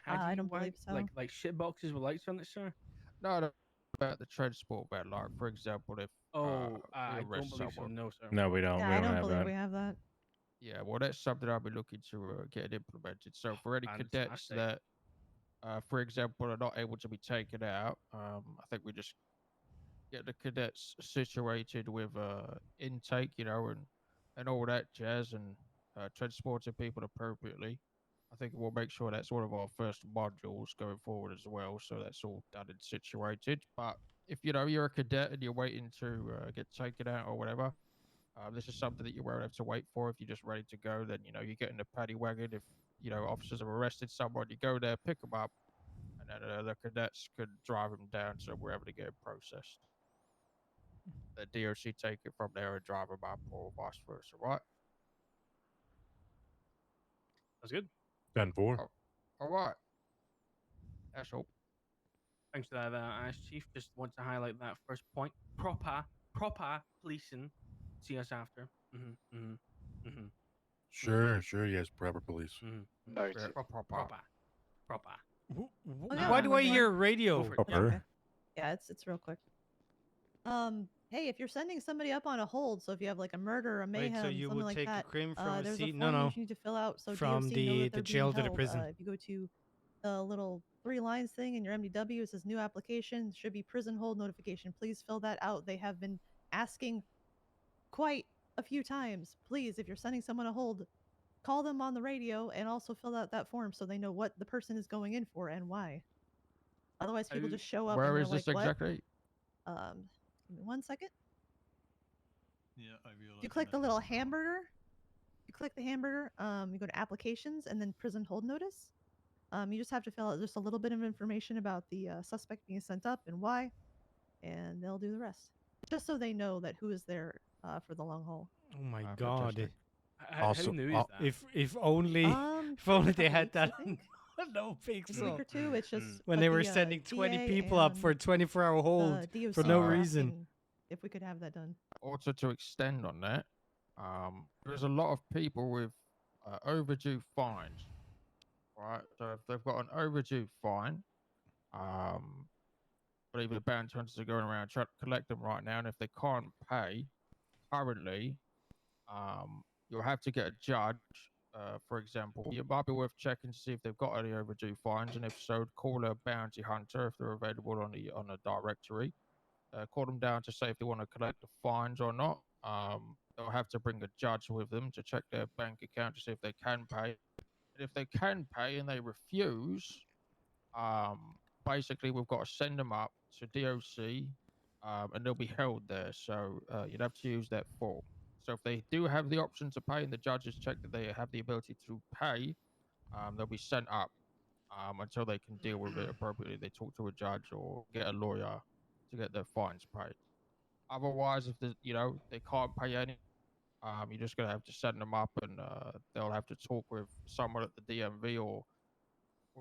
I don't believe so. Like shit boxes with lights on it, sir? No, about the transport van. Like, for example, if we I don't arrest believe so. someone. No, sir. No, we don't. Yeah, we I don't don't have believe that. we have that. Yeah, well, that's something I'll be looking to get it implemented. So for any cadets that, for example, are not able to be taken out, I think we just get the cadets situated with intake, you know, and all that jazz, and transporting people appropriately. I think we'll make sure that's one of our first modules going forward as well. So that's all done and situated. But if you know you're a cadet and you're waiting to get taken out or whatever, this is something that you won't have to wait for. If you're just ready to go, then you know you get in the paddy wagon. If you know officers have arrested someone, you go there, pick them up, and then the cadets could drive them down to wherever to get processed. The DOC take it from there and drive them up, or vice versa, right? That's good. 10-4. All right. That's all. Thanks for that, Ice Chief. Just want to highlight that first point. Proper policing. See us after. Sure. Yes, proper police. Proper. Why do I hear radio? Okay. Yeah, it's real quick. Hey, if you're sending somebody up on a hold, so if you have like a murder, a mayhem, so you something would like take a that, crime from a there's seat? a No, form no. you need to fill out so From DOC know that the they're jail being to the held. prison. If you go to the little 3 lines thing in your MDW, it says new application, should be prison hold notification. Please fill that out. They have been asking quite a few times. Please, if you're sending someone a hold, call them on the radio and also fill out that form so they know what the person is going in for and why. Otherwise, people just show up and Where they're is this like, what? exactly? Give me 1 second. Yeah, I realize. You click the little hamburger. You click the hamburger. You go to applications and then prison hold notice. You just have to fill out just a little bit of information about the suspect being sent up and why, and they'll do the rest. Just so they know that who is there for the long haul. Oh my god. Also, if only they had that on no A week pixel. or two, it's just When but they were the, sending 20 DA people up and for a 24-hour hold DOC for no were reason. asking if we could have that done. Also, to extend on that, there's a lot of people with overdue fines, right? So if they've got an overdue fine, believe the bounty hunters are going around trying to collect them right now, and if they can't pay currently, you'll have to get a judge. For example, it might be worth checking to see if they've got any overdue fines, and if so, call a bounty hunter if they're available on the directory. Call them down to say if they want to collect the fines or not. They'll have to bring a judge with them to check their bank account to see if they can pay. And if they can pay and they refuse, basically we've got to send them up to DOC, and they'll be held there. So you'd have to use that form. So if they do have the option to pay and the judges check that they have the ability to pay, they'll be sent up until they can deal with it appropriately. They talk to a judge or get a lawyer to get their fines paid. Otherwise, if they can't pay any, you're just gonna have to send them up, and they'll have to talk with someone at the DMV or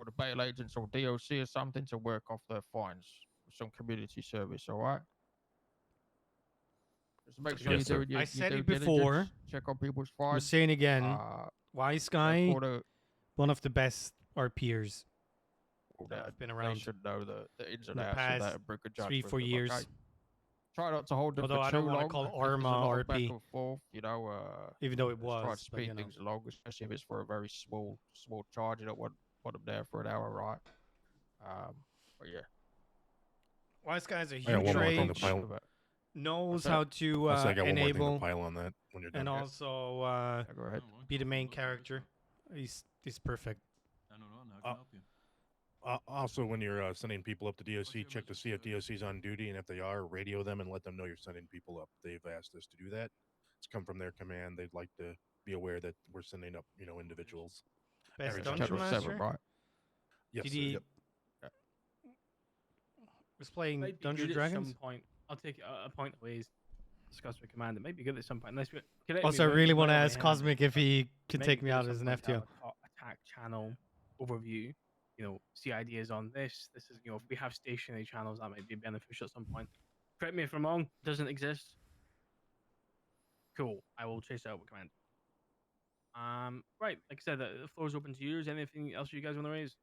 the bail agents or DOC or something to work off their fines with some community service. All right. Just make sure Yes, you're sir. doing your I said due it before. diligence, check on people's fines. I'm saying again. Wise guy, for one of the best RPers that that have been they around should know the ins in and the outs of past that and bring a judge 3-4 with them, years. okay? Try not to hold them Although for I too don't want to long. call If there's Arma a lot of back RP. and forth, Even though it just try was, to but, speed things along, especially if it's for a very small charge. You don't want them there for an hour, right? But yeah. Wise guy's a I got huge one more thing to rage. pile. Knows What's how that? to I said I got one more thing to enable pile on that when you're done. and Yeah. also go ahead. be the main character. He's perfect. I don't know. How can I help you? Also, when you're sending people up to DOC, check to see if DOC's on duty, and if they are, radio them and let them know you're sending people up. They've asked us to do that. It's come from their command. They'd like to be aware that we're sending up, individuals. Best every dungeon time. master. right? Yes. Did sir, he yep. was playing Might be Dungeons good Dragons? At some point, I'll take a point of ways. discuss with Commander. Maybe good at some point. Unless we, Also, I really want to ask Cosmic if he could take me out as an FTO. Attack channel overview. See ideas on this. This is, if we have stationary channels, that might be beneficial at some point. Correct me if I'm wrong. Doesn't exist. Cool. I will chase it out with Commander. Right. Like I said, the floor is open to you. Is there anything else you guys want to raise?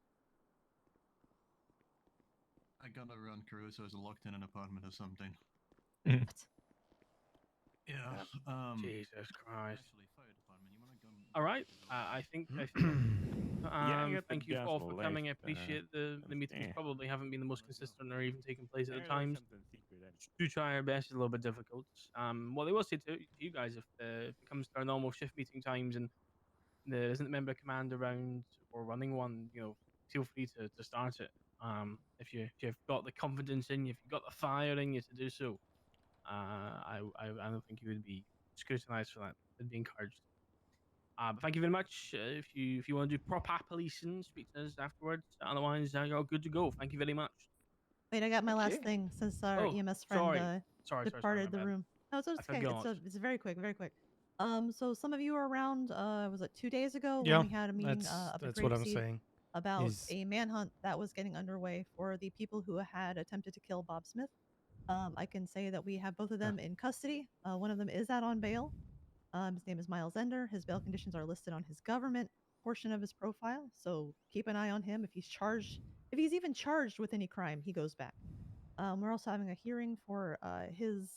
I gotta run Caruso is locked in an apartment or something. Yeah. Jesus Christ. Actually, fire department. You wanna go? All right. I think. Thank you all for coming. I appreciate the meetings. Probably haven't been the most consistent or even taken place at the times. To try our best is a little bit difficult. What I will say to you guys, if it comes to our normal shift meeting times and there isn't a member command around or running one, feel free to start it. If you've got the confidence in you, if you've got the fire in you to do so, I don't think you would be scrutinized for that. It'd be encouraged. But thank you very much. If you want to do proper policing, speak to us afterwards. Otherwise, you're good to go. Thank you very much. Wait, I got my last thing since our EMS friend departed the room. No, it's okay. It's very quick, very quick. So some of you were around. Was it 2 days ago when we had a meeting up at that's what I'm Grapeseed saying. about a manhunt that was getting underway for the people who had attempted to kill Bob Smith. I can say that we have both of them in custody. One of them is out on bail. His name is Miles Ender. His bail conditions are listed on his government portion of his profile, so keep an eye on him. If he's even charged with any crime, he goes back. We're also having a hearing for his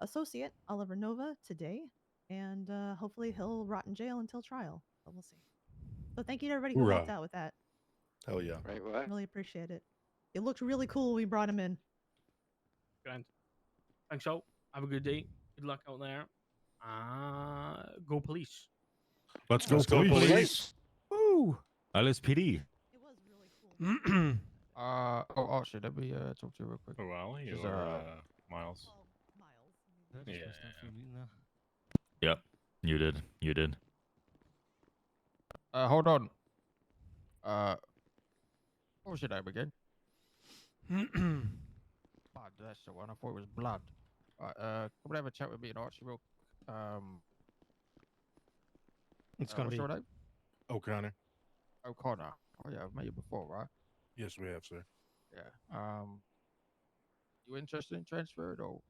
associate, Oliver Nova, today, and hopefully he'll rot in jail until trial, but we'll see. So thank you to everybody who helped out with that. Hell yeah. Right. Really appreciate it. It looked really cool when we brought him in. Grand. Thanks, all. Have a good day. Good luck out there. Go police. Let's go police. Woo! LSPD. Actually, let me talk to you real quick. Oh, Wally Just, or Miles? Yeah. Yep, you did. You did. Hold on. What was your name again? Blood, that's the one. I thought it was blood. Right, come and have a chat with me and Archie real. It's gonna what's be your name? O'Connor. O'Connor. Oh yeah, I've met you before, right? Yes, we have, sir. Yeah. You interested in transferring or?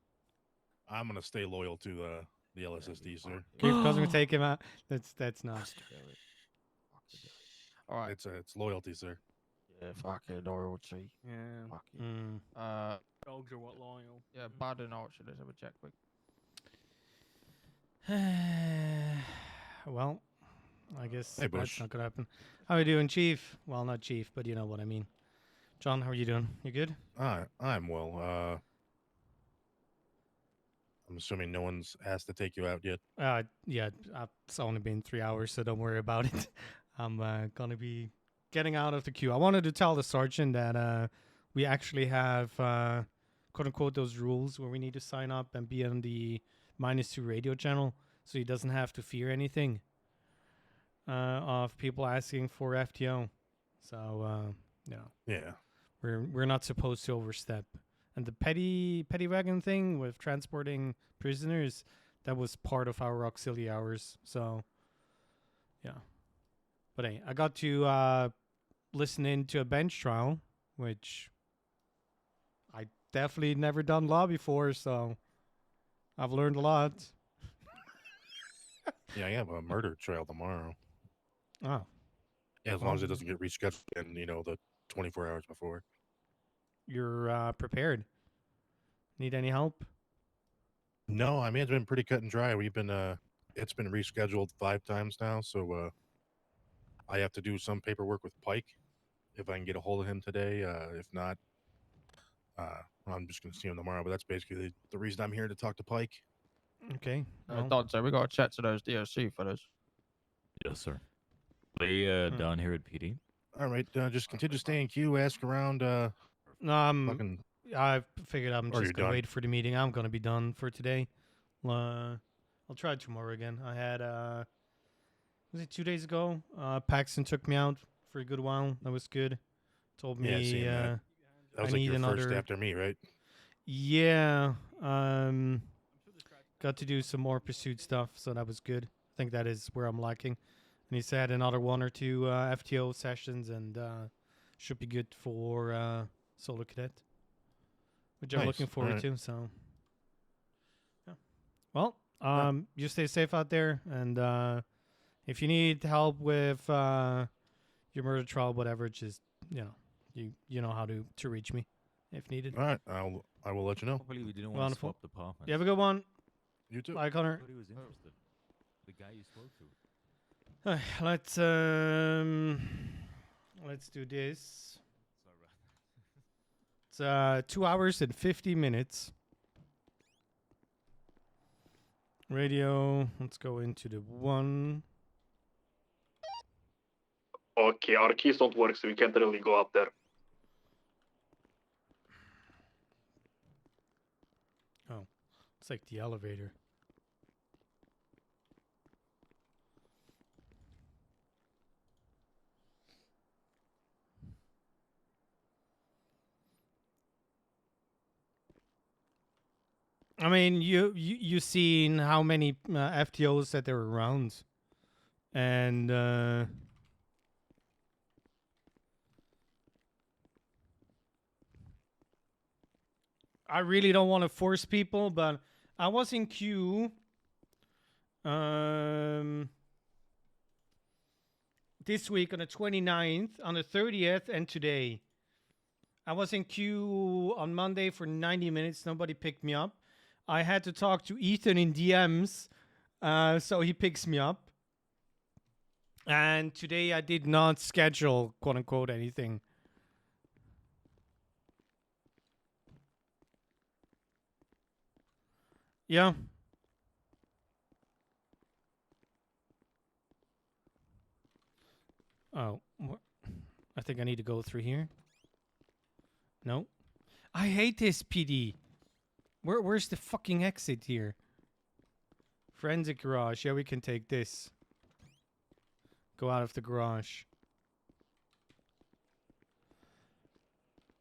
I'm gonna stay loyal to the LSSD, sir. Keith Cosmic take him out. That's not. All right. It's loyalty, sir. Yeah, fucking loyalty. Yeah. Fucking. Dogs are what loyal. Yeah, Bud and Archie. Let's have a chat quick. Well, I guess Hey, that's Bush. not gonna happen. How are you doing, Chief? Well, not Chief, but you know what I mean. John, how are you doing? You good? I'm well. I'm assuming no one's asked to take you out yet. Yeah, it's only been 3 hours, so don't worry about it. I'm gonna be getting out of the queue. I wanted to tell the sergeant that we actually have quote unquote those rules where we need to sign up and be on the -2 radio channel, so he doesn't have to fear anything of people asking for FTO. So Yeah. we're not supposed to overstep. And the petty wagon thing with transporting prisoners, that was part of our auxiliary hours. So yeah. But hey, I got to listen in to a bench trial, which I definitely never done law before, so I've learned a lot. Yeah, I have a murder trial tomorrow. Oh. Yeah, as long as it doesn't get rescheduled in, the 24 hours before. You're prepared. Need any help? No, I mean, it's been pretty cut and dry. We've been, it's been rescheduled 5 times now, so I have to do some paperwork with Pike if I can get a hold of him today. If not, I'm just going to see him tomorrow, but that's basically the reason I'm here, to talk to Pike. Okay. Dante, we got to chat to those DOC fellas. Yes, sir. They down here at PD. All right, just continue to stay in queue, ask around. I figured I'm Or just you're gonna done? wait for the meeting. I'm gonna be done for today. I'll try tomorrow again. I had was it 2 days ago? Paxton took me out for a good while. That was good. Told me Yeah, seeing that was I like need your another first after me, right? Yeah. got to do some more pursuit stuff, so that was good. I think that is where I'm lacking. And he said another 1 or 2 FTO sessions, and should be good for Solo Cadet, which I'm Nice. looking forward Alright. to. So, yeah. Well, you stay safe out there, and if you need help with your murder trial, whatever, just you know how to reach me if needed. All right, I will let you know. Hopefully we didn't want to Wonderful. swap departments. You have a good one. You too. Bye, Connor. But he was interested. The guy you spoke to. Let's do this. It's 2 hours and 50 minutes. Radio. Let's go into the 1. Okay, our keys don't work, so we can't really go up there. Oh, it's like the elevator. I mean, you seen how many FTOs that there were around, and I really don't want to force people, but I was in queue. This week on the 29th, on the 30th, and today. I was in queue on Monday for 90 minutes. Nobody picked me up. I had to talk to Ethan in DMs, so he picks me up. And today I did not schedule, quote unquote, anything. Yeah. Oh, I think I need to go through here. No. I hate this PD. Where's the fucking exit here? Forensic garage. Yeah, we can take this. Go out of the garage.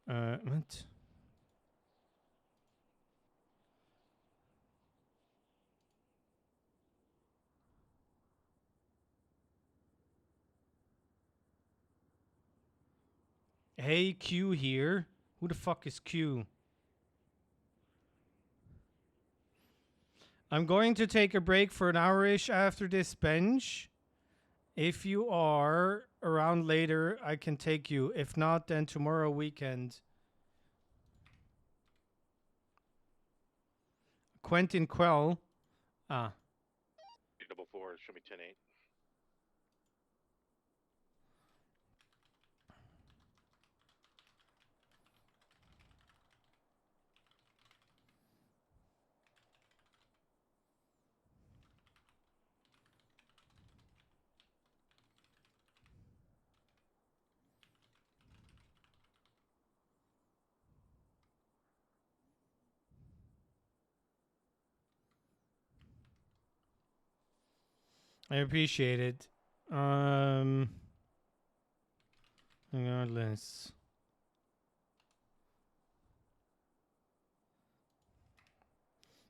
What? Hey, Q here. Who the fuck is Q? I'm going to take a break for an hour-ish after this bench. If you are around later, I can take you. If not, then tomorrow weekend. Quentin Quell. Ah. 444, show me 10-8. I appreciate it. Regardless.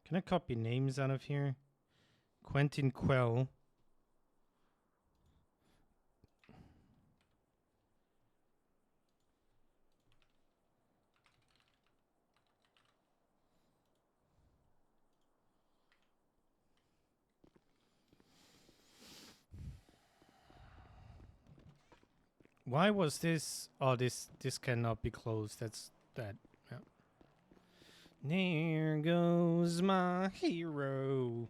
Can I copy names out of here? Quentin Quell. Why was this? Oh, this cannot be closed. That's that. Yeah. There goes my hero.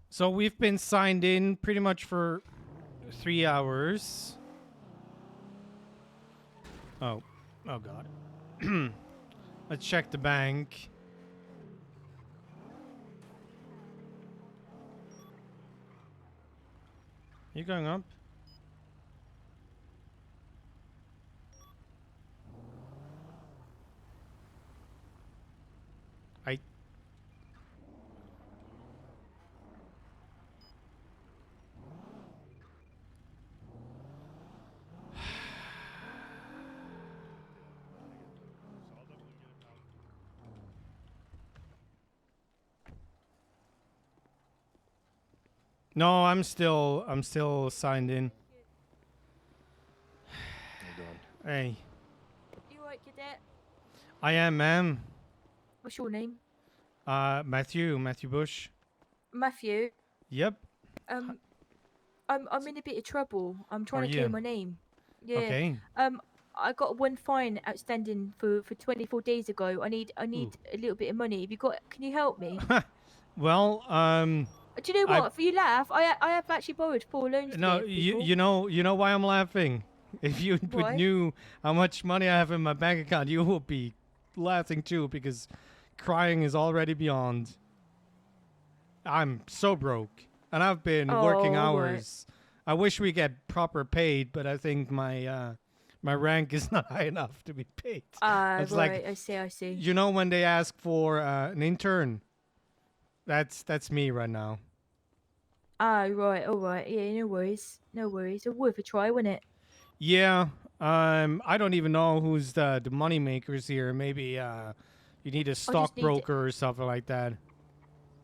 So we've been signed in pretty much for 3 hours. Oh God. Let's check the bank. You going up? I... No, I'm still signed in. Hey, You alright, cadet? I am, ma'am. What's your name? Matthew Bush. Matthew. Yep. I'm in a bit of trouble. I'm trying Are to clear you? my name. Yeah. Okay. I got one fine outstanding for 24 days ago. I need Ooh. a little bit of money. Have you got? Can you help me? Well, Do you know what? For you laugh, I have actually borrowed 4 loans no, today. you know why I'm laughing. If you Why? knew how much money I have in my bank account, you would be laughing too, because crying is already beyond. I'm so broke, and I've been working Oh, hours. I wish we get proper paid, but I think my my rank is not high enough to be paid. It's right. like, I see. you know, when they ask for an intern, that's me right now. Right. All right. Yeah. No worries. No worries. It's worth a try, wasn't it? Yeah. I don't even know who's the money makers here. Maybe you need a stockbroker or something like that.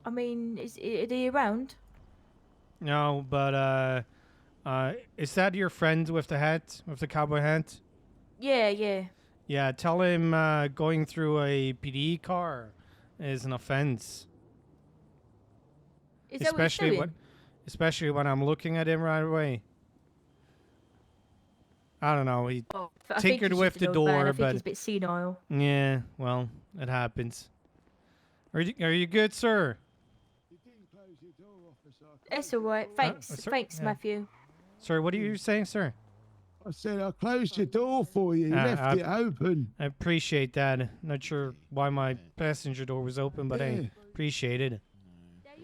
I mean, are they around? No, but is that your friend with the hat, with the cowboy hat? Yeah. Yeah, tell him going through a PD car is an offense. Is that what he's doing? Especially when I'm looking at him right away. I don't know. He I think tinkered he's with just the an old man. door, I think but he's a bit senile. yeah, well, it happens. Are you good, sir? It's all right. Thanks. sir? Thanks, Yeah. Matthew. Sir, what are you saying, sir? I said I closed your door for you. You left it open. I appreciate that. Not sure why my passenger door was open, but Yeah. I appreciate it.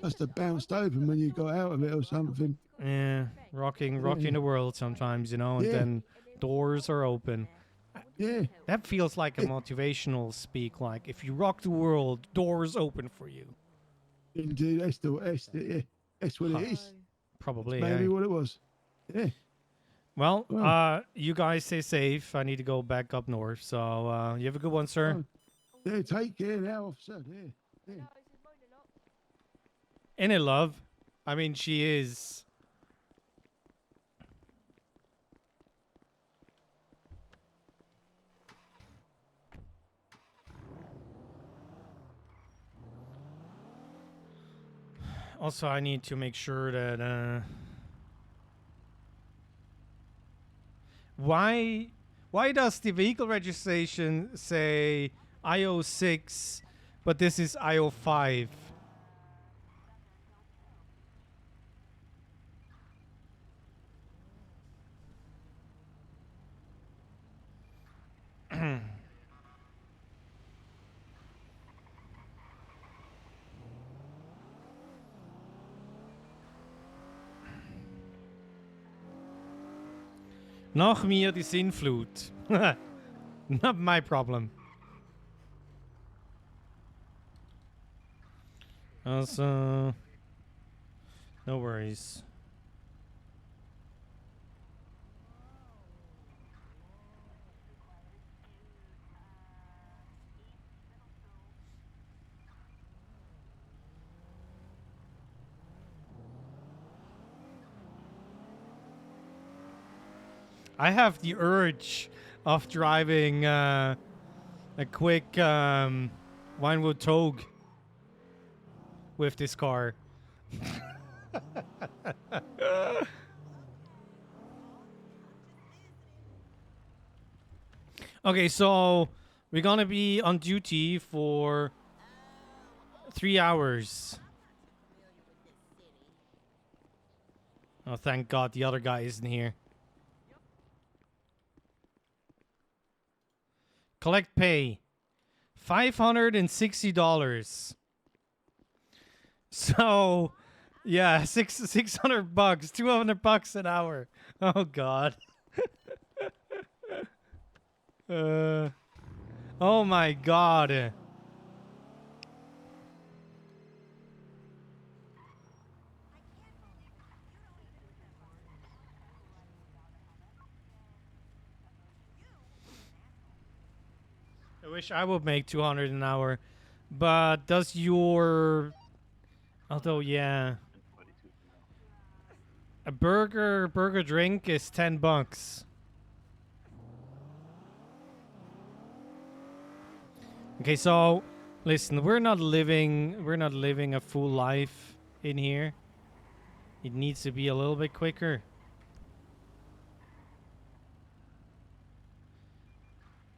Must have bounced open when you got out of it or something. Yeah, rocking the world sometimes, you know, and then doors are open. Yeah. That feels like a motivational speak. Like, if you rock the world, doors open for you. Indeed, that's what it is. Probably. That's maybe Yeah. what it was. Yeah. Well, you guys stay safe. I need to go back up north. So you have a good one, sir. Yeah, take care now, officer. Yeah. Ain't it love? I mean, she is. Also, I need to make sure that why does the vehicle registration say IO6, but this is IO5? Nach mir die Sinnflut. Not my problem. Also, no worries. I have the urge of driving a quick Winewood Togue with this car. Okay, so we're gonna be on duty for 3 hours. Oh, thank God the other guy isn't here. Collect pay, $560. So, yeah, $600, $200 an hour. Oh God. Oh my God. I wish I would make 200 an hour, but does your... Although, yeah. A burger drink is $10. Okay, so listen, we're not living a full life in here. It needs to be a little bit quicker.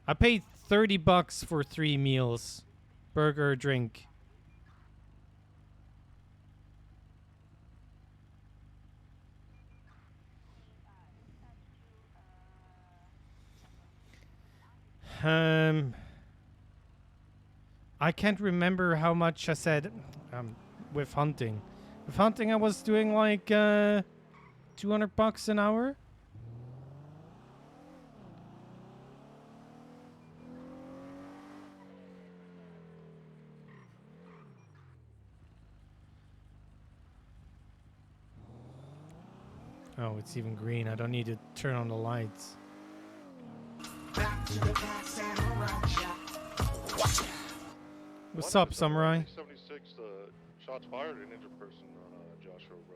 I paid $30 for 3 meals, burger, drink. I can't remember how much I said with hunting. With hunting, I was doing like $200 an hour. Oh, it's even green. I don't need to turn on the lights. What's up, Samurai? 76, shots fired, an injured person on Joshua Road.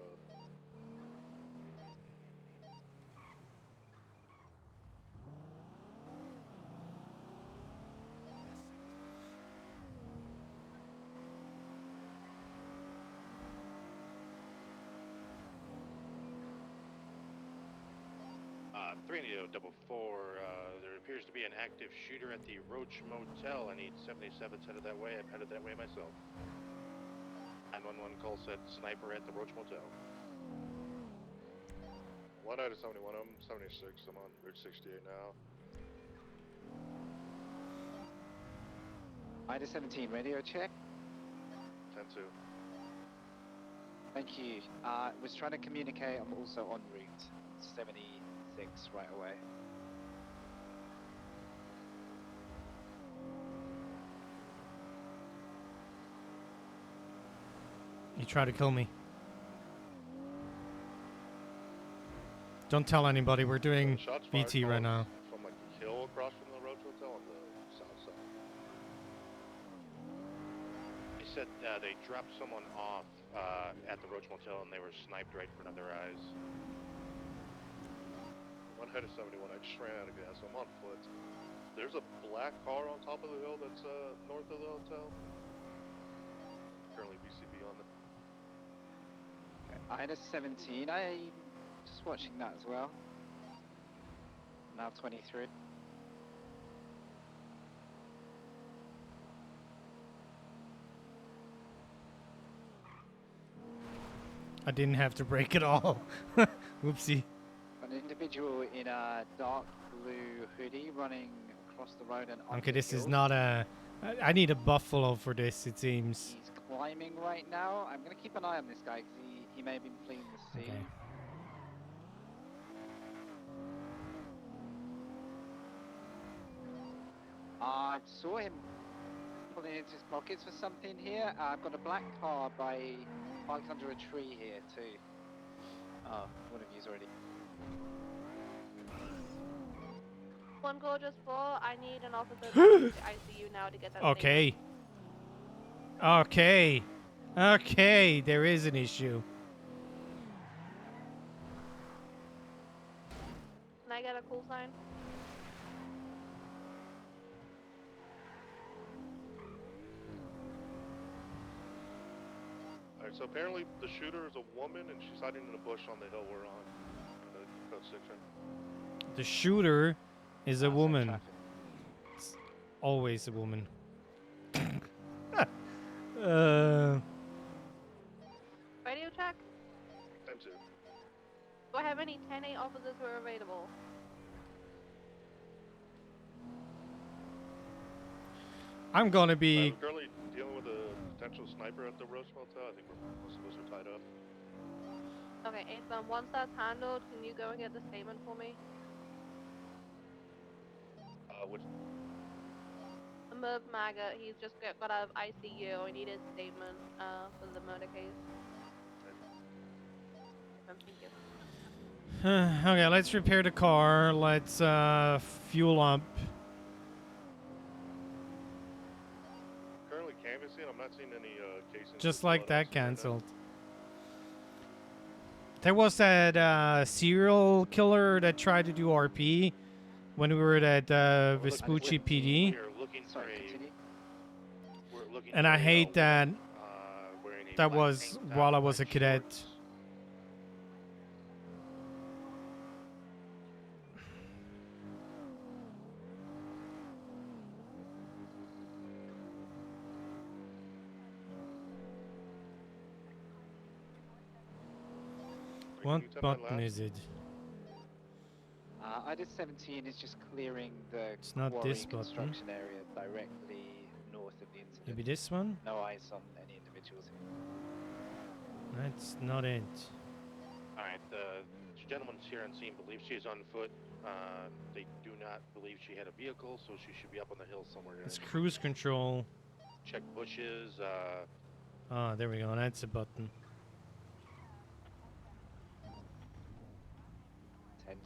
Double four. There appears to be an active shooter at the Roach Motel. I need 77 headed that way. I'm headed that way myself. 911 call said sniper at the Roach Motel. 1 out of 71. I'm 76. I'm on Route 68 now. Minus 17, radio check. 10-2. Thank you. Was trying to communicate. I'm also en route. 76 right away. You try to kill me. Don't tell anybody. We're doing Shots fired VT right now. From like the hill across from the Roach Hotel on the south side. They said they dropped someone off at the Roach Motel and they were sniped right in front of their eyes. 1 head of 71. I just ran out of gas. I'm on foot. There's a black car on top of the hill that's north of the hotel. Currently BCB on it. Minus 17. I'm just watching that as well. Now 23. I didn't have to break it all. Whoopsie. An individual in a dark blue hoodie running across the road and onto Okay, the this is hills. not a... I need a buffalo for this, it seems. He's climbing right now. I'm going to keep an eye on this guy because he may have been fleeing the scene. Okay. I saw him pulling into his pockets for something here. I've got a black car parked under a tree here too. Oh, one of you's already. One gorgeous 4. I need an officer to the ICU now to get that. Okay. Okay. Okay, there is an issue. Can I get a call sign? Alright, so apparently the shooter is a woman and she's hiding in a bush on the hill we're on. The code 6 right? The shooter is a woman. It's always a woman. Radio check. 10-2. Do I have any 10-8 officers who are available? I'm gonna be... We're currently dealing with a potential sniper at the Roach Motel. I think most of us are tied up. Okay, Ethan, once that's handled, can you go and get the statement for me? Which... Merv Maggot, he's just got out of ICU. I need his statement for the murder case. Thank you. Okay, let's repair the car. Let's fuel up. Currently canvassing. I'm not seeing any cases. Just of like blood that, cancelled. There was that serial killer that tried to do RP when we were at Vespucci PD. And I hate that that was while I was a cadet. What button is it? I did 17 is just clearing the It's not quarry this button. construction area directly north of the incident. Maybe this one? No eyes on any individuals. That's not it. Alright, the gentleman's here on scene believes she is on foot. They do not believe she had a vehicle, so she should be up on the hill somewhere. It's cruise control. Check bushes. Ah, there we go. That's a button.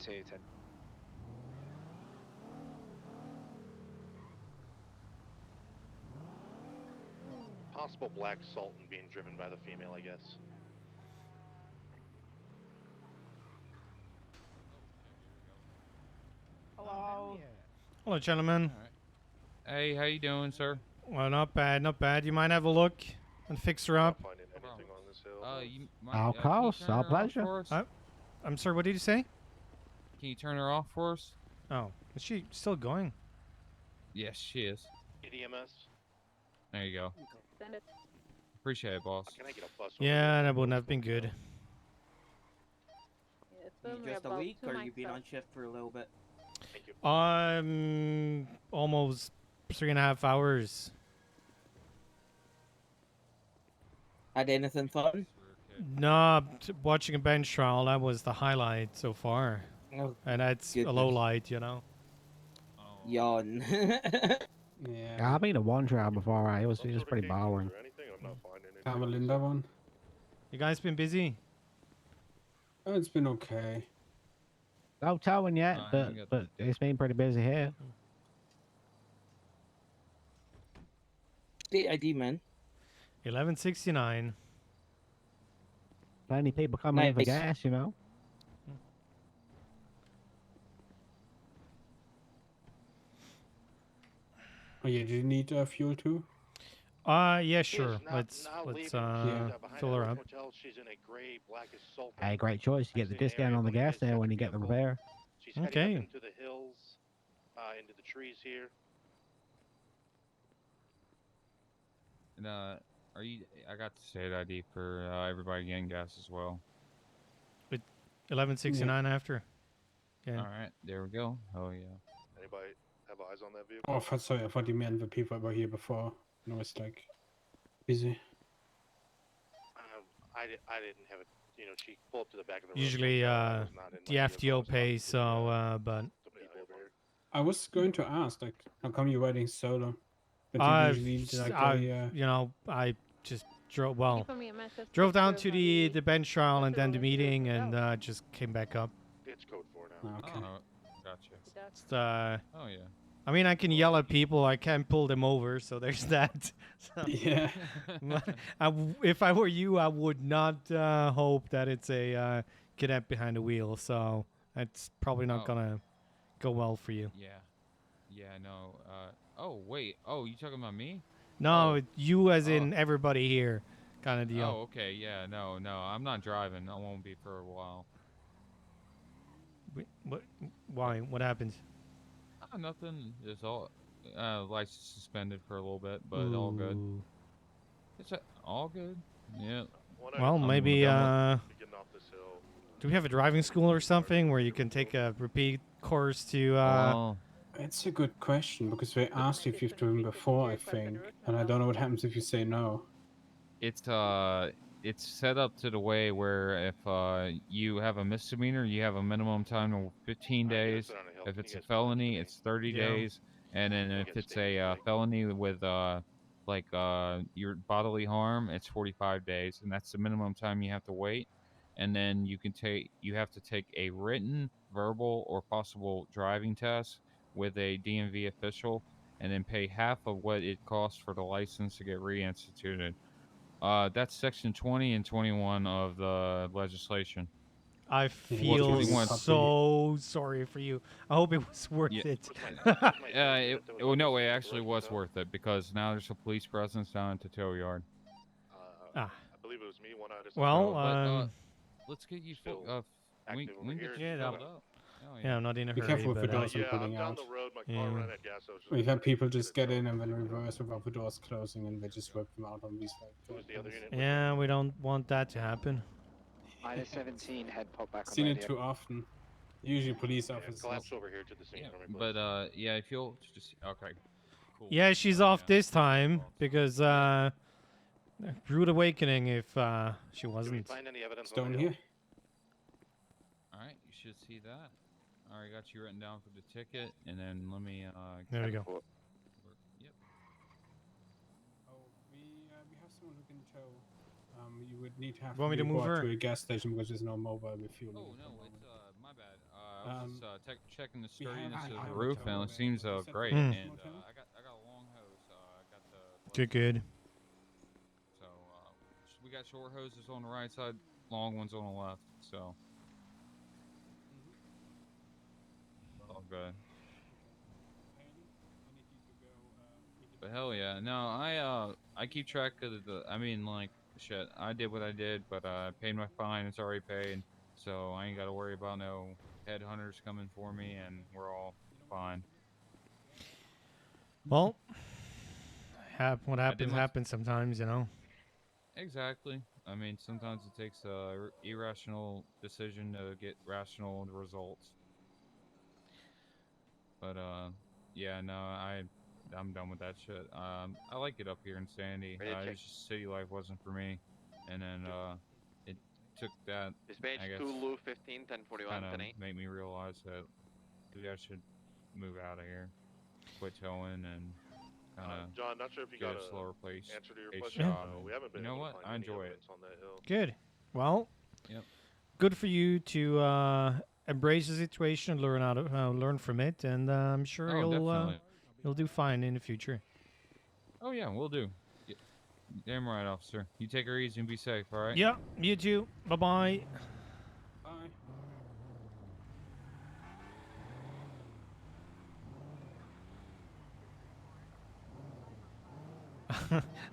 10-2, 10. Possible black Sultan being driven by the female, I guess. Hello. Hello, gentlemen. Hey, how you doing, sir? Well, not bad, not bad. You mind have a look and fix her up? Of course, our pleasure. I'm sorry, what did you say? Can you turn her off for us? Oh, is she still going? Yes, she is. EDMS. There you go. Send it. Appreciate it, boss. Can I get a bus? Yeah, that wouldn't have been good. Yeah, it's You only just a about week, 2 or mics you've been out. on shift for a little bit? Almost 3.5 hours. Had anything fun? No, watching a bench trial, that was the highlight so far. Oh, and that's a low light, you know. Yawn. Yeah, I've been to one trial before, right? It was pretty boring. Linda one. You guys been busy? Oh, it's been okay. No towing yet, but it's been pretty busy here. State ID, man. 1169. Plenty of people coming in for Nice. gas, you know. Oh yeah, do you need fuel too? Yeah, sure. Let's fill her up. Hey, great choice. You get the discount on the gas there when you get the repair. She's heading up into the hills, into the trees here. And are you? I got the state ID for everybody getting gas as well. 1169 after. Okay. All right, there we go. Oh yeah. Anybody have eyes on that vehicle? Oh, sorry, I thought you meant the people that were here before. No, it's like busy. I didn't have it. You know, she pulled up to the back of the road. Usually, the FTO pays, so, but... I was going to ask, like, how come you're riding solo? But you usually like you know, I just drove, well, put me a message drove to down approve to on the bench trial and then the meeting and just came back up. It's code 4 now. Okay. Oh, gotcha. Just, Oh yeah. I mean, I can yell at people. I can't pull them over, so there's that. So, Yeah. If I were you, I would not hope that it's a cadet behind the wheel. So that's probably not gonna go well for you. Yeah. Yeah. No. Oh wait. Oh, you talking about me? No, you as in everybody here, kind of deal. Oh, okay. Yeah. No. No. I'm not driving. I won't be for a while. What? Why? What happened? Nothing. It's all license suspended for a little bit, but all good. Ooh. It's all good. Yeah. Well, maybe. Do we have a driving school or something where you can take a repeat course to? It's a good question because they asked if you've driven before, I think, and I don't know what happens if you say no. It's set up to the way where if you have a misdemeanor, you have a minimum time of 15 days. If it's a felony, it's 30 days, and then if it's a felony with your bodily harm, it's 45 days, and that's the minimum time you have to wait. And then you have to take a written, verbal, or possible driving test with a DMV official, and then pay half of what it costs for the license to get reinstituted. That's section 20 and 21 of the legislation. I was feel getting a puppy. so sorry for you. I hope it was worth Yeah. it. No, it actually was worth it because now there's a police presence down at the tow yard. Ah. I believe it was me. One out of Well, let's get you still we active can over get here. you Yeah, filled up. Oh, yeah, I'm not in a Be hurry, careful with the but doors when Yeah, I'm pulling down out. the road. My Yeah. car ran out of gas. I was just We've had people get just it get towed. in and then reverse without the doors closing, and they just rip them out on these Who's the other unit? Yeah, we don't want that to happen. Minus 17, head pop back on Seen it radio. too often. Usually police Yeah, officers. collapse over here to the scene for me, please. But yeah, if you'll just okay. Cool. Yeah, she's off this time because rude awakening if she Did we wasn't. find any evidence Stone on the here. hill? All right, you should see that. All right, got you written down for the ticket, and then let me. There we go. Yep. Oh, we have someone who can tow. You would need to have Want me to move brought her? to a gas station because there's no mobile refueling. Oh at the no, moment. it's my bad. I was just checking the we have- sturdiness I of have the a roof, tow and it seems available. Is that great. the And motel? I got a long hose. I got the Good. So we got short hoses on the right side, long ones on the left. So all good. But hell yeah, no, I keep track of I mean, like, shit, I did what I did, but I paid my fine, it's already paid, so I ain't gotta worry about no headhunters coming for me, and we're all fine. Well, what I did happens sometimes, you know. Exactly. I mean, sometimes it takes a irrational decision to get rational results. But yeah, no, I'm done with that shit. I like it up here in Sandy. It's just city life wasn't for me, and then it took that. Dispatch I guess, 2 Lou 15 1041 kind of 10 8. made me realize that maybe I should move out of here, quit towing, and kind of John, not sure if you get got a slower place. answer to your a question. job. We haven't been You know able what? to find I any enjoy it. evidence on that hill. Good. Well, Yep. Good for you to embrace the situation, learn from it, and I'm sure definitely. you'll do fine in the future. Oh yeah, we'll do. Damn right, officer. You take her easy and be safe, all right? Yeah, you too. Bye bye. Bye.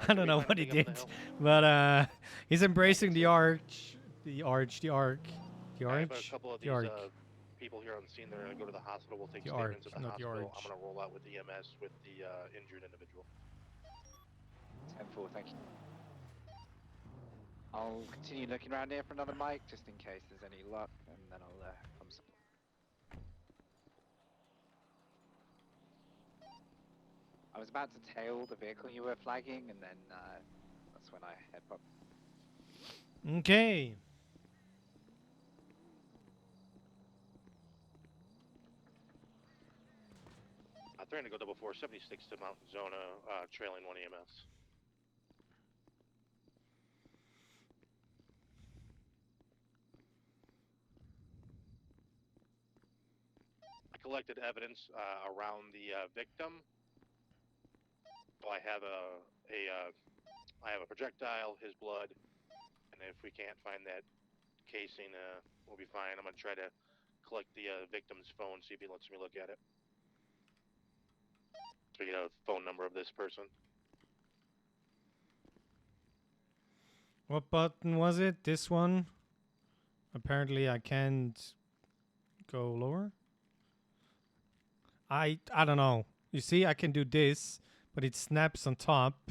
I don't know what he did, but he's embracing the arch. The arch. I have a couple of The these arc. people here on scene. They're going to go to the hospital. We'll take The statements arch, at the not the hospital. arch. I'm going to roll out with EMS with the injured individual. 10-4, thank you. I'll continue looking around here for another mic, just in case there's any luck, and then I'll come support. I was about to tail the vehicle you were flagging, and then that's when I head pop. Okay. They're going to go double 476 to Mountain Zona, trailing 1 EMS. I collected evidence around the victim. So I have I have a projectile, his blood, and if we can't find that casing, we'll be fine. I'm gonna try to collect the victim's phone, see if he lets me look at it. So we get a phone number of this person. What button was it? This one? Apparently I can't go lower. I don't know. You see, I can do this, but it snaps on top.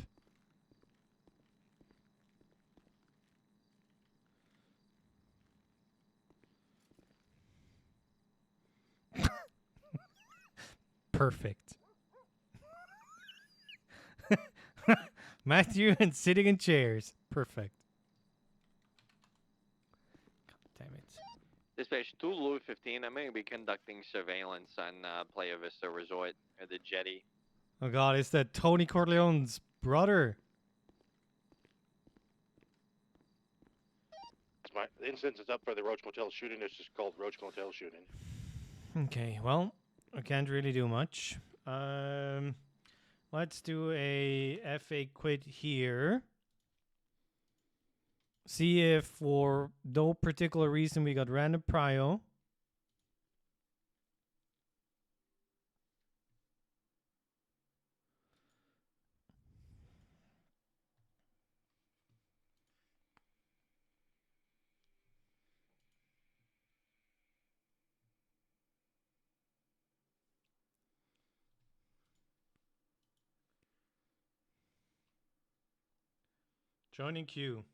Perfect. Matthew and sitting in chairs. Perfect. God damn it. Dispatch 2 Lou 15. I'm going to be conducting surveillance on Playa Vista Resort at the jetty. Oh god, it's that Tony Corleone's brother. The incident is up for the Roach Motel shooting. It's just called Roach Motel shooting. Okay, well, I can't really do much. Let's do a FA quit here. see if for no particular reason we got random prio. Joining queue.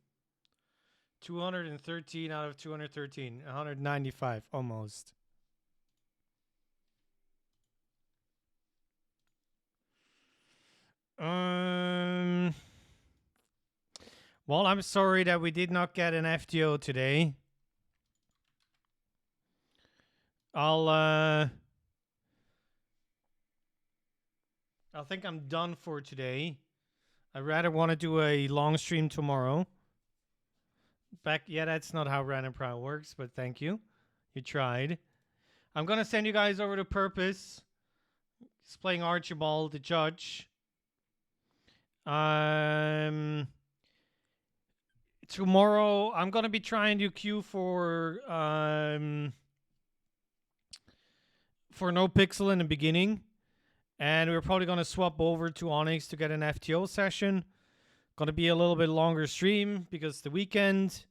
213 out of 213. 195 almost. Well, I'm sorry that we did not get an FTO today. I think I'm done for today. I rather want to do a long stream tomorrow. Yeah, that's not how Random Prime works, but thank you. You tried. I'm gonna send you guys over to Purpose. He's playing Archibald, the judge. Tomorrow I'm gonna be trying to queue for No Pixel in the beginning. And we're probably going to swap over to Onyx to get an FTO session. Going to be a little bit longer stream because the weekend.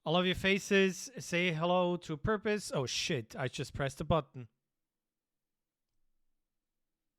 I love your faces. Say hello to Purpose. Oh shit, I just pressed the button.